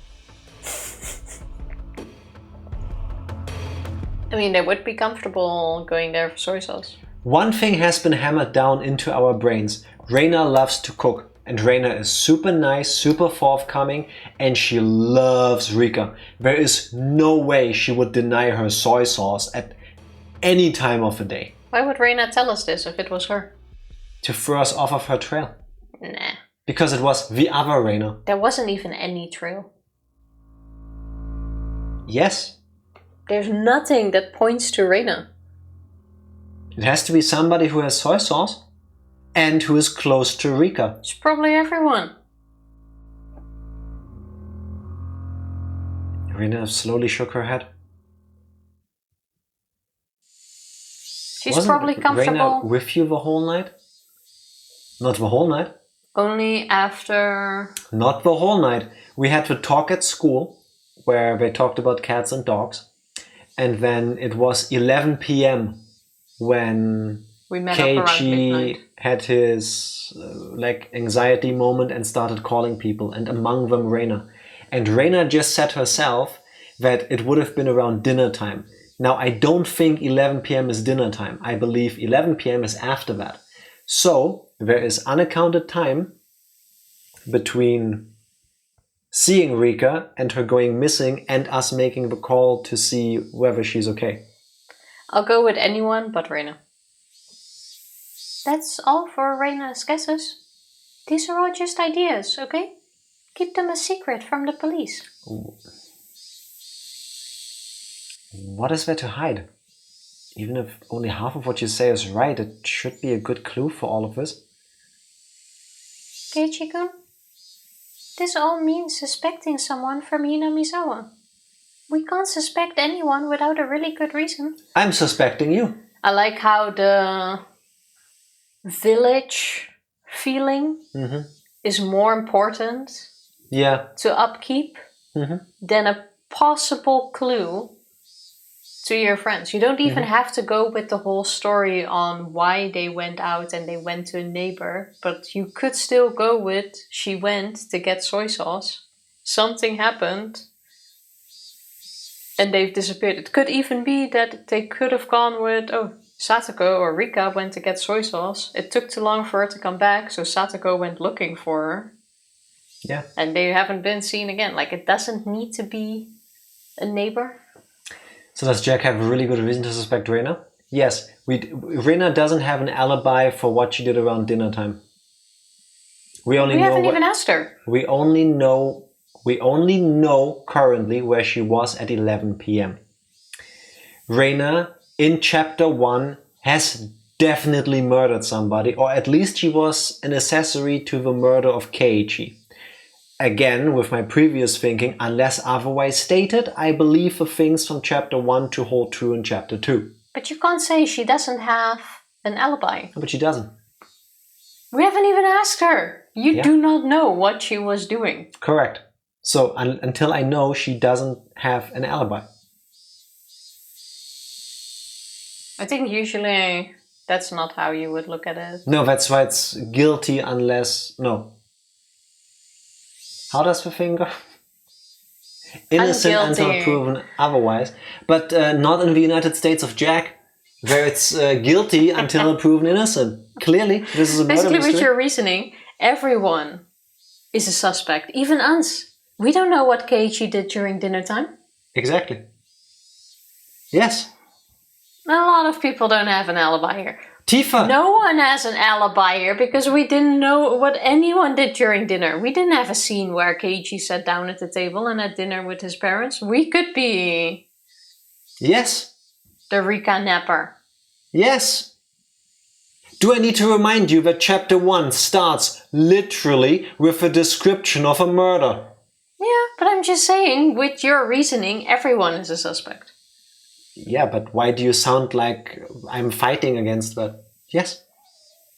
I mean, they would be comfortable going there for soy sauce. One thing has been hammered down into our brains. Reina loves to cook. And Reina is super nice, super forthcoming, and she loves Rika. There is no way she would deny her soy sauce at any time of the day. Why would Reina tell us this if it was her? To throw us off of her trail. Nah. Because it was the other Reina. There wasn't even any trail. Yes. There's nothing that points to Reina. It has to be somebody who has soy sauce and who is close to Rika. It's probably everyone. Reina slowly shook her head. She's probably comfortable. Reina with you the whole night? Not the whole night. Only after... Not the whole night. We had to talk at school, where they talked about cats and dogs. And then it was 11 p.m. when we met up around midnight. Keiichi had his anxiety moment and started calling people, and among them Reina. And Reina just said herself that it would have been around dinner time. Now, I don't think 11 p.m. is dinner time. I believe 11 p.m. is after that. So, there is unaccounted time between seeing Rika and her going missing and us making the call to see whether she's okay. I'll go with anyone but Reina. That's all for Reina's guesses. These are all just ideas, okay? Keep them a secret from the police. What is there to hide? Even if only half of what you say is right, it should be a good clue for all of this. Keiichi-kun, this all means suspecting someone from Hinamizawa. We can't suspect anyone without a really good reason. I'm suspecting you. I like how the village feeling is more important to upkeep than a possible clue to your friends. You don't even have to go with the whole story on why they went out and they went to a neighbor, but you could still go with she went to get soy sauce, something happened, and they've disappeared. It could even be that they could have gone with, Satoko or Rika went to get soy sauce. It took too long for her to come back, so Satoko went looking for her. Yeah. And they haven't been seen again. Like, it doesn't need to be a neighbor. So does Jack have a really good reason to suspect Reina? Yes. Reina doesn't have an alibi for what she did around dinner time. We haven't even asked her. We only know currently where she was at 11 p.m. Reina, in chapter 1, has definitely murdered somebody, or at least she was an accessory to the murder of Keiichi. Again, with my previous thinking, unless otherwise stated, I believe the things from chapter 1 to hold true in chapter 2. But you can't say she doesn't have an alibi. No, but she doesn't. We haven't even asked her. You do not know what she was doing. Correct. So until I know she doesn't have an alibi. I think usually that's not how you would look at it. No, that's why it's guilty unless... No. How does the thing go? Innocent until proven otherwise. But not in the United States of Jack, where it's guilty until proven innocent. Clearly, this is a murder Basically, mystery. with your reasoning, everyone is a suspect. Even us. We don't know what Keiichi did during dinner time. Exactly. Yes. A lot of people don't have an alibi here. Tifa! No one has an alibi here because we didn't know what anyone did during dinner. We didn't have a scene where Keiichi sat down at the table and had dinner with his parents. We could be... Yes. The Rika Napper. Yes. Do I need to remind you that chapter 1 starts literally with a description of a murder? Yeah, but I'm just saying, with your reasoning, everyone is a suspect. Yeah, but why do you sound like I'm fighting against that? Yes,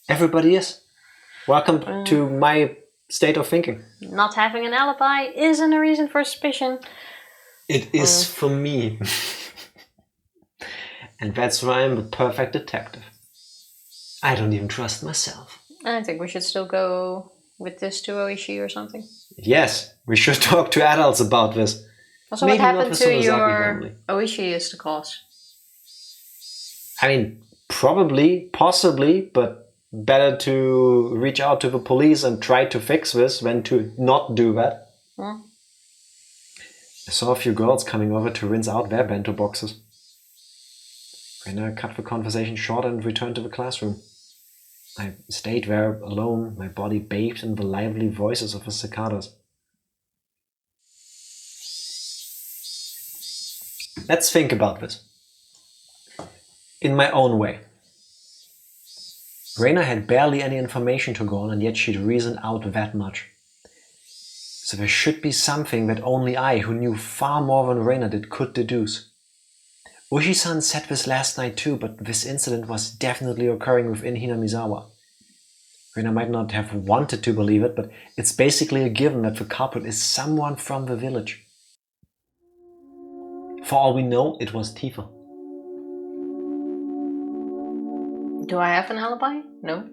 everybody is. Welcome to my state of thinking. Not having an alibi isn't a reason for suspicion. It is for me. And that's why I'm the perfect detective. I don't even trust myself. I think we should still go with this to Oishi or something. Yes, we should talk to adults about this. Also, Maybe what not happened the to Sonozaki your family. Oishi is the cause? I mean, probably, possibly, but better to reach out to the police and try to fix this than to not do that. Hmm. I saw a few girls coming over to rinse out their bento boxes. Then I cut the conversation short and returned to the classroom. I stayed there alone, my body bathed in the lively voices of the cicadas. Let's think about this. In my own way. Reina had barely any information to go on, and yet she'd reasoned out that much. So there should be something that only I, who knew far more than Reina did, could deduce. Ooishi-san said this last night too, but this incident was definitely occurring within Hinamizawa. Reina might not have wanted to believe it, but it's basically a given that the culprit is someone from the village. For all we know, it was Tifa. Do I have an alibi? No.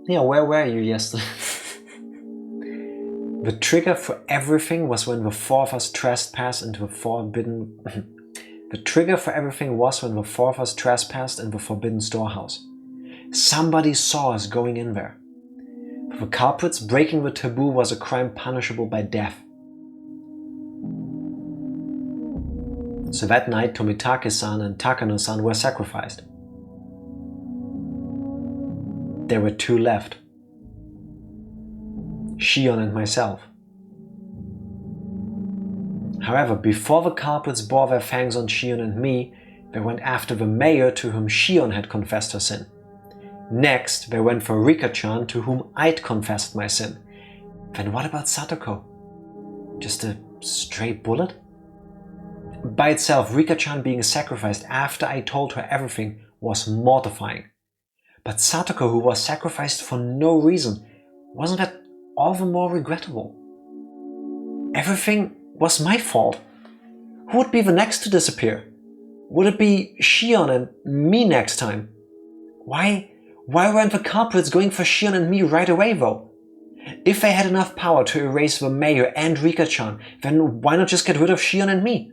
Yeah, where were you yesterday? The trigger for everything was when the four of us trespassed into the forbidden... The trigger for everything was when the four of us trespassed in the forbidden storehouse. Somebody saw us going in there. For the culprits, breaking the taboo was a crime punishable by death. So that night, Tomitake-san and Takano-san were sacrificed. There were two left. Shion and myself. However, before the culprits bore their fangs on Shion and me, they went after the mayor to whom Shion had confessed her sin. Next, they went for Rika-chan, to whom I'd confessed my sin. Then what about Satoko? Just a stray bullet? By itself, Rika-chan being sacrificed after I told her everything was mortifying. But Satoko, who was sacrificed for no reason, wasn't that all the more regrettable? Everything was my fault. Who would be the next to disappear? Would it be Shion and me next time? Why weren't the culprits going for Shion and me right away though? If they had enough power to erase the mayor and Rika-chan, then why not just get rid of Shion and me?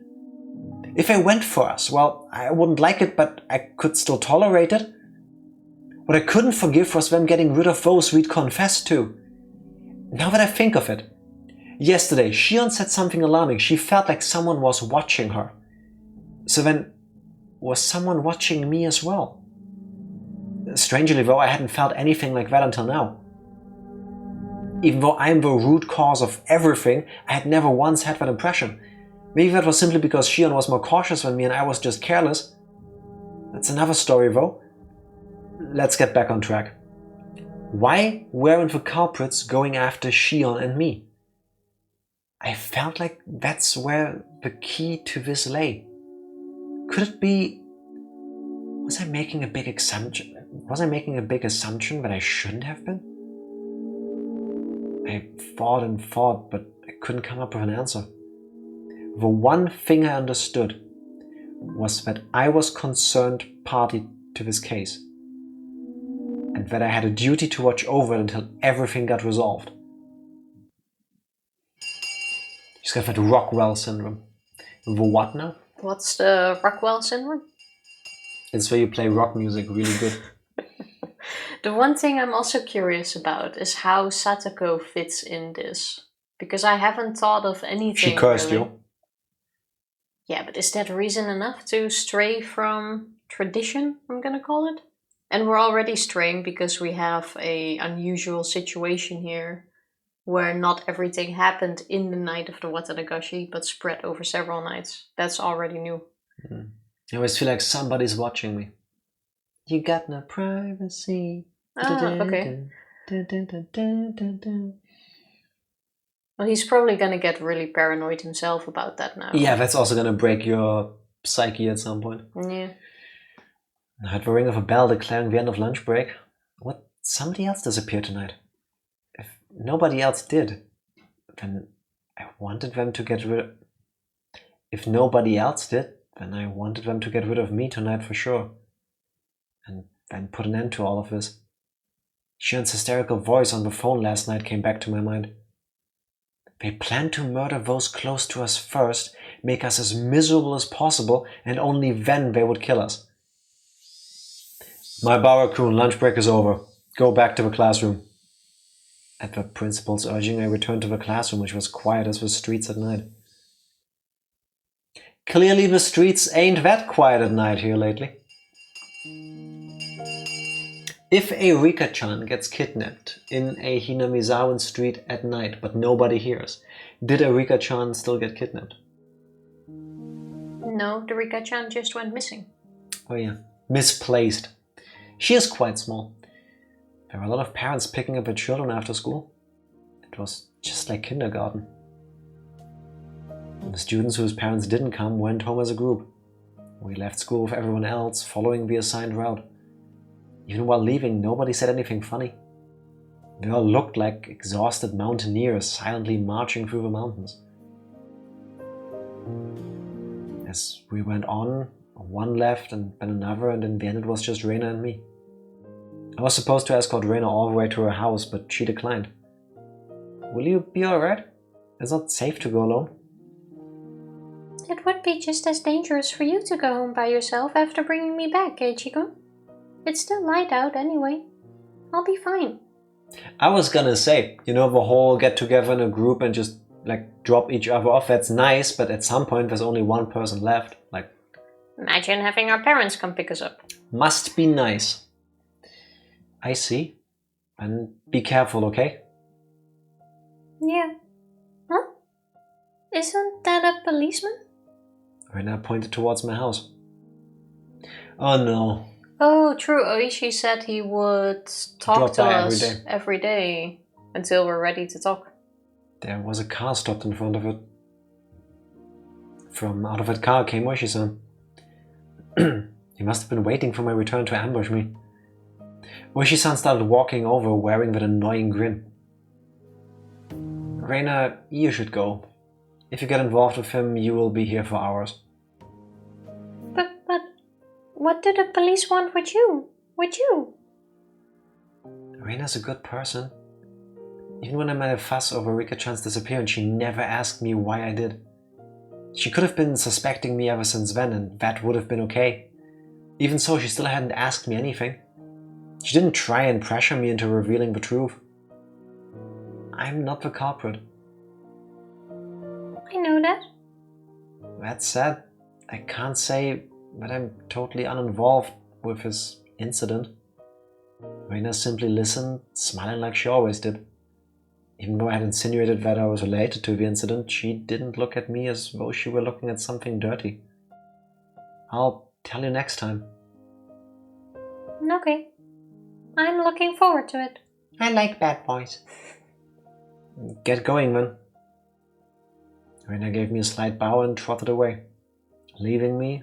If they went for us, well, I wouldn't like it, but I could still tolerate it. What I couldn't forgive was them getting rid of those we'd confessed to. Now that I think of it, yesterday Shion said something alarming. She felt like someone was watching her. So then, was someone watching me as well? Strangely though, I hadn't felt anything like that until now. Even though I'm the root cause of everything, I had never once had that impression. Maybe that was simply because Shion was more cautious than me and I was just careless. That's another story though. Let's get back on track. Why weren't the culprits going after Shion and me? I felt like that's where the key to this lay. Could it be... Was I making a big assumption? Was I making a big assumption that I shouldn't have been? I thought and thought, but I couldn't come up with an answer. The one thing I understood was that I was concerned party to this case, and that I had a duty to watch over it until everything got resolved. She's got that Rockwell syndrome. The what now? What's the Rockwell syndrome? It's where you play rock music really good. The one thing I'm also curious about is how Satoko fits in this. Because I haven't thought of anything. She cursed really. you. Yeah, but is that reason enough to stray from tradition, I'm gonna call it? And we're already straying because we have an unusual situation here where not everything happened in the night of the Watanagashi, but spread over several nights. That's already new. I always feel like somebody's watching me. You got no privacy. Okay. Well, he's probably gonna get really paranoid himself about that now. Yeah, that's also gonna break your psyche at some point. Yeah. I heard the ring of a bell declaring the end of lunch break. What? Somebody else disappeared tonight. If nobody else did, then I wanted them to get rid of... If nobody else did, then I wanted them to get rid of me tonight for sure. And then put an end to all of this. Shion's hysterical voice on the phone last night came back to my mind. They planned to murder those close to us first, make us as miserable as possible, and only then they would kill us. Maebara-kun, lunch break is over. Go back to the classroom. At the principal's urging, I returned to the classroom, which was quiet as the streets at night. Clearly the streets ain't that quiet at night here lately. If a Rika-chan gets kidnapped in a Hinamizawa street at night, but nobody hears, did a Rika-chan still get kidnapped? No, the Rika-chan just went missing. Oh yeah, misplaced. She is quite small. There were a lot of parents picking up their children after school. It was just like kindergarten. The students whose parents didn't come went home as a group. We left school with everyone else, following the assigned route. Even while leaving, nobody said anything funny. They all looked like exhausted mountaineers silently marching through the mountains. As we went on, one left and then another, and in the end it was just Reina and me. I was supposed to escort Reina all the way to her house, but she declined. Will you be alright? It's not safe to go alone. It would be just as dangerous for you to go home by yourself after bringing me back, Keiichi-kun. It's still light out anyway. I'll be fine. I was gonna say, the whole get together in a group and just drop each other off, that's nice, but at some point there's only one person left. Imagine having our parents come pick us up. Must be nice. I see. And be careful, okay? Yeah. Huh? Isn't that a policeman? Reina pointed towards my house. Oh no. Oh, true. Oishi said he would talk to us every day until we're ready to talk. There was a car stopped in front of it. From out of that car came Oishi-san. He must have been waiting for my return to ambush me. Oishi-san started walking over wearing that annoying grin. Reina, you should go. If you get involved with him, you will be here for hours. But what do the police want with you? Reina's a good person. Even when I made a fuss over Rika-chan's disappearance, she never asked me why I did. She could have been suspecting me ever since then, and that would have been okay. Even so, she still hadn't asked me anything. She didn't try and pressure me into revealing the truth. I'm not the culprit. I know that. That said, I can't say that I'm totally uninvolved with his incident. Reina simply listened, smiling like she always did. Even though I had insinuated that I was related to the incident, she didn't look at me as though she were looking at something dirty. I'll tell you next time. Okay. I'm looking forward to it. I like bad boys. Get going then. Reina gave me a slight bow and trotted away, leaving me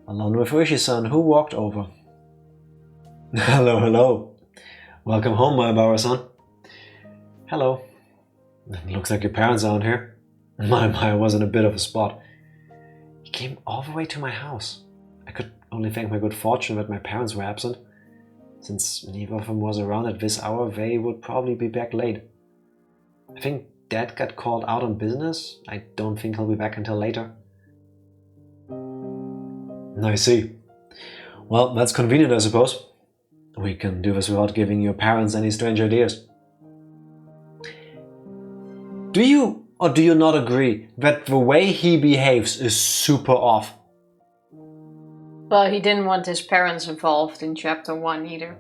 alone with ooishi-san, who walked over. Hello. Welcome home, Maebara-san. Hello. Looks like your parents aren't here. My was in a bit of a spot. He came all the way to my house. I could only thank my good fortune that my parents were absent. Since neither of them was around at this hour, they would probably be back late. I think Dad got called out on business. I don't think he'll be back until later. I see. Well, that's convenient, I suppose. We can do this without giving your parents any strange ideas. Do you or do you not agree that the way he behaves is super off? Well, he didn't want his parents involved in chapter 1 either.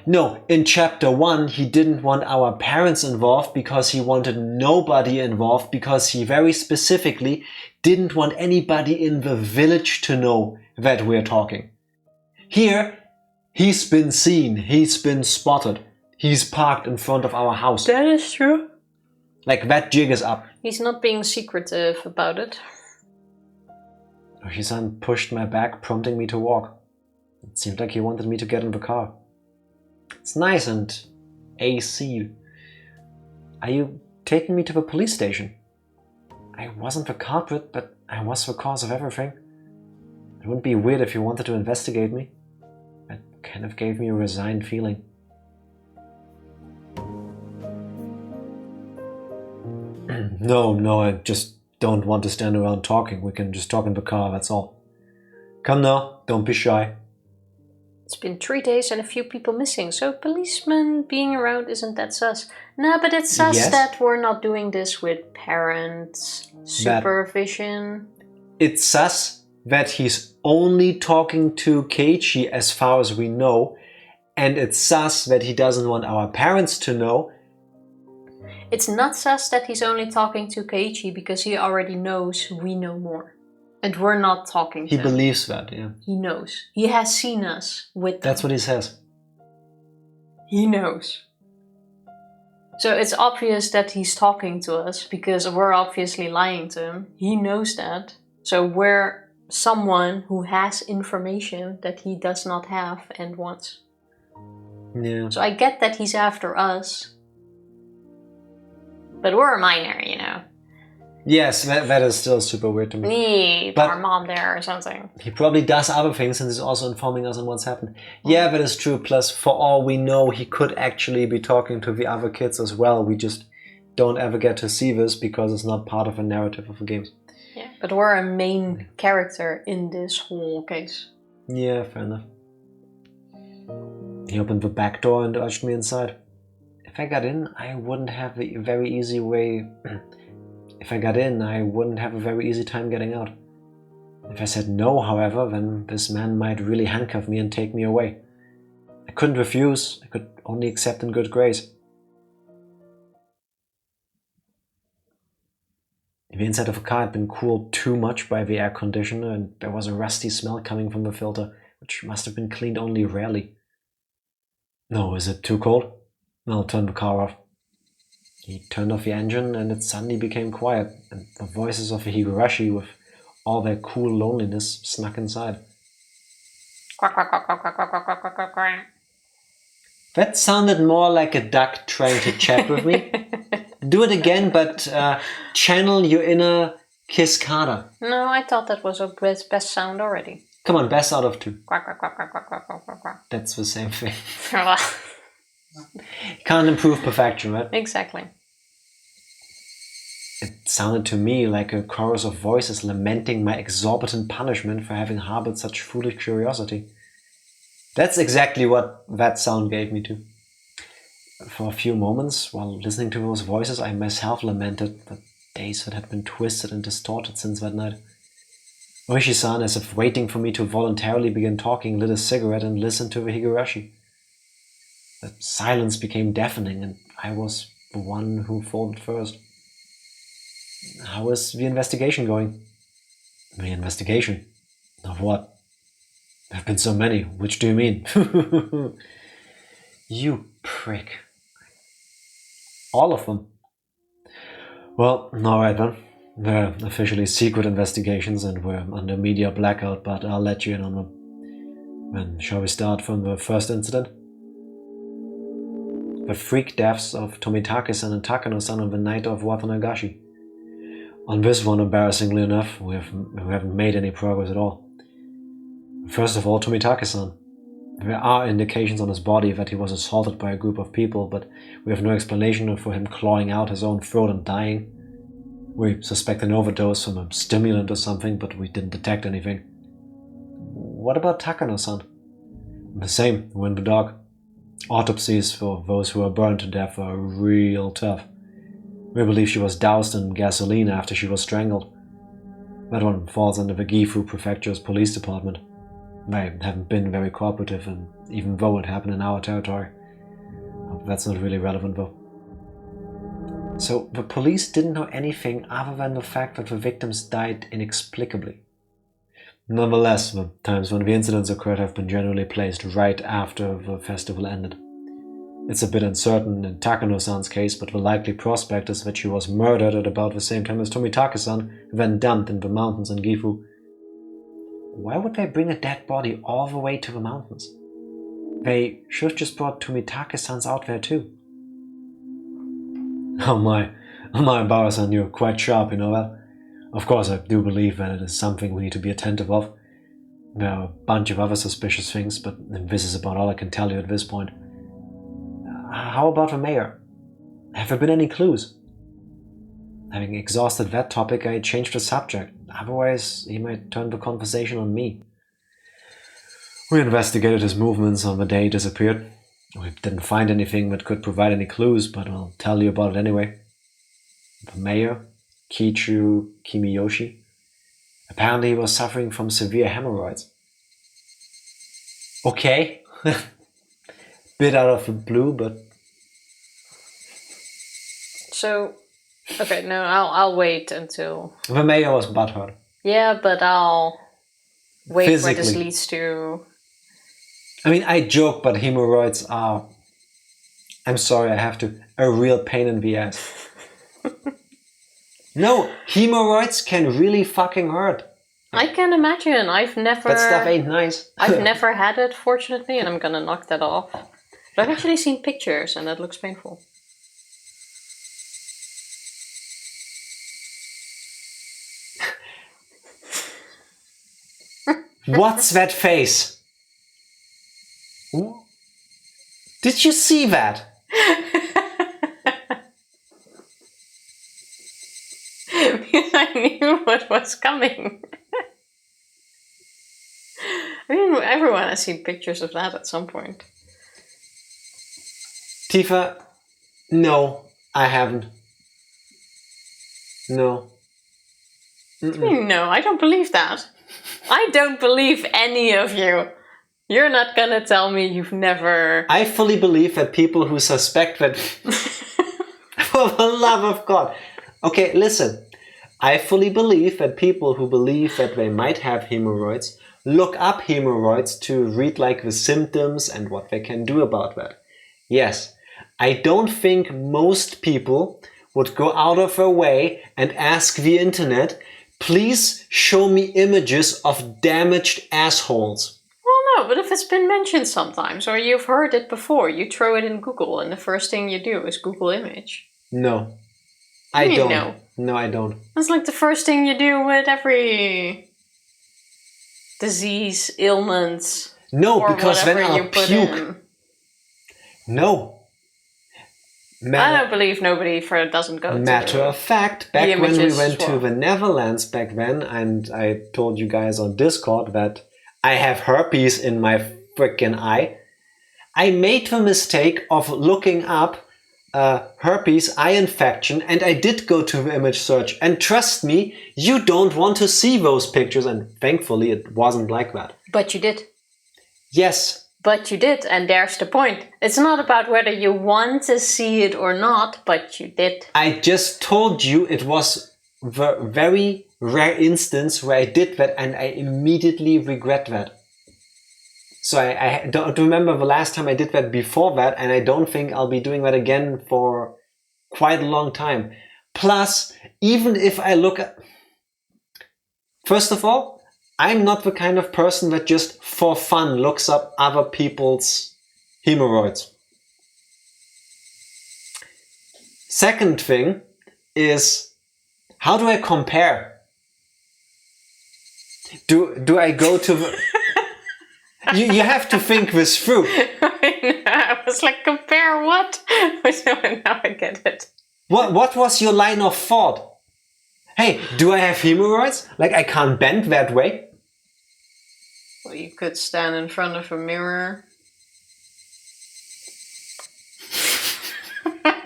No, in chapter 1 he didn't want our parents involved because he wanted nobody involved, because he very specifically didn't want anybody in the village to know that we're talking. Here, he's been seen, he's been spotted, he's parked in front of our house. That is true. Like, that jig is up. He's not being secretive about it. Ooishi-san pushed my back, prompting me to walk. It seemed like he wanted me to get in the car. It's nice and AC. Are you taking me to the police station? I wasn't the culprit, but I was the cause of everything. It wouldn't be weird if you wanted to investigate me. That kind of gave me a resigned feeling. No, I just don't want to stand around talking. We can just talk in the car, that's all. Come now, don't be shy. It's been 3 days and a few people missing, so policemen being around isn't that sus. No, but it's sus that we're not doing this with parents, supervision. It's sus that he's only talking to Keiichi as far as we know, and it's sus that he doesn't want our parents to know. It's not sus that he's only talking to Keiichi because he already knows we know more. And we're not talking to him. He believes that, yeah. He knows. He has seen us with them. That's what he says. He knows. So it's obvious that he's talking to us because we're obviously lying to him. He knows that. So we're someone who has information that he does not have and wants. Yeah. So I get that he's after us. But we're a minor, you know. Yes, that is still super weird to me. Need our mom there or something. He probably does other things and is also informing us on what's happened. Yeah, that is true. Plus, for all we know, he could actually be talking to the other kids as well. We just don't ever get to see this because it's not part of a narrative of the games. Yeah, but we're a main character in this whole case. Yeah, fair enough. He opened the back door and urged me inside. If I got in, I wouldn't have a very easy way... If I got in, I wouldn't have a very easy time getting out. If I said no, however, then this man might really handcuff me and take me away. I couldn't refuse. I could only accept in good grace. The inside of the car had been cooled too much by the air conditioner, and there was a rusty smell coming from the filter, which must have been cleaned only rarely. No, is it too cold? I'll turn the car off. He turned off the engine and it suddenly became quiet, and the voices of the Higurashi with all their cool loneliness snuck inside. Quack, quack, quack, quack, quack, quack, quack, quack, quack, quack. That sounded more like a duck trying to chat with me. Do it again, but channel your inner Kiskada. No, I thought that was a best sound already. Come on, best out of 2. Quack, quack, quack, quack, quack, quack, quack, quack, quack. That's the same thing. Can't improve perfection, right? Exactly. It sounded to me like a chorus of voices lamenting my exorbitant punishment for having harbored such foolish curiosity. That's exactly what that sound gave me to. For a few moments, while listening to those voices, I myself lamented the days that had been twisted and distorted since that night. Ooishi-san, as if waiting for me to voluntarily begin talking, lit a cigarette and listened to the Higurashi. The silence became deafening, and I was the one who folded first. How is the investigation going? The investigation? Of what? There have been so many. Which do you mean? You prick. All of them. Well, alright then. They're officially secret investigations and we're under media blackout, but I'll let you in on them. When shall we start from the first incident? the freak deaths of Tomitake-san and Takano-san on the night of Watanagashi. On this one, embarrassingly enough, we haven't made any progress at all. First of all, Tomitake-san. There are indications on his body that he was assaulted by a group of people, but we have no explanation for him clawing out his own throat and dying. We suspect an overdose from a stimulant or something, but we didn't detect anything. What about Takano-san? The same, when the dog. Autopsies for those who are burned to death are real tough. We believe she was doused in gasoline after she was strangled. That one falls under the Gifu Prefecture's police department. They haven't been very cooperative, and even though it happened in our territory. That's not really relevant though. So the police didn't know anything other than the fact that the victims died inexplicably. Nonetheless, the times when the incidents occurred have been generally placed right after the festival ended. It's a bit uncertain in Takano-san's case, but the likely prospect is that she was murdered at about the same time as Tomitake-san, then dumped in the mountains in Gifu. Why would they bring a dead body all the way to the mountains? They should have just brought Tomitake-san's out there too. Oh my, Maebara-san, you're quite sharp, you know that? Of course, I do believe that it is something we need to be attentive of. There are a bunch of other suspicious things, but this is about all I can tell you at this point. How about the mayor? Have there been any clues? Having exhausted that topic, I changed the subject. Otherwise, he might turn the conversation on me. We investigated his movements on the day he disappeared. We didn't find anything that could provide any clues, but I'll tell you about it anyway. The mayor, Keiichi Maebara, apparently he was suffering from severe hemorrhoids. Okay. Bit out of the blue, but... So, okay, no, I'll wait until... The mayor was butthurt. Yeah, but I'll wait Physically. where this leads to... I mean, I joke, but hemorrhoids are... I'm sorry, I have to... a real pain in the ass. No, hemorrhoids can really fucking hurt. I can imagine. I've never... That stuff ain't nice. I've never had it, fortunately, and I'm gonna knock that off. But I've actually seen pictures, and that looks painful. What's that face? Did you see that? Because I knew what was coming. I mean, everyone has seen pictures of that at some point. Tifa, no, I haven't. No. What do you mean, no, I don't believe that. I don't believe any of you. You're not gonna tell me you've never... I fully believe that people who suspect that... For the love of God. Okay, listen. I fully believe that people who believe that they might have hemorrhoids look up hemorrhoids to read like the symptoms and what they can do about that. Yes, I don't think most people would go out of their way and ask the internet, please show me images of damaged assholes. Well, no, but if it's been mentioned sometimes, or you've heard it before, you throw it in Google, and the first thing you do is Google image. No. I mean don't. no? No, I don't. That's like the first thing you do with every disease, ailment, No, or because then whatever I'll you put puke. in. No. I don't believe nobody doesn't go to Matter of fact, back when we images went as to well. the Netherlands back then, and I told you guys on Discord that I have herpes in my freaking eye, I made the mistake of looking up herpes eye infection, and I did go to the image search. And trust me, you don't want to see those pictures, and thankfully it wasn't like that. But you did. Yes. But you did, and there's the point. It's not about whether you want to see it or not, but you did. I just told you it was the very rare instance where I did that, and I immediately regret that. So I don't remember the last time I did that before that, and I don't think I'll be doing that again for quite a long time. Plus, even if I look at... First of all, I'm not the kind of person that just for fun looks up other people's hemorrhoids. Second thing is, how do I compare? Do I go to the... you have to think this through. I was like, compare what? Now I get it. What was your line of thought? Hey, do I have hemorrhoids? Like I can't bend that way? Well, you could stand in front of a mirror.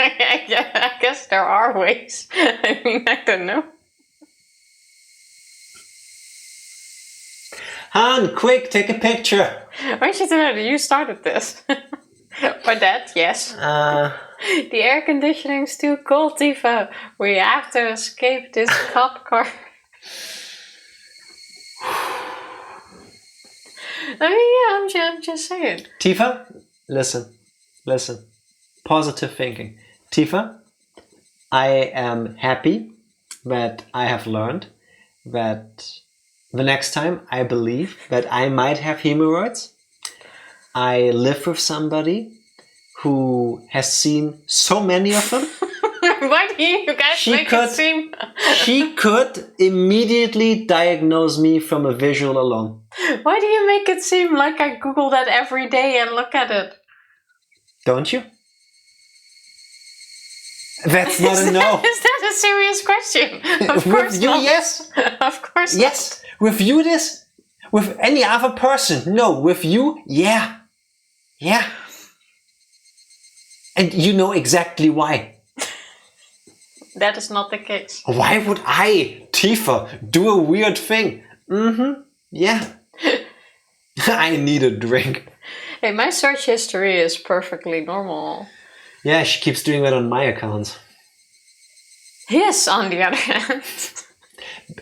I guess there are ways. I mean, I don't know. Han, quick, take a picture. Why should I know? You started this. Or that, yes. The air conditioning's too cold, Tifa. We have to escape this cop car. I mean, yeah, I'm just saying. Tifa, listen. Positive thinking. Tifa, I am happy that I have learned that the next time I believe that I might have hemorrhoids, I live with somebody who has seen so many of them. Why do you guys make it seem... She could immediately diagnose me from a visual alone. Why do you make it seem like I Google that every day and look at it? Don't you? That's not a no. Is that a serious question? Of course with you, not. yes. Of course yes. Not. With you, it is. With any other person, no. With you, yeah. Yeah. And you know exactly why. That is not the case. Why would I, Tifa, do a weird thing? Yeah. I need a drink. Hey, my search history is perfectly normal. Yeah, she keeps doing that on my accounts. His, on the other hand.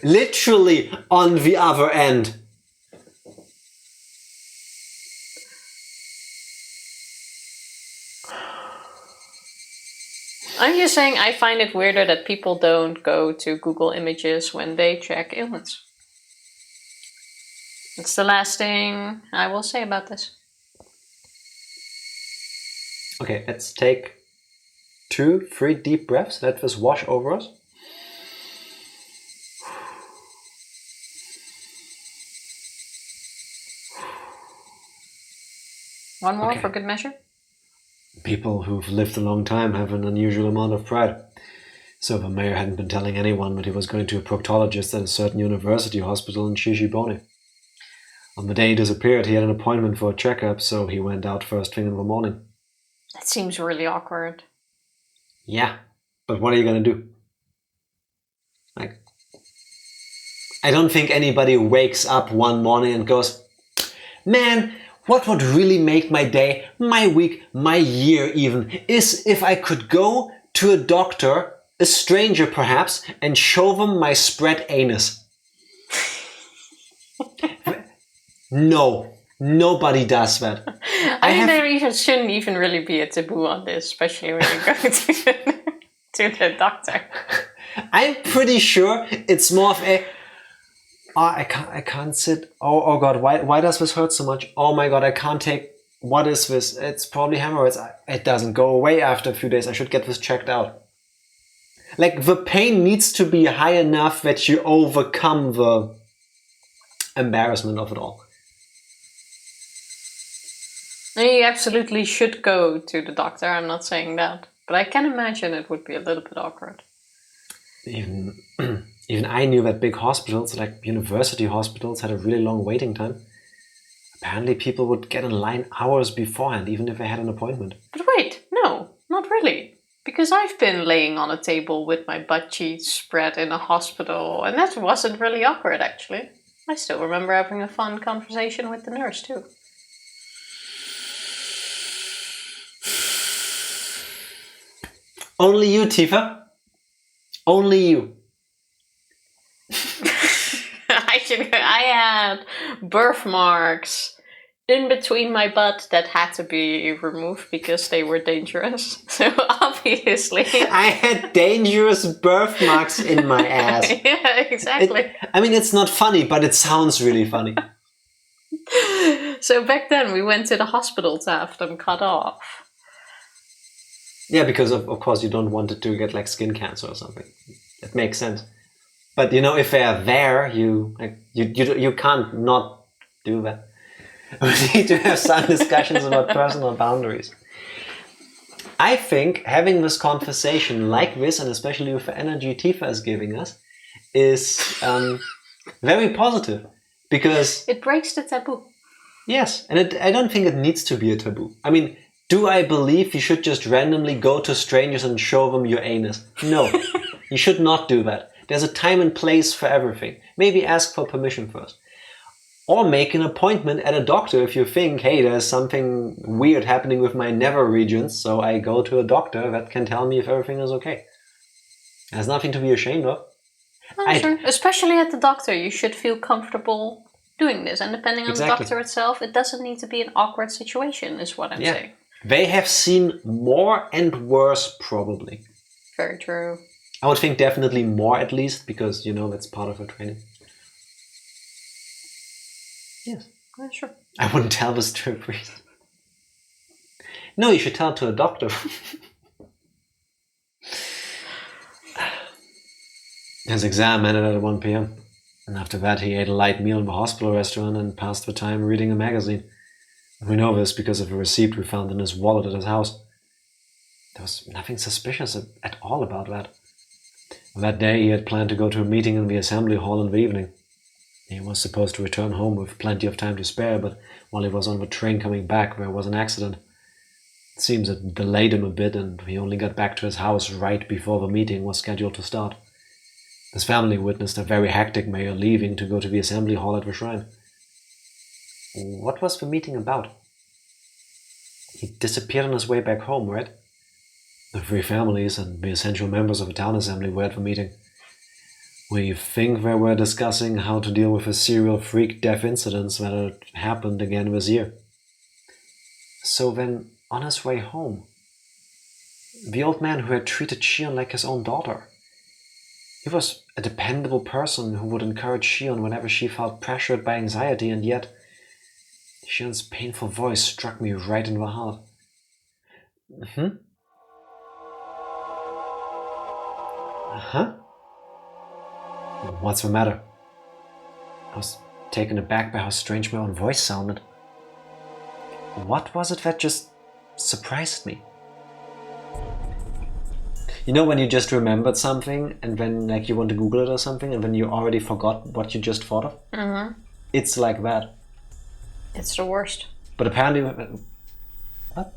Literally on the other end. I'm just saying I find it weirder that people don't go to Google Images when they check ailments. It's the last thing I will say about this. Okay, let's take 2-3 deep breaths. Let this wash over us. One more for good measure. People who've lived a long time have an unusual amount of pride. So the mayor hadn't been telling anyone that he was going to a proctologist at a certain university hospital in Shishibone. On the day he disappeared, he had an appointment for a checkup, so he went out first thing in the morning. That seems really awkward. Yeah, but what are you going to do? Like, I don't think anybody wakes up one morning and goes, man, what would really make my day, my week, my year even, is if I could go to a doctor, a stranger perhaps, and show them my spread anus. No, nobody does that. I mean, there shouldn't even really be a taboo on this, especially when you go to the doctor. I'm pretty sure it's more of a, I can't sit. Oh God, why does this hurt so much? Oh my God, I can't take. What is this? It's probably hemorrhoids. It doesn't go away after a few days. I should get this checked out. Like the pain needs to be high enough that you overcome the embarrassment of it all. You absolutely should go to the doctor. I'm not saying that, but I can imagine it would be a little bit awkward. Even I knew that big hospitals, like university hospitals, had a really long waiting time. Apparently people would get in line hours beforehand, even if they had an appointment. But wait, no, not really. Because I've been laying on a table with my butt cheeks spread in a hospital, and that wasn't really awkward, actually. I still remember having a fun conversation with the nurse, too. Only you, Tifa. Only you. I had birthmarks in between my butt that had to be removed because they were dangerous. So obviously... I had dangerous birthmarks in my ass. Yeah, exactly. It's not funny, but it sounds really funny. So back then we went to the hospital to have them cut off. Yeah, because of course you don't want it to get like skin cancer or something. It makes sense. But if they are there, you can't not do that. We need to have some discussions about personal boundaries. I think having this conversation like this, and especially with the energy Tifa is giving us, is very positive, because it breaks the taboo. Yes, and I don't think it needs to be a taboo. I mean, do I believe you should just randomly go to strangers and show them your anus? No, you should not do that. There's a time and place for everything. Maybe ask for permission first. Or make an appointment at a doctor if you think, hey, there's something weird happening with my nether regions, so I go to a doctor that can tell me if everything is okay. There's nothing to be ashamed of. Sure. Especially at the doctor, you should feel comfortable doing this. And depending on the doctor itself, it doesn't need to be an awkward situation, is what I'm saying. They have seen more and worse, probably. Very true. I would think definitely more, at least, because, that's part of her training. Yes. Yeah, sure. I wouldn't tell this to a priest. No, you should tell it to a doctor. His exam ended at 1 p.m. And after that he ate a light meal in the hospital restaurant and passed the time reading a magazine. We know this because of a receipt we found in his wallet at his house. There was nothing suspicious at all about that. That day he had planned to go to a meeting in the assembly hall in the evening. He was supposed to return home with plenty of time to spare, but while he was on the train coming back, there was an accident. It seems it delayed him a bit, and he only got back to his house right before the meeting was scheduled to start. His family witnessed a very hectic mayor leaving to go to the assembly hall at the shrine. What was the meeting about? He disappeared on his way back home, right? The three families and the essential members of the town assembly were at the meeting. We think they were discussing how to deal with the serial freak death incidents that had happened again this year. So then, on his way home, the old man who had treated Shion like his own daughter, he was a dependable person who would encourage Shion whenever she felt pressured by anxiety, and yet Shion's painful voice struck me right in the heart. What's the matter? I was taken aback by how strange my own voice sounded. What was it that just surprised me? When you just remembered something and then you want to Google it or something and then you already forgot what you just thought of? Mm-hmm. It's like that. It's the worst. But apparently... What?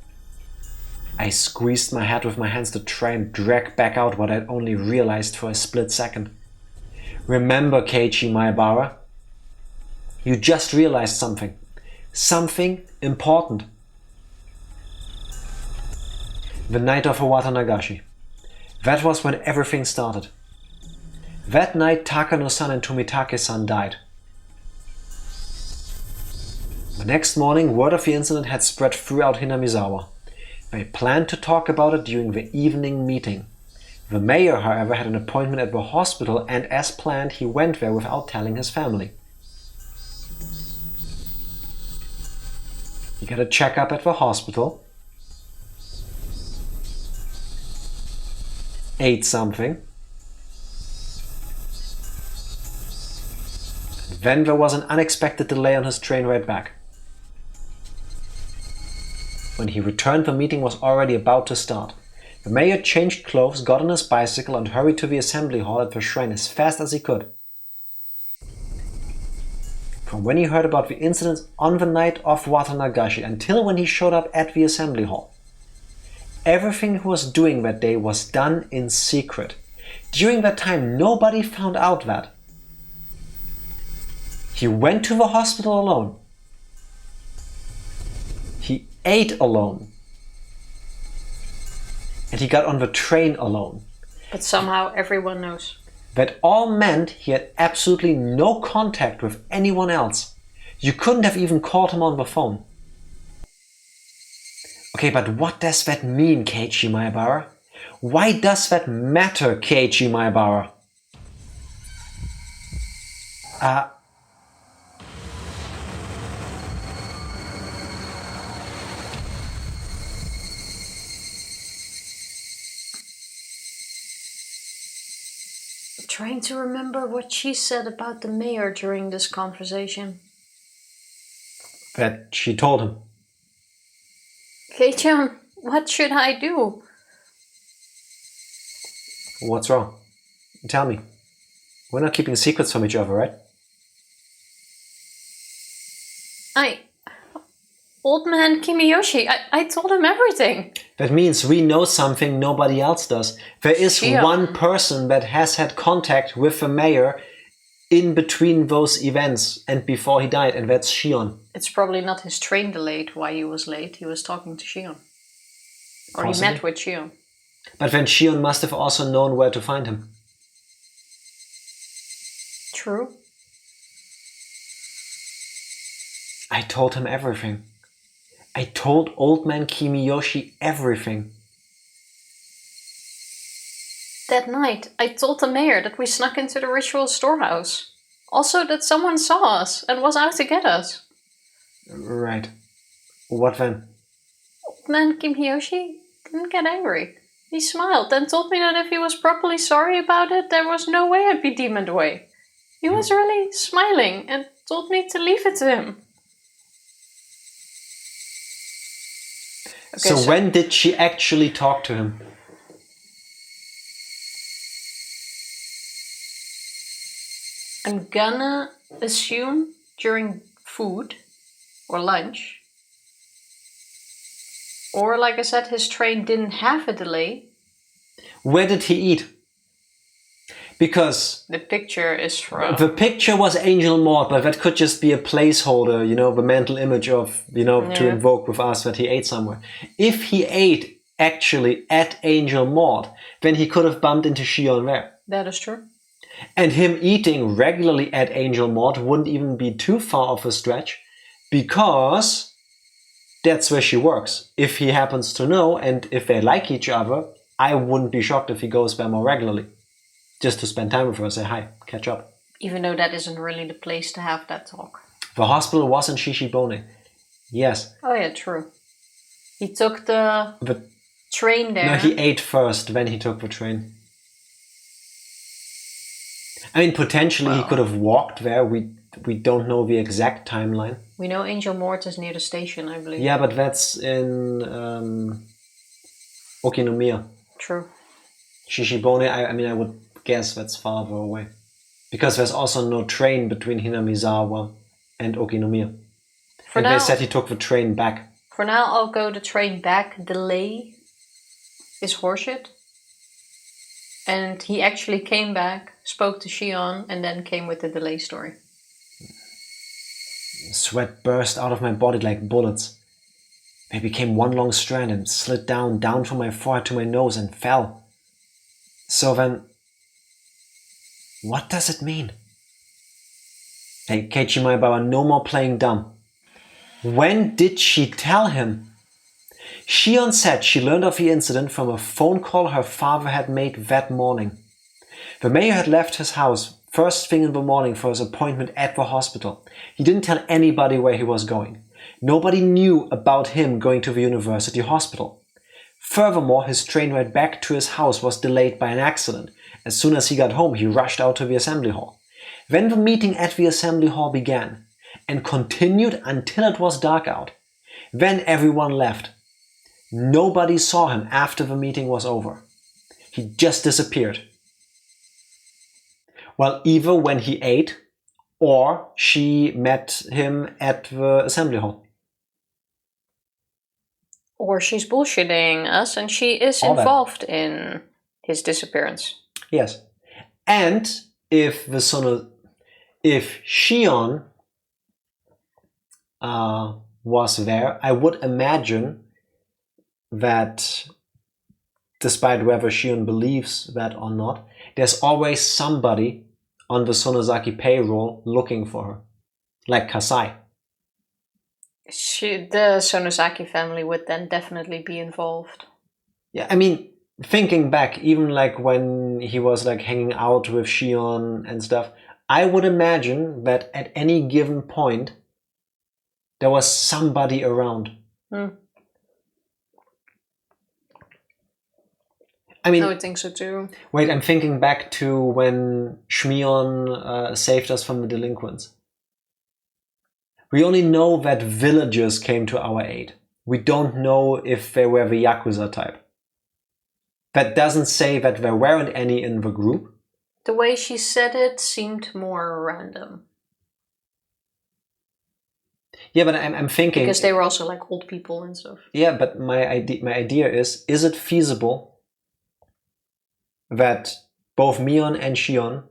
I squeezed my head with my hands to try and drag back out what I'd only realized for a split second. Remember, Keiichi Maebara, you just realized something. Something important. The night of Watanagashi. That was when everything started. That night Takano-san and Tomitake-san died. The next morning, word of the incident had spread throughout Hinamizawa. They planned to talk about it during the evening meeting. The mayor, however, had an appointment at the hospital, and as planned, he went there without telling his family. He got a checkup at the hospital, ate something, and then there was an unexpected delay on his train ride back. When he returned, the meeting was already about to start. The mayor changed clothes, got on his bicycle, and hurried to the assembly hall at the shrine as fast as he could. From when he heard about the incidents on the night of Watanagashi until when he showed up at the assembly hall, everything he was doing that day was done in secret. During that time, nobody found out that. He went to the hospital alone. He ate alone. And he got on the train alone. But somehow everyone knows. That all meant he had absolutely no contact with anyone else. You couldn't have even called him on the phone. Okay, but what does that mean, Keiichi Maebara? Why does that matter, Keiichi Maebara? trying to remember what she said about the mayor during this conversation. That she told him. Keiichi, what should I do? What's wrong? Tell me. We're not keeping secrets from each other, right? Old man Kimiyoshi, I told him everything. That means we know something nobody else does. There is one person that has had contact with the mayor in between those events and before he died, and that's Shion. It's probably not his train delayed why he was late. He was talking to Shion. Or Possibly. he met with Shion. But then Shion must have also known where to find him. True. I told him everything. I told old man Kimiyoshi everything. That night, I told the mayor that we snuck into the ritual storehouse. Also that someone saw us and was out to get us. Right. What then? Old man Kimiyoshi didn't get angry. He smiled and told me that if he was properly sorry about it, there was no way I'd be demoned away. He was really smiling and told me to leave it to him. Okay, so when did she actually talk to him? I'm gonna assume during food or lunch. Or like I said, his train didn't have a delay. Where did he eat? Because the picture is from... The picture was Angel Mort, but that could just be a placeholder, you know, the mental image of, you know, to invoke with us that he ate somewhere. If he ate actually at Angel Mort, then he could have bumped into Shion there. That is true. And him eating regularly at Angel Mort wouldn't even be too far off a stretch, because that's where she works. If he happens to know, and if they like each other, I wouldn't be shocked if he goes there more regularly. Just to spend time with her, say hi, catch up. Even though that isn't really the place to have that talk. The hospital was in Shishibone. Yes. Oh yeah, true. He took the train there. No, he ate first, then he took the train. I mean, potentially he could have walked there. We don't know the exact timeline. We know Angel Mort is near the station, I believe. Yeah, but that's in Okinomiya. True. Shishibone, I mean, I would guess that's farther away. Because there's also no train between Hinamizawa and Okinomiya. And they said he took the train back. For now, I'll go the train back. Delay is horseshit. And he actually came back, spoke to Shion, and then came with the delay story. Sweat burst out of my body like bullets. They became one long strand and slid down from my forehead to my nose and fell. So then, what does it mean? Hey, Keiichi Maebara, no more playing dumb. When did she tell him? Shion said she learned of the incident from a phone call her father had made that morning. The mayor had left his house first thing in the morning for his appointment at the hospital. He didn't tell anybody where he was going. Nobody knew about him going to the university hospital. Furthermore, his train ride back to his house was delayed by an accident. As soon as he got home, he rushed out to the assembly hall. Then the meeting at the assembly hall began and continued until it was dark out. Then everyone left. Nobody saw him after the meeting was over. He just disappeared. Well, either when he ate or she met him at the assembly hall. Or she's bullshitting us and she is involved in his disappearance. Yes. And if Shion was there, I would imagine that, despite whether Shion believes that or not, there's always somebody on the Sonozaki payroll looking for her. Like Kasai. The Sonozaki family would then definitely be involved. Yeah, I mean, thinking back, even like when he was like hanging out with Shion and stuff, I would imagine that at any given point, there was somebody around. I mean, I would think so too. wait, I'm thinking back to when Shmion saved us from the delinquents. We only know that villagers came to our aid. We don't know if they were the Yakuza type. That doesn't say that there weren't any in the group. The way she said it seemed more random. Yeah, but I'm thinking... Because they were also like old people and stuff. Yeah, but my idea is it feasible that both Mion and Shion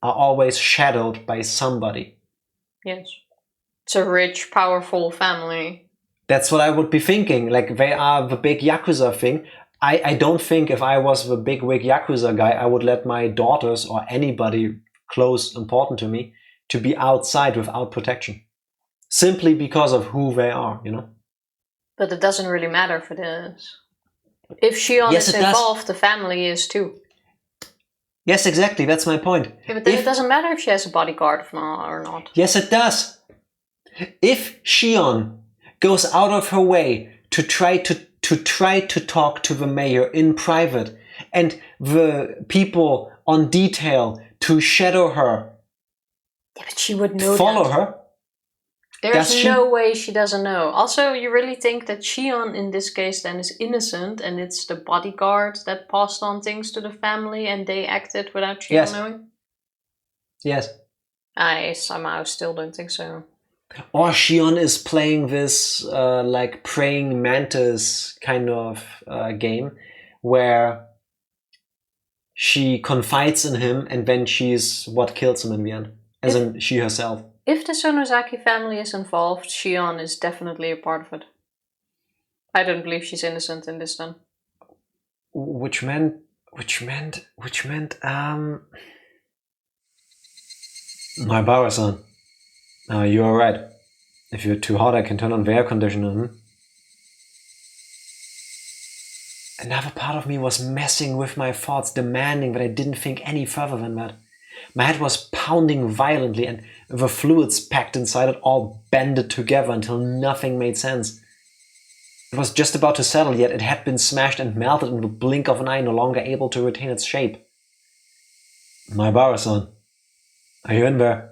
are always shadowed by somebody? Yes. It's a rich, powerful family. That's what I would be thinking. Like, they are the big Yakuza thing. I don't think if I was the big wig Yakuza guy, I would let my daughters or anybody close, important to me, to be outside without protection. Simply because of who they are, you know? But it doesn't really matter for this. If Shion is involved, the family is too. Yes, exactly. That's my point. Yeah, but then it doesn't matter if she has a bodyguard or not. Yes, it does. If Shion goes out of her way to try to talk to the mayor in private, and the people on detail to shadow her, yeah, but she would know follow her. There's no way she doesn't know. Also, you really think that Shion in this case then is innocent and it's the bodyguard that passed on things to the family and they acted without Shion knowing? Yes. I somehow still don't think so. Or Shion is playing this like praying mantis kind of game where she confides in him and then she's what kills him in the end. As in she herself. If the Sonozaki family is involved, Shion is definitely a part of it. I don't believe she's innocent in this then. Which meant Maebara-san. You're alright. If you're too hot, I can turn on the air conditioner. Another part of me was messing with my thoughts, demanding that I didn't think any further than that. My head was pounding violently and the fluids packed inside it all bended together until nothing made sense. It was just about to settle, yet it had been smashed and melted in the blink of an eye, no longer able to retain its shape. Maebara-san, are you in there?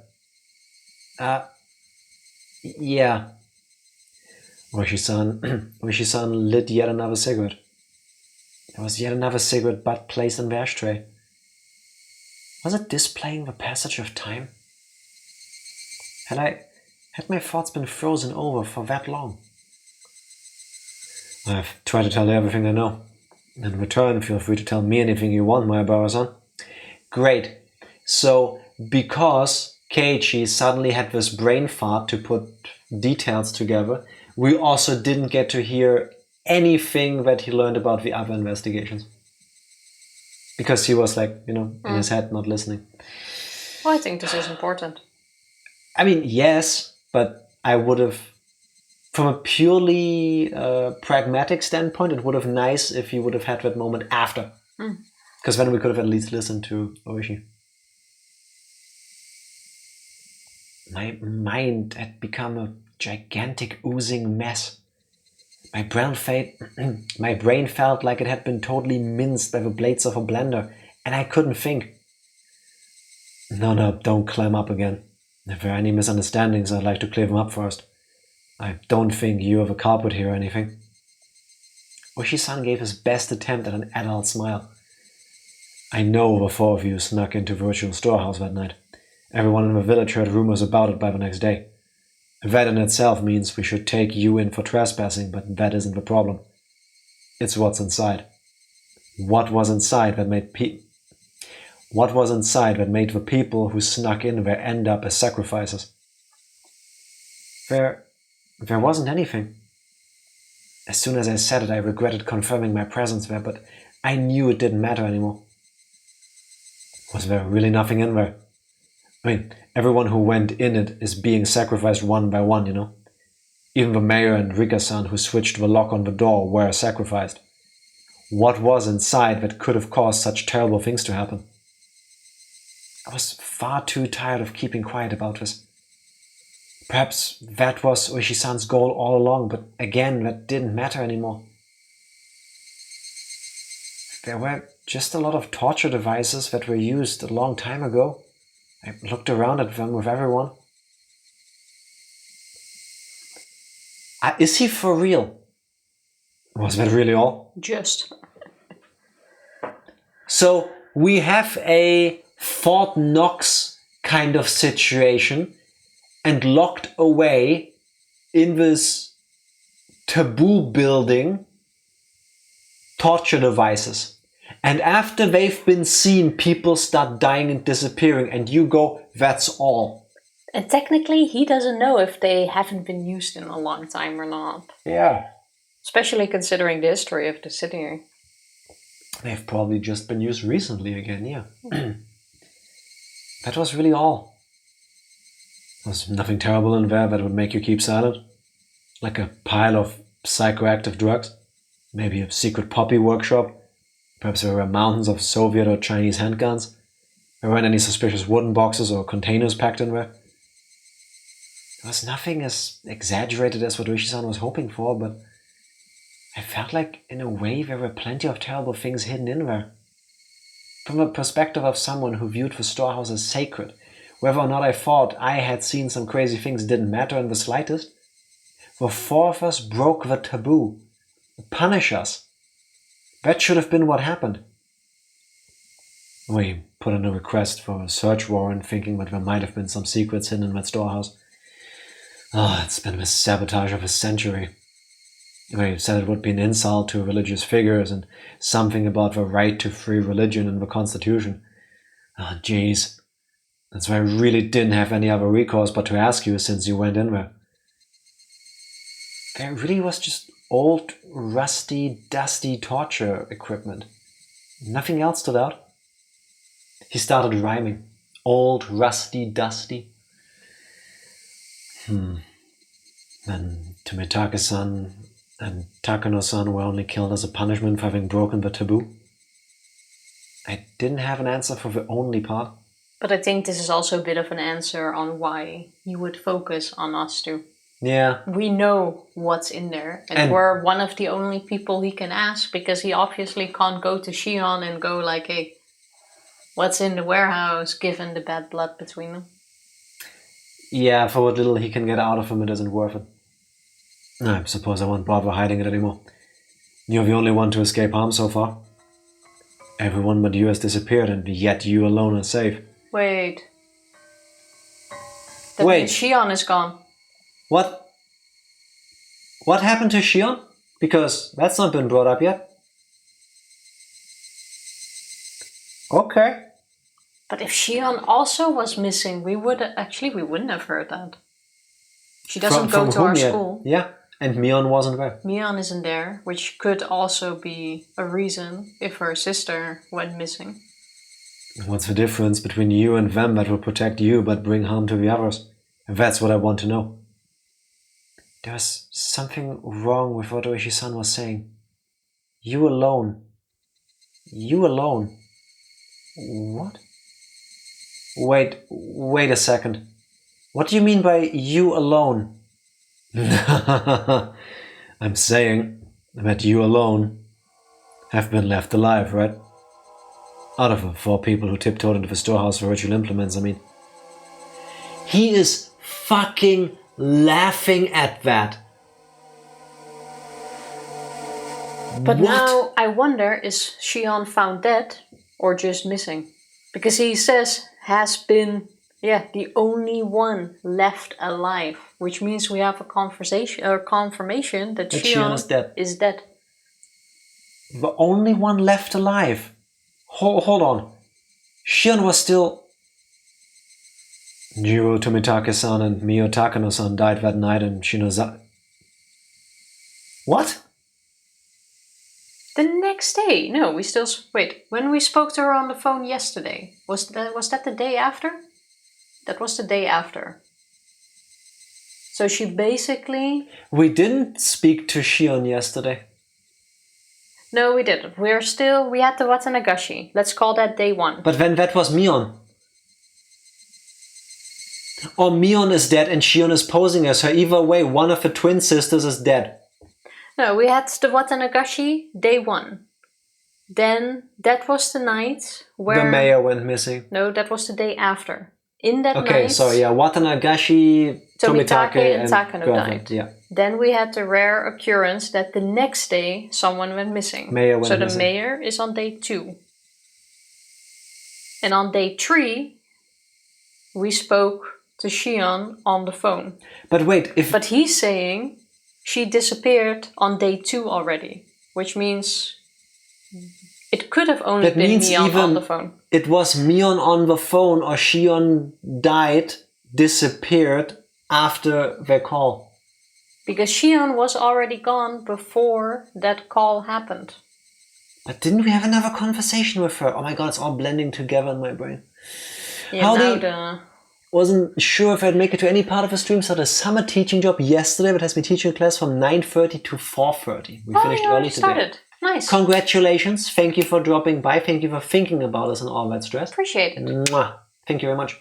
Yeah. Ooishi-san lit yet another cigarette. There was yet another cigarette butt placed in the ashtray. Was it displaying the passage of time? Had my thoughts been frozen over for that long? I've tried to tell you everything I know. In return, feel free to tell me anything you want, Maebara-san. Great. So, because Keiichi suddenly had this brain fart to put details together, we also didn't get to hear anything that he learned about the other investigations. Because he was like, in his head, not listening. Well, I think this is important. I mean, yes, but I would have, from a purely pragmatic standpoint, it would have been nice if he would have had that moment after. Because then we could have at least listened to Ooishi. My mind had become a gigantic oozing mess. My brain felt like it had been totally minced by the blades of a blender, and I couldn't think. No, don't climb up again. If there are any misunderstandings, I'd like to clear them up first. I don't think you have a culprit here or anything. Ooishi-san gave his best attempt at an adult smile. I know the four of you snuck into the virtual storehouse that night. Everyone in the village heard rumors about it by the next day. That in itself means we should take you in for trespassing, but that isn't the problem. It's what's inside. What was inside that made the people who snuck in there end up as sacrifices? There wasn't anything. As soon as I said it, I regretted confirming my presence there, but I knew it didn't matter anymore. Was there really nothing in there? I mean, everyone who went in it is being sacrificed one by one, Even the mayor and Rika-san who switched the lock on the door were sacrificed. What was inside that could have caused such terrible things to happen? I was far too tired of keeping quiet about this. Perhaps that was Ooishi-san's goal all along, but again, that didn't matter anymore. there were just a lot of torture devices that were used a long time ago. I looked around at them with everyone. Is he for real? Was that really all? Just. So we have a Fort Knox kind of situation, and locked away in this taboo building torture devices. And after they've been seen, people start dying and disappearing, and you go, that's all. And technically, he doesn't know if they haven't been used in a long time or not. Yeah. Especially considering the history of the city. They've probably just been used recently again, yeah. That was really all. There's nothing terrible in there that would make you keep silent. Like a pile of psychoactive drugs. Maybe a secret poppy workshop. Perhaps there were mountains of Soviet or Chinese handguns. There weren't any suspicious wooden boxes or containers packed in there. There was nothing as exaggerated as what ooishi-san was hoping for, but I felt like, in a way, there were plenty of terrible things hidden in there. From a perspective of someone who viewed the storehouse as sacred, whether or not I thought I had seen some crazy things didn't matter in the slightest. The four of us broke the taboo. Punish us. That should have been what happened. We put in a request for a search warrant, thinking that there might have been some secrets hidden in that storehouse. It's been the sabotage of a century. We said it would be an insult to religious figures and something about the right to free religion in the Constitution. Jeez. That's why I really didn't have any other recourse but to ask you since you went in there. There really was just old, rusty, dusty torture equipment. Nothing else stood out. He started rhyming. Old, rusty, dusty. Then Tomitake-san and Takano-san were only killed as a punishment for having broken the taboo. I didn't have an answer for the only part. But I think this is also a bit of an answer on why he would focus on us two. Yeah. We know what's in there. And we're one of the only people he can ask, because he obviously can't go to Shion and go like, hey, what's in the warehouse, given the bad blood between them? Yeah, for what little he can get out of him, it isn't worth it. I suppose I won't bother hiding it anymore. You're the only one to escape harm so far. Everyone but you has disappeared, and yet you alone are safe. Wait. That means Shion is gone. What? What happened to Shion? Because that's not been brought up yet. Okay. But if Shion also was missing, we wouldn't have heard that. She doesn't go to our school. Yeah, and Mion wasn't there. Mion isn't there, which could also be a reason if her sister went missing. What's the difference between you and them that will protect you but bring harm to the others? That's what I want to know. There was something wrong with what ooishi-san was saying. You alone. You alone. What? Wait a second. What do you mean by you alone? I'm saying that you alone have been left alive, right? Out of the 4 people who tiptoed into the storehouse for ritual implements, I mean. He is fucking laughing at that. But now I wonder, is Shion found dead or just missing? Because he says has been, the only one left alive, which means we have a conversation or confirmation that Shion is dead. The only one left alive. Hold on. Shion was still... Jiro Tomitake-san and Mio Takano-san died that night in Shinozawa. What? The next day? No, we still... Wait, when we spoke to her on the phone yesterday, was that the day after? That was the day after. So she basically... We didn't speak to Shion yesterday. No, we didn't. We had the Watanagashi. Let's call that day 1. But then that was Mion. Or Mion is dead and Shion is posing as her. Either way, one of the twin sisters is dead. No, we had the Watanagashi day 1. Then that was the night where... The mayor went missing. No, that was the day after. In that night... Okay, so yeah, Watanagashi, Tomitake and Takano girlfriend, died. Yeah. Then we had the rare occurrence that the next day someone went missing. So the mayor is on day 2. And on day 3, we spoke to Shion on the phone. But wait, But he's saying she disappeared on day 2 already. Which means it could have only been Mion on the phone. It was Mion on the phone, or Shion died, disappeared after the call. Because Shion was already gone before that call happened. But didn't we have another conversation with her? Oh my god, it's all blending together in my brain. Yeah, wasn't sure if I'd make it to any part of the stream. Started a summer teaching job yesterday, but has been teaching a class from 9:30 to 4:30. We finished early today. Nice. Congratulations. Thank you for dropping by. Thank you for thinking about us and all that stress. Appreciate it. Mwah. Thank you very much.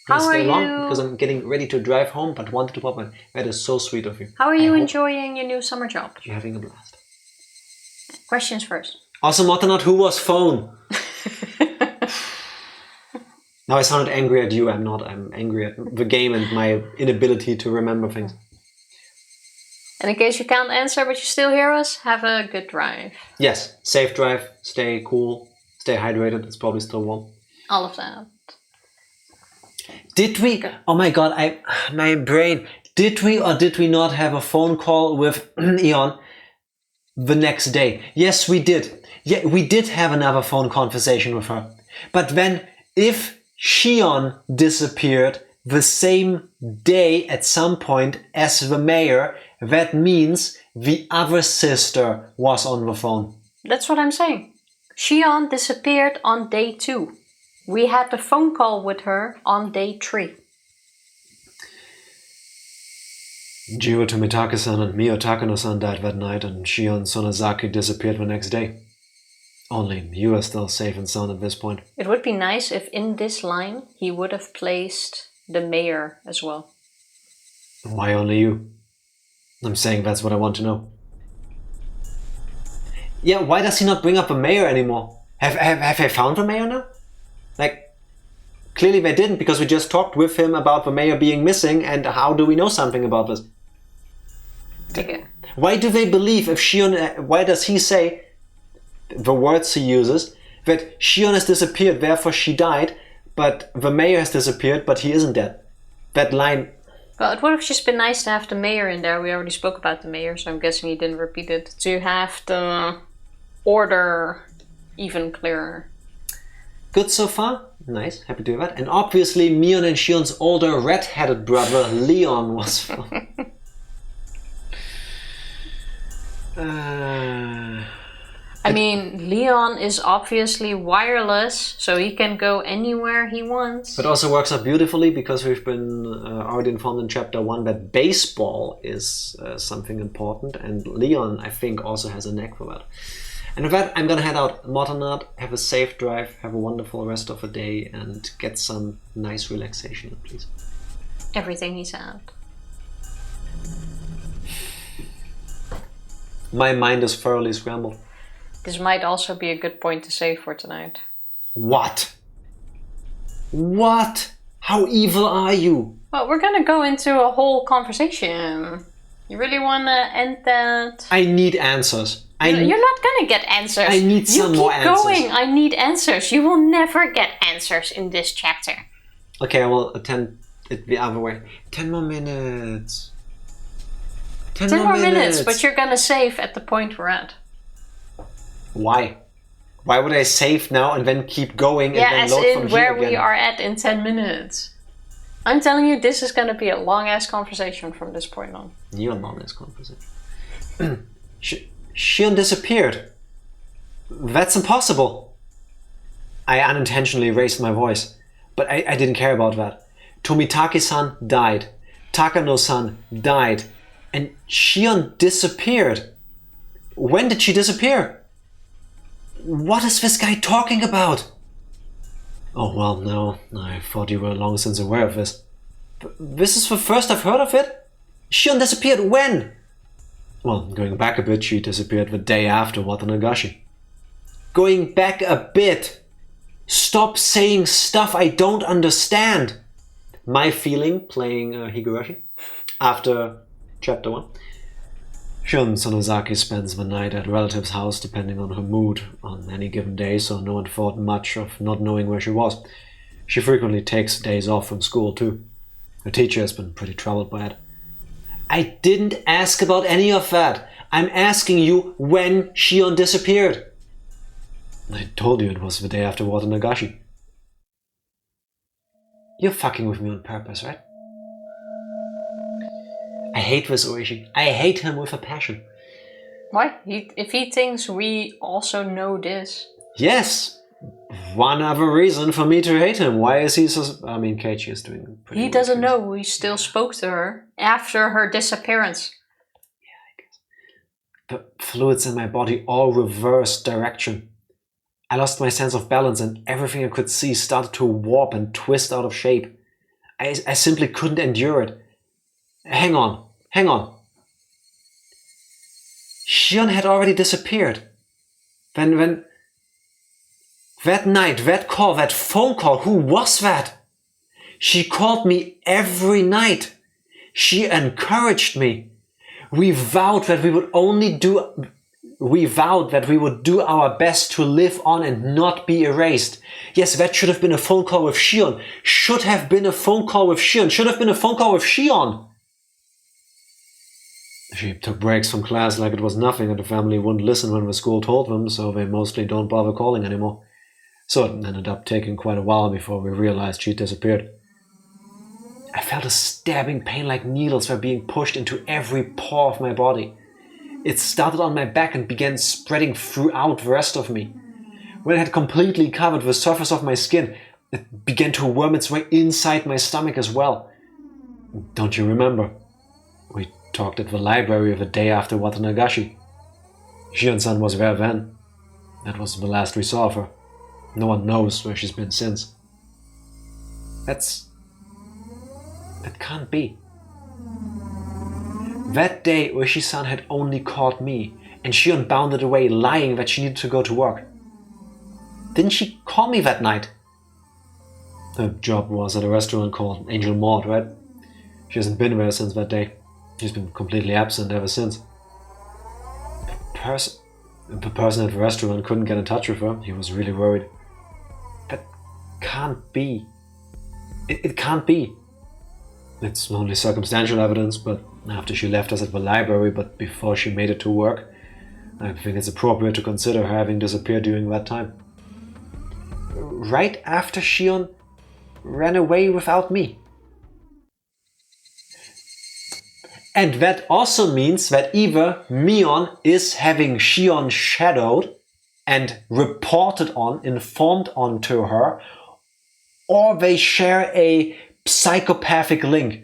How are you? Long because I'm getting ready to drive home, but wanted to pop in. That is so sweet of you. How are you enjoying your new summer job? You're having a blast. Questions first. Also, Motanat, who was phone? Now I sounded angry at you. I'm not. I'm angry at the game and my inability to remember things. And in case you can't answer but you still hear us, have a good drive. Yes. Safe drive. Stay cool. Stay hydrated. It's probably still warm. All of that. Did we? Oh my god! My brain. Did we or did we not have a phone call with Eon the next day? Yes, we did. Yeah, we did have another phone conversation with her. But then, if Shion disappeared the same day at some point as the mayor, that means the other sister was on the phone. That's what I'm saying. Shion disappeared on day 2. We had the phone call with her on day 3. Jiro Tomitake-san and Mio Takano-san died that night, and Shion Sonozaki disappeared the next day. Only you are still safe and sound at this point. It would be nice if in this line he would have placed the mayor as well. Why only you? I'm saying that's what I want to know. Yeah, why does he not bring up the mayor anymore? Have they found the mayor now? Like, clearly they didn't, because we just talked with him about the mayor being missing, and how do we know something about this? Okay. Why do they believe if Shion... Why does he say, the words he uses, that Shion has disappeared, therefore she died, but the mayor has disappeared, but he isn't dead? That line... Well, it would have just been nice to have the mayor in there. We already spoke about the mayor, so I'm guessing he didn't repeat it. To have the order even clearer. Good so far? Nice, happy to hear that. And obviously Mion and Shion's older red-headed brother, Leon, was fun. I mean, Leon is obviously wireless, so he can go anywhere he wants. But also works out beautifully, because we've been already informed in chapter 1 that baseball is something important, and Leon, I think, also has a knack for that. And with that, I'm gonna head out. Mortonard, have a safe drive, have a wonderful rest of the day, and get some nice relaxation, please. Everything he said. My mind is thoroughly scrambled. This might also be a good point to save for tonight. What? What? How evil are you? Well, we're gonna go into a whole conversation. You really wanna end that? I need answers. You're not gonna get answers. I need some more answers. You keep going. I need answers. You will never get answers in this chapter. Okay, I will attend it the other way. 10 more minutes. 10 more minutes, but you're gonna save at the point we're at. Why? Why would I save now and then keep going and then load from here where again? we are at in 10 minutes. I'm telling you, this is gonna be a long-ass conversation from this point on. You're a long-ass conversation. Shion disappeared. That's impossible. I unintentionally raised my voice, but I didn't care about that. Tomitake-san died. Takano-san died. And Shion disappeared. When did she disappear? What is this guy talking about? Oh, well, no. I thought you were long since aware of this. But this is the first I've heard of it? Shion disappeared when? Well, going back a bit, she disappeared the day after Watanagashi. going back a bit. Stop saying stuff I don't understand. My feeling playing Higurashi after chapter 1. Shion Sonozaki spends the night at a relative's house depending on her mood on any given day, so no one thought much of not knowing where she was. She frequently takes days off from school too. Her teacher has been pretty troubled by it. I didn't ask about any of that. I'm asking you when Shion disappeared. I told you it was the day after Watanagashi. You're fucking with me on purpose, right? I hate this Oishi. I hate him with a passion. Why? If he thinks we also know this. Yes! One other reason for me to hate him. Why is he so... I mean, Keiichi is doing pretty He doesn't know we still spoke to her after her disappearance. Yeah, I guess. The fluids in my body all reversed direction. I lost my sense of balance and everything I could see started to warp and twist out of shape. I simply couldn't endure it. Hang on. Shion had already disappeared. When that night, that call, that phone call, who was that? She called me every night. She encouraged me. We vowed that we would do our best to live on and not be erased. Yes, that should have been a phone call with Shion. Should have been a phone call with Shion. She took breaks from class like it was nothing, and the family wouldn't listen when the school told them, so they mostly don't bother calling anymore. So it ended up taking quite a while before we realized she'd disappeared. I felt a stabbing pain like needles were being pushed into every pore of my body. It started on my back and began spreading throughout the rest of me. When it had completely covered the surface of my skin, it began to worm its way inside my stomach as well. Don't you remember? We talked at the library the day after Watanagashi. Shion-san was there then. That was the last we saw of her. No one knows where she's been since. That can't be. That day, ooishi-san had only called me, and Shion bounded away, lying that she needed to go to work. Didn't she call me that night? Her job was at a restaurant called Angel Maud, right? She hasn't been there since that day. She's been completely absent ever since. The person at the restaurant couldn't get in touch with her. He was really worried. That can't be. It can't be. It's only circumstantial evidence, but after she left us at the library, but before she made it to work, I think it's appropriate to consider her having disappeared during that time. Right after Shion ran away without me. And that also means that either Mion is having Shion shadowed and reported on, informed on to her, or they share a psychopathic link.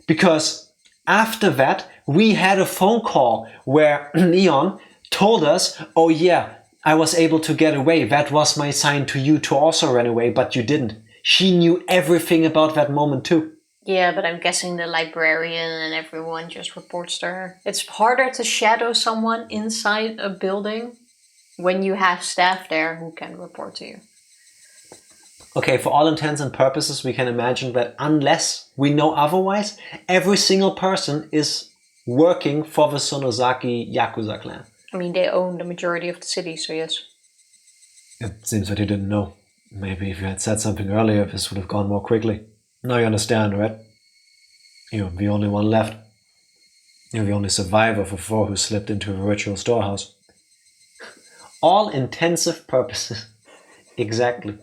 Because after that, we had a phone call where Mion told us, oh yeah, I was able to get away. That was my sign to you to also run away, but you didn't. She knew everything about that moment too. Yeah, but I'm guessing the librarian and everyone just reports to her. It's harder to shadow someone inside a building when you have staff there who can report to you. Okay, for all intents and purposes, we can imagine that unless we know otherwise, every single person is working for the Sonozaki Yakuza clan. I mean, they own the majority of the city, so yes. It seems that you didn't know. Maybe if you had said something earlier, this would have gone more quickly. Now you understand, right? You're the only one left. You're the only survivor of the 4 who slipped into a ritual storehouse. All intensive purposes. Exactly.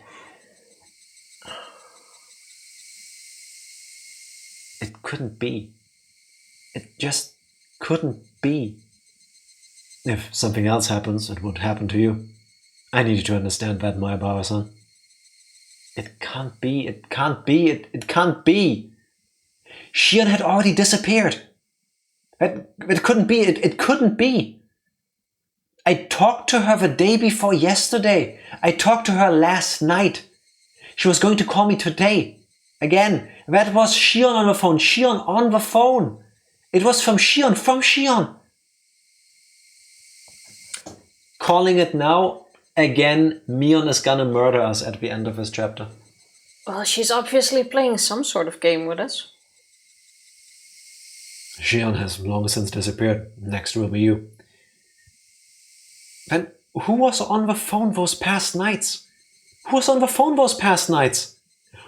It couldn't be. It just couldn't be. If something else happens, it would happen to you. I need you to understand that, Maebara-san. It can't be. It can't be. It can't be. Shion had already disappeared. It couldn't be. It couldn't be. I talked to her the day before yesterday. I talked to her last night. She was going to call me today. Again, that was Shion on the phone. Shion on the phone. It was from Shion. Calling it now, again, Mion is gonna murder us at the end of this chapter. Well, she's obviously playing some sort of game with us. Shion has long since disappeared. Next will be you. Then who was on the phone those past nights? Who was on the phone those past nights?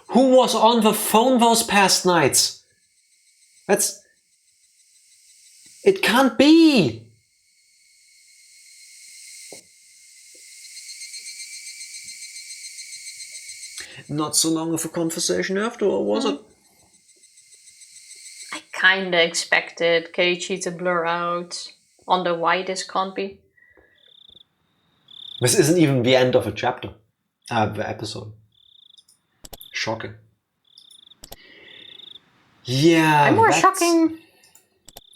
Who was on the phone those past nights? It can't be! Not so long of a conversation after all, was it? I kinda expected Keiichi to blur out on the why this can't be. This isn't even the end of a chapter. The episode. Shocking. Yeah. I'm more shocking.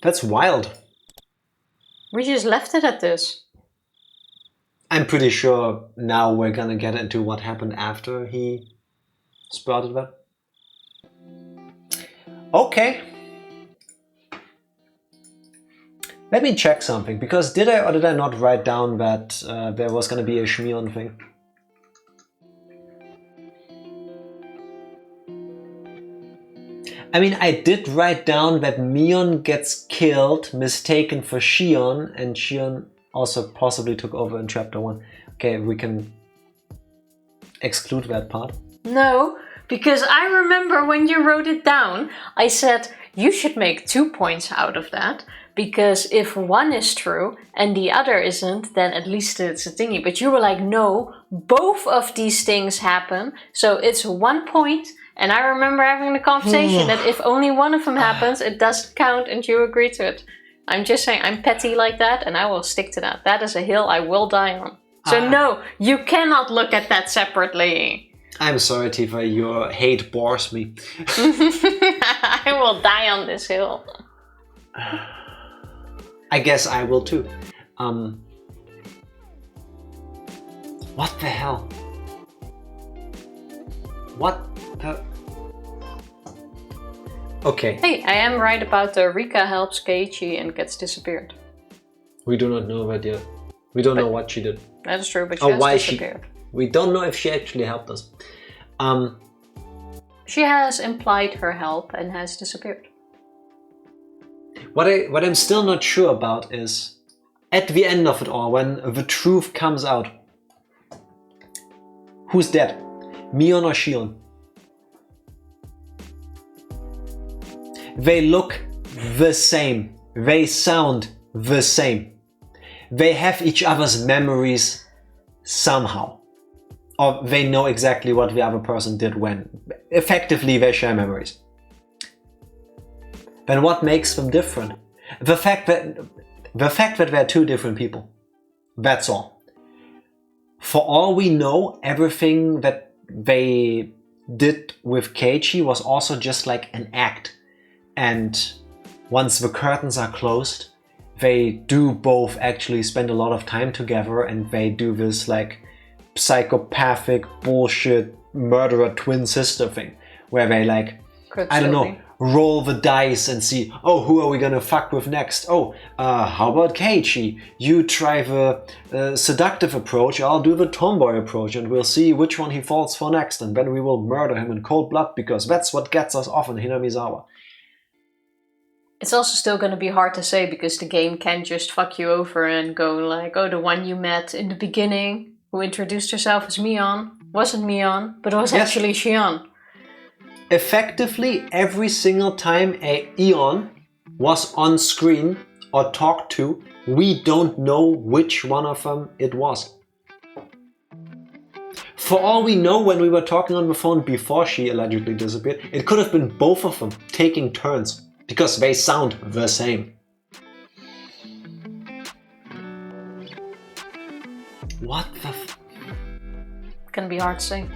That's wild. We just left it at this. I'm pretty sure now we're gonna get into what happened after he sprouted that. Okay. Let me check something, because did I or did I not write down that there was gonna be a Shmion thing? I mean, I did write down that Mion gets killed, mistaken for Shion, and Shion also possibly took over in chapter 1. Okay, we can exclude that part. No, because I remember when you wrote it down, I said you should make 2 points out of that, because if one is true and the other isn't, then at least it's a thingy. But you were like, no, both of these things happen, so it's 1 point. And I remember having the conversation that if only one of them happens, it doesn't count, and you agree to it. I'm just saying, I'm petty like that, and I will stick to that. That is a hill I will die on. So no, you cannot look at that separately. I'm sorry, Tifa, your hate bores me. I will die on this hill. I guess I will too. What the hell? What the... Okay. Hey, I am right about Rika helps Keiichi and gets disappeared. We do not know that yet. We don't know what she did. That is true, but she has disappeared. We don't know if she actually helped us. She has implied her help and has disappeared. What I'm still not sure about is, at the end of it all, when the truth comes out, who's dead? Mion or Shion? They look the same. They sound the same. They have each other's memories somehow. Or they know exactly what the other person did when. Effectively, they share memories. Then what makes them different? The fact that they're two different people. That's all. For all we know, everything that they did with Keiichi was also just like an act. And once the curtains are closed, they do both actually spend a lot of time together, and they do this like psychopathic bullshit murderer twin sister thing where they like, I don't know, roll the dice and see, oh, who are we gonna fuck with next? Oh, how about Keiichi? You try the seductive approach, I'll do the tomboy approach, and we'll see which one he falls for next, and then we will murder him in cold blood, because that's what gets us off in Hinamizawa. It's also still going to be hard to say, because the game can't just fuck you over and go like, oh, the one you met in the beginning who introduced herself as Mion wasn't Mion, but it was actually Shion. Effectively, every single time a Eon was on screen or talked to, we don't know which one of them it was. For all we know, when we were talking on the phone before she allegedly disappeared, it could have been both of them taking turns, because they sound the same. What the f... Can be hard to say.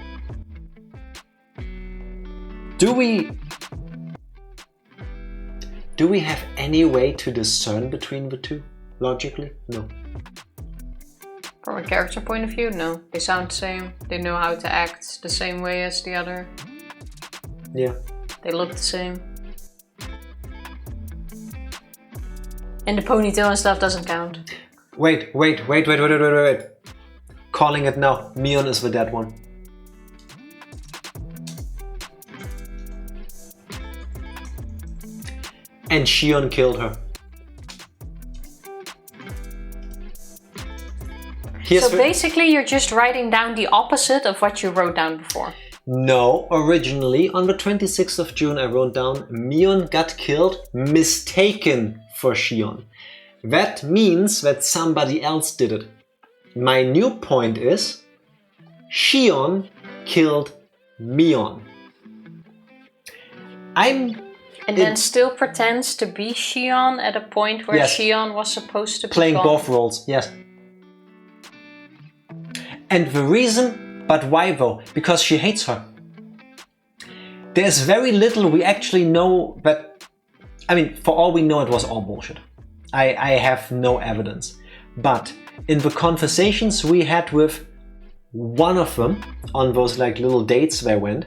Do we have any way to discern between the two, logically? No. From a character point of view, no. They sound the same. They know how to act the same way as the other. Yeah. They look the same. And the ponytail and stuff doesn't count. Wait. Calling it now, Mion is the dead one. And Shion killed her. So basically you're just writing down the opposite of what you wrote down before. No, originally on the 26th of June I wrote down Mion got killed mistaken for Shion. That means that somebody else did it. My new point is Shion killed Mion. And then still pretends to be Shion at a point where Shion was supposed to be playing gone. both roles, yes. And the reason, but why though? Because she hates her. There's very little we actually know that, I mean, for all we know it was all bullshit. I have no evidence. But in the conversations we had with one of them, on those like little dates they went,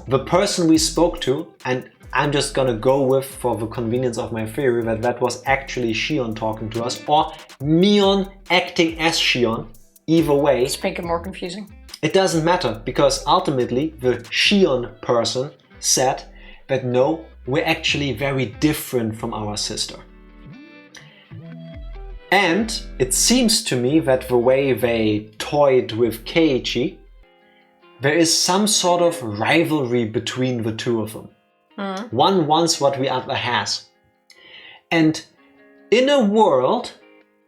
the person we spoke to, and I'm just gonna go with, for the convenience of my theory, that was actually Shion talking to us, or Mion acting as Shion. Either way, let's make it more confusing. It doesn't matter, because ultimately the Shion person said that no, we're actually very different from our sister. And it seems to me that the way they toyed with Keiichi, there is some sort of rivalry between the two of them. One wants what the other has. And in a world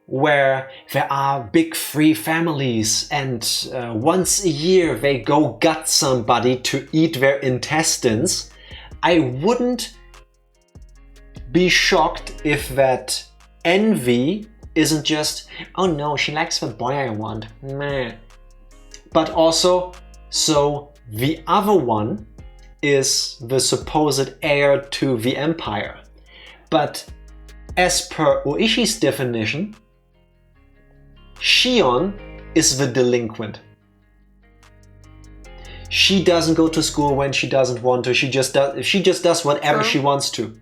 where there are big free families and once a year they go gut somebody to eat their intestines, I wouldn't be shocked if that envy isn't just, oh no, she likes the boy I want, meh. But also, so the other one is the supposed heir to the empire. But as per Ooishi's definition, Shion is the delinquent. She doesn't go to school when she doesn't want to. She just does whatever she wants to.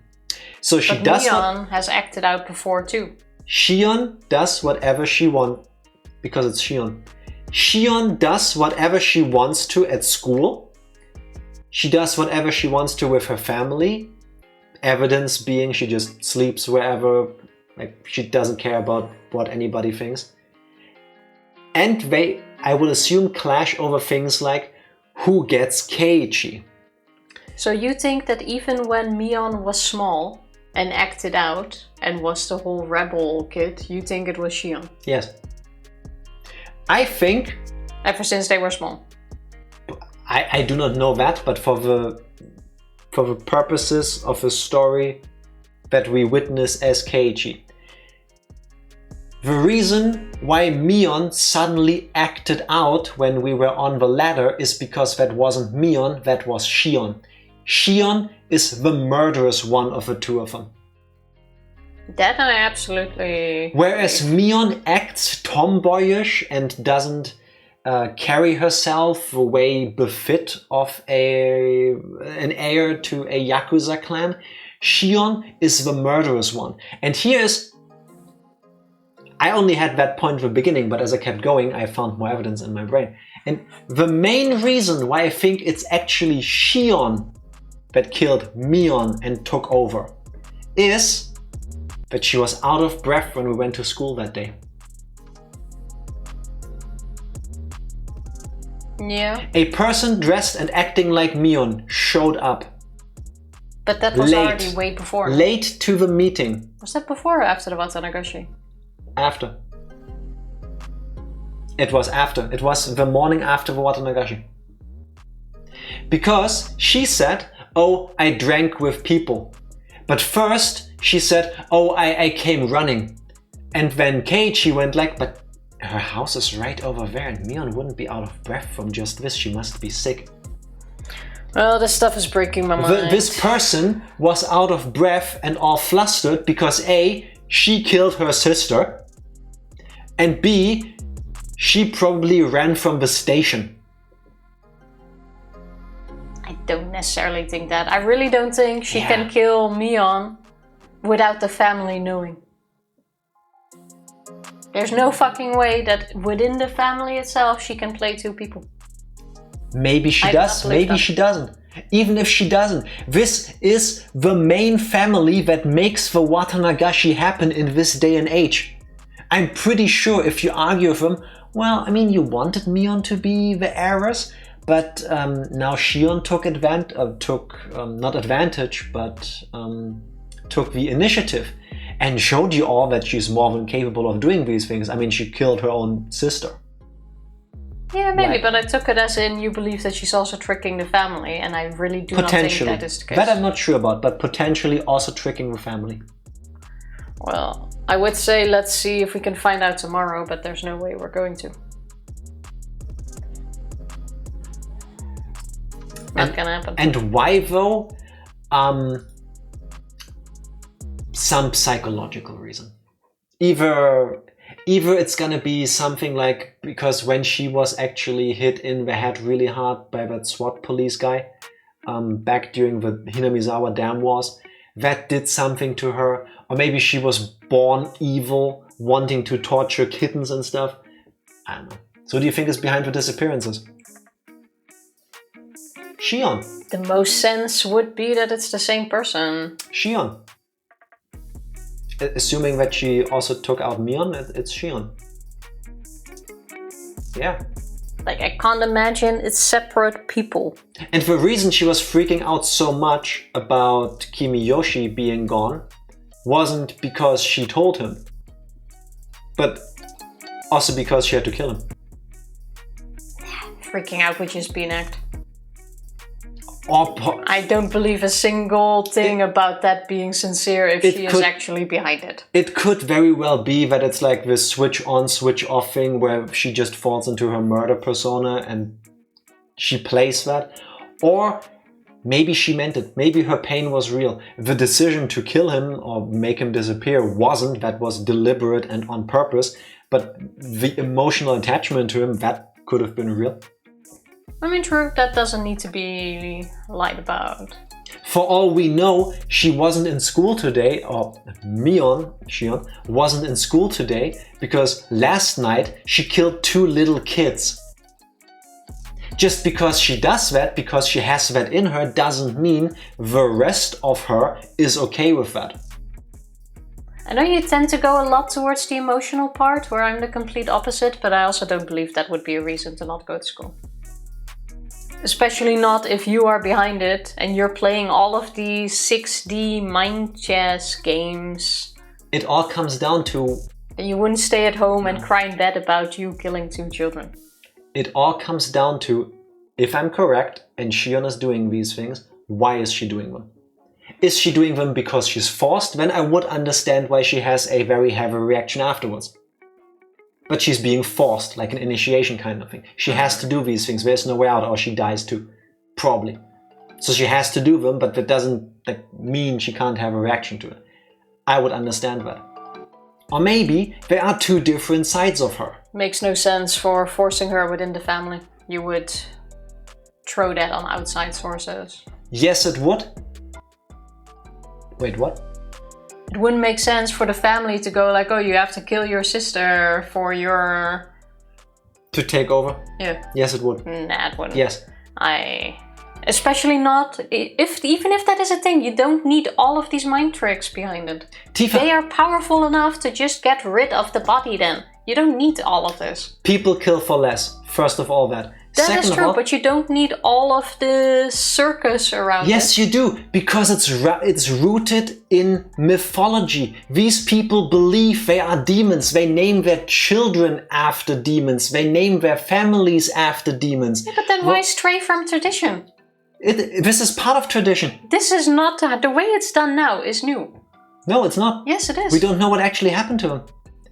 So she but does. Mion has acted out before too. Shion does whatever she wants because it's Shion. Shion does whatever she wants to at school. She does whatever she wants to with her family. Evidence being she just sleeps wherever. Like, she doesn't care about what anybody thinks. And they, I would assume, clash over things like who gets Keiichi. So you think that even when Mion was small and acted out and was the whole rebel kid, you think it was Shion? Yes. I think... Ever since they were small? I do not know that, but for the purposes of the story that we witness as Keiichi. The reason why Mion suddenly acted out when we were on the ladder is because that wasn't Mion, that was Shion. Shion is the murderous one of the two of them. That I absolutely... Whereas Mion acts tomboyish and doesn't carry herself the way befit of an heir to a Yakuza clan, Shion is the murderous one. And here's... I only had that point at the beginning, but as I kept going, I found more evidence in my brain. And the main reason why I think it's actually Shion that killed Mion and took over is that she was out of breath when we went to school that day. Yeah. A person dressed and acting like Mion showed up. But that was already way before. Late to the meeting. Was that before or after the Watanagashi? After. It was after. It was the morning after the Watanagashi. Because she said, oh, I drank with people. But first she said, oh, I came running. And then Keiichi went like, but her house is right over there and Mion wouldn't be out of breath from just this. She must be sick. Well, this stuff is breaking my mind. This person was out of breath and all flustered because A, she killed her sister, and B, she probably ran from the station. I don't necessarily think that. I really don't think she can kill Mion without the family knowing. There's no fucking way that within the family itself she can play two people. Maybe she does, maybe she doesn't. Even if she doesn't, this is the main family that makes the Watanagashi happen in this day and age. I'm pretty sure if you argue with them, well, I mean, you wanted Mion to be the heiress, but now Shion took took the initiative and showed you all that she's more than capable of doing these things. I mean, she killed her own sister. Yeah, maybe, but I took it as in you believe that she's also tricking the family, and I really do not think that is the case. That I'm not sure about, but potentially also tricking the family. Well, I would say let's see if we can find out tomorrow, but there's no way we're going to. Not gonna happen. And why though? Some psychological reason. Either it's gonna be something like because when she was actually hit in the head really hard by that SWAT police guy back during the Hinamizawa Dam Wars, that did something to her. Or maybe she was born evil, wanting to torture kittens and stuff. I don't know. So what do you think is behind the disappearances? Shion. The most sense would be that it's the same person. Shion. Assuming that she also took out Mion, it's Shion. Yeah. Like, I can't imagine it's separate people. And the reason she was freaking out so much about Kimiyoshi being gone wasn't because she told him, but also because she had to kill him. Freaking out would just be an act. I don't believe a single thing about that being sincere if she is actually behind it. It could very well be that it's like this switch on, switch off thing where she just falls into her murder persona and she plays that. Or maybe she meant it. Maybe her pain was real. The decision to kill him or make him disappear wasn't. That was deliberate and on purpose. But the emotional attachment to him, that could have been real. I mean, true, that doesn't need to be lied about. For all we know, she wasn't in school today, or Shion, wasn't in school today because last night she killed 2 little kids. Just because she does that, because she has that in her, doesn't mean the rest of her is okay with that. I know you tend to go a lot towards the emotional part, where I'm the complete opposite, but I also don't believe that would be a reason to not go to school. Especially not if you are behind it and you're playing all of the 6D mind chess games. It all comes down to... You wouldn't stay at home and cry in bed about you killing 2 children. It all comes down to, if I'm correct and Shion is doing these things, why is she doing them? Is she doing them because she's forced? Then I would understand why she has a very heavy reaction afterwards. But she's being forced, like an initiation kind of thing. She has to do these things. There's no way out or she dies too. Probably. So she has to do them, but that doesn't mean she can't have a reaction to it. I would understand that. Or maybe there are 2 different sides of her. Makes no sense for forcing her within the family. You would throw that on outside sources. Yes, it would. Wait, what? It wouldn't make sense for the family to go like, oh, you have to kill your sister for your... To take over? Yeah. Yes, it would. Nah, it wouldn't. Yes. Especially not... Even if that is a thing, you don't need all of these mind tricks behind it. Tifa. They are powerful enough to just get rid of the body then. You don't need all of this. People kill for less. First of all that. That is true, but you don't need all of the circus around it. Yes, you do, because it's rooted in mythology. These people believe they are demons. They name their children after demons. They name their families after demons. Yeah, but then why stray from tradition? This is part of tradition. This is not... The way it's done now is new. No, it's not. Yes, it is. We don't know what actually happened to them.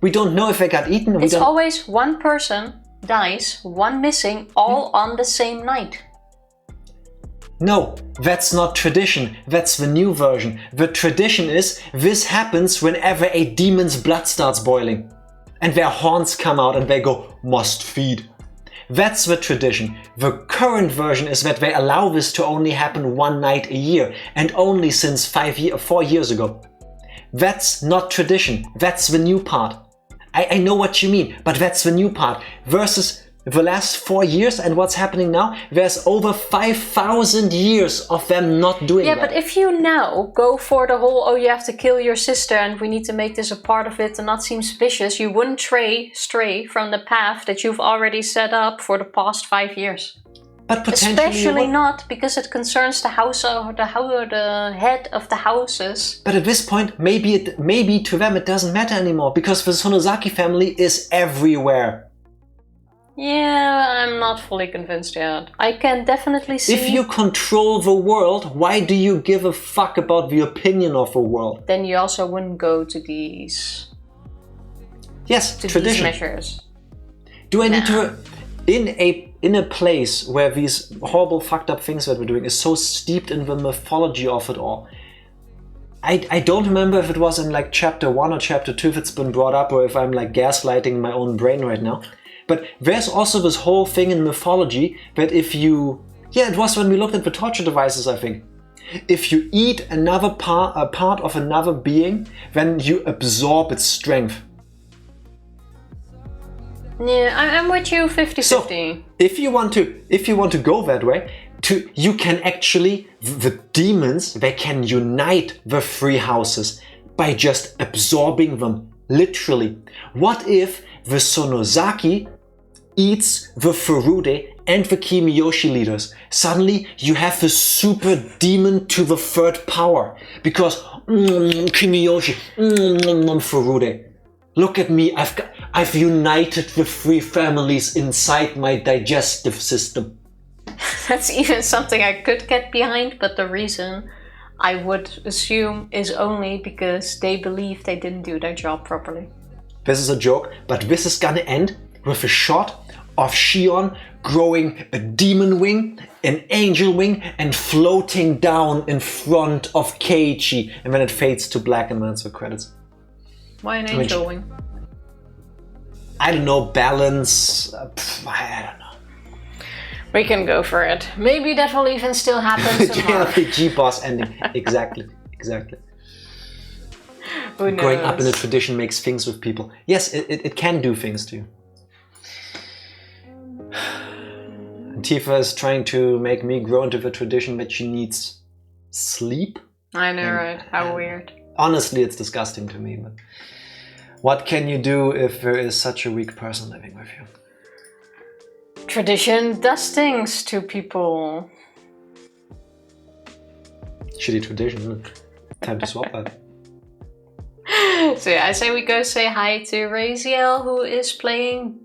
We don't know if they got eaten. It's always one person dies, one missing, all on the same night. No, that's not tradition. That's the new version. The tradition is this happens whenever a demon's blood starts boiling. And their horns come out and they go, must feed. That's the tradition. The current version is that they allow this to only happen 1 night a year. And only since 4 years ago. That's not tradition. That's the new part. I know what you mean, but that's the new part. Versus the last 4 years and what's happening now, there's over 5,000 years of them not doing that. Yeah, but if you now go for the whole, oh, you have to kill your sister and we need to make this a part of it and not seem suspicious, you wouldn't stray from the path that you've already set up for the past 5 years. But potentially especially not because it concerns the house or the head of the houses. But at this point, maybe to them it doesn't matter anymore because the Sonozaki family is everywhere. Yeah, I'm not fully convinced yet. I can definitely see... If you control the world, why do you give a fuck about the opinion of the world? Then you also wouldn't go to these... Yes, tradition. These measures. Do I need to... In a place where these horrible fucked up things that we're doing is so steeped in the mythology of it all. I don't remember if it was in like chapter 1 or chapter 2 if it's been brought up or if I'm like gaslighting my own brain right now. But there's also this whole thing in mythology that if you... Yeah, it was when we looked at the torture devices, I think. If you eat a part of another being, then you absorb its strength. Yeah, I'm with you 50-50. So, if you want to go that way, you can actually... The demons, they can unite the three houses by just absorbing them, literally. What if the Sonozaki eats the Furude and the Kimiyoshi leaders? Suddenly you have the super demon to the third power. Because Kimiyoshi, Furude. Look at me, I've united the three families inside my digestive system. That's even something I could get behind, but the reason I would assume is only because they believe they didn't do their job properly. This is a joke, but this is gonna end with a shot of Shion growing a demon wing, an angel wing, and floating down in front of Keiichi, and then it fades to black and then it's the credits. Why an angel wing? I don't know, balance, I don't know. We can go for it. Maybe that will even still happen somehow. JRPG boss ending, exactly. Who knows? Growing up in a tradition makes things with people. Yes, it can do things to you. Tifa is trying to make me grow into the tradition that she needs sleep. I know, right? How weird. Honestly, it's disgusting to me, but what can you do if there is such a weak person living with you? Tradition does things to people. Shitty tradition, isn't it? Time to swap that. So yeah, I say we go say hi to Raziel, who is playing...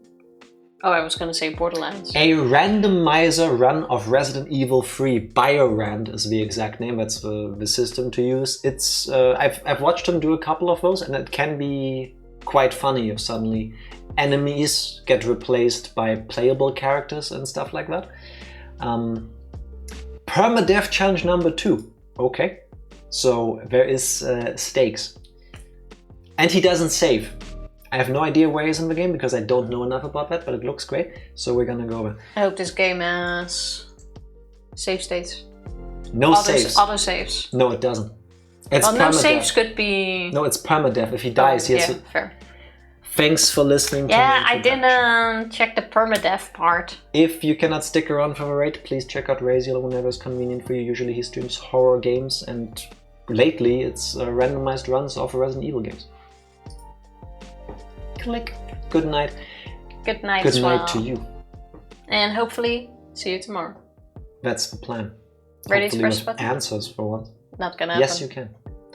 Oh, I was gonna say Borderlands. A randomizer run of Resident Evil 3. BioRand is the exact name. That's the system to use. It's I've watched him do a couple of those, and it can be quite funny if suddenly enemies get replaced by playable characters and stuff like that. Permadeath challenge number 2. Okay, so there is stakes, and he doesn't save. I have no idea where he's in the game because I don't know enough about that, but it looks great, so we're gonna go over. I hope this game has save states. No saves. Auto saves. No, it doesn't. It's well, no saves could be... No, it's permadeath. If he dies, he has yeah, fair. Thanks for listening to me. Yeah, I didn't check the permadeath part. If you cannot stick around for the raid, please check out Raziel whenever it's convenient for you. Usually he streams horror games, and lately it's randomized runs of Resident Evil games. Click. Good night. Good night. Good night to you. And hopefully see you tomorrow. That's the plan. Ready to press with button? answers for once. Not gonna happen. Yes, you can.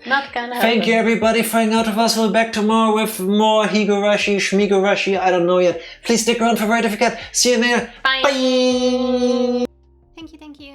Not gonna happen. Thank you everybody for hanging out with us. We'll be back tomorrow with more Higurashi, Shmigurashi, I don't know yet. Please stick around for right if you can. See you there. Bye. Bye. Thank you.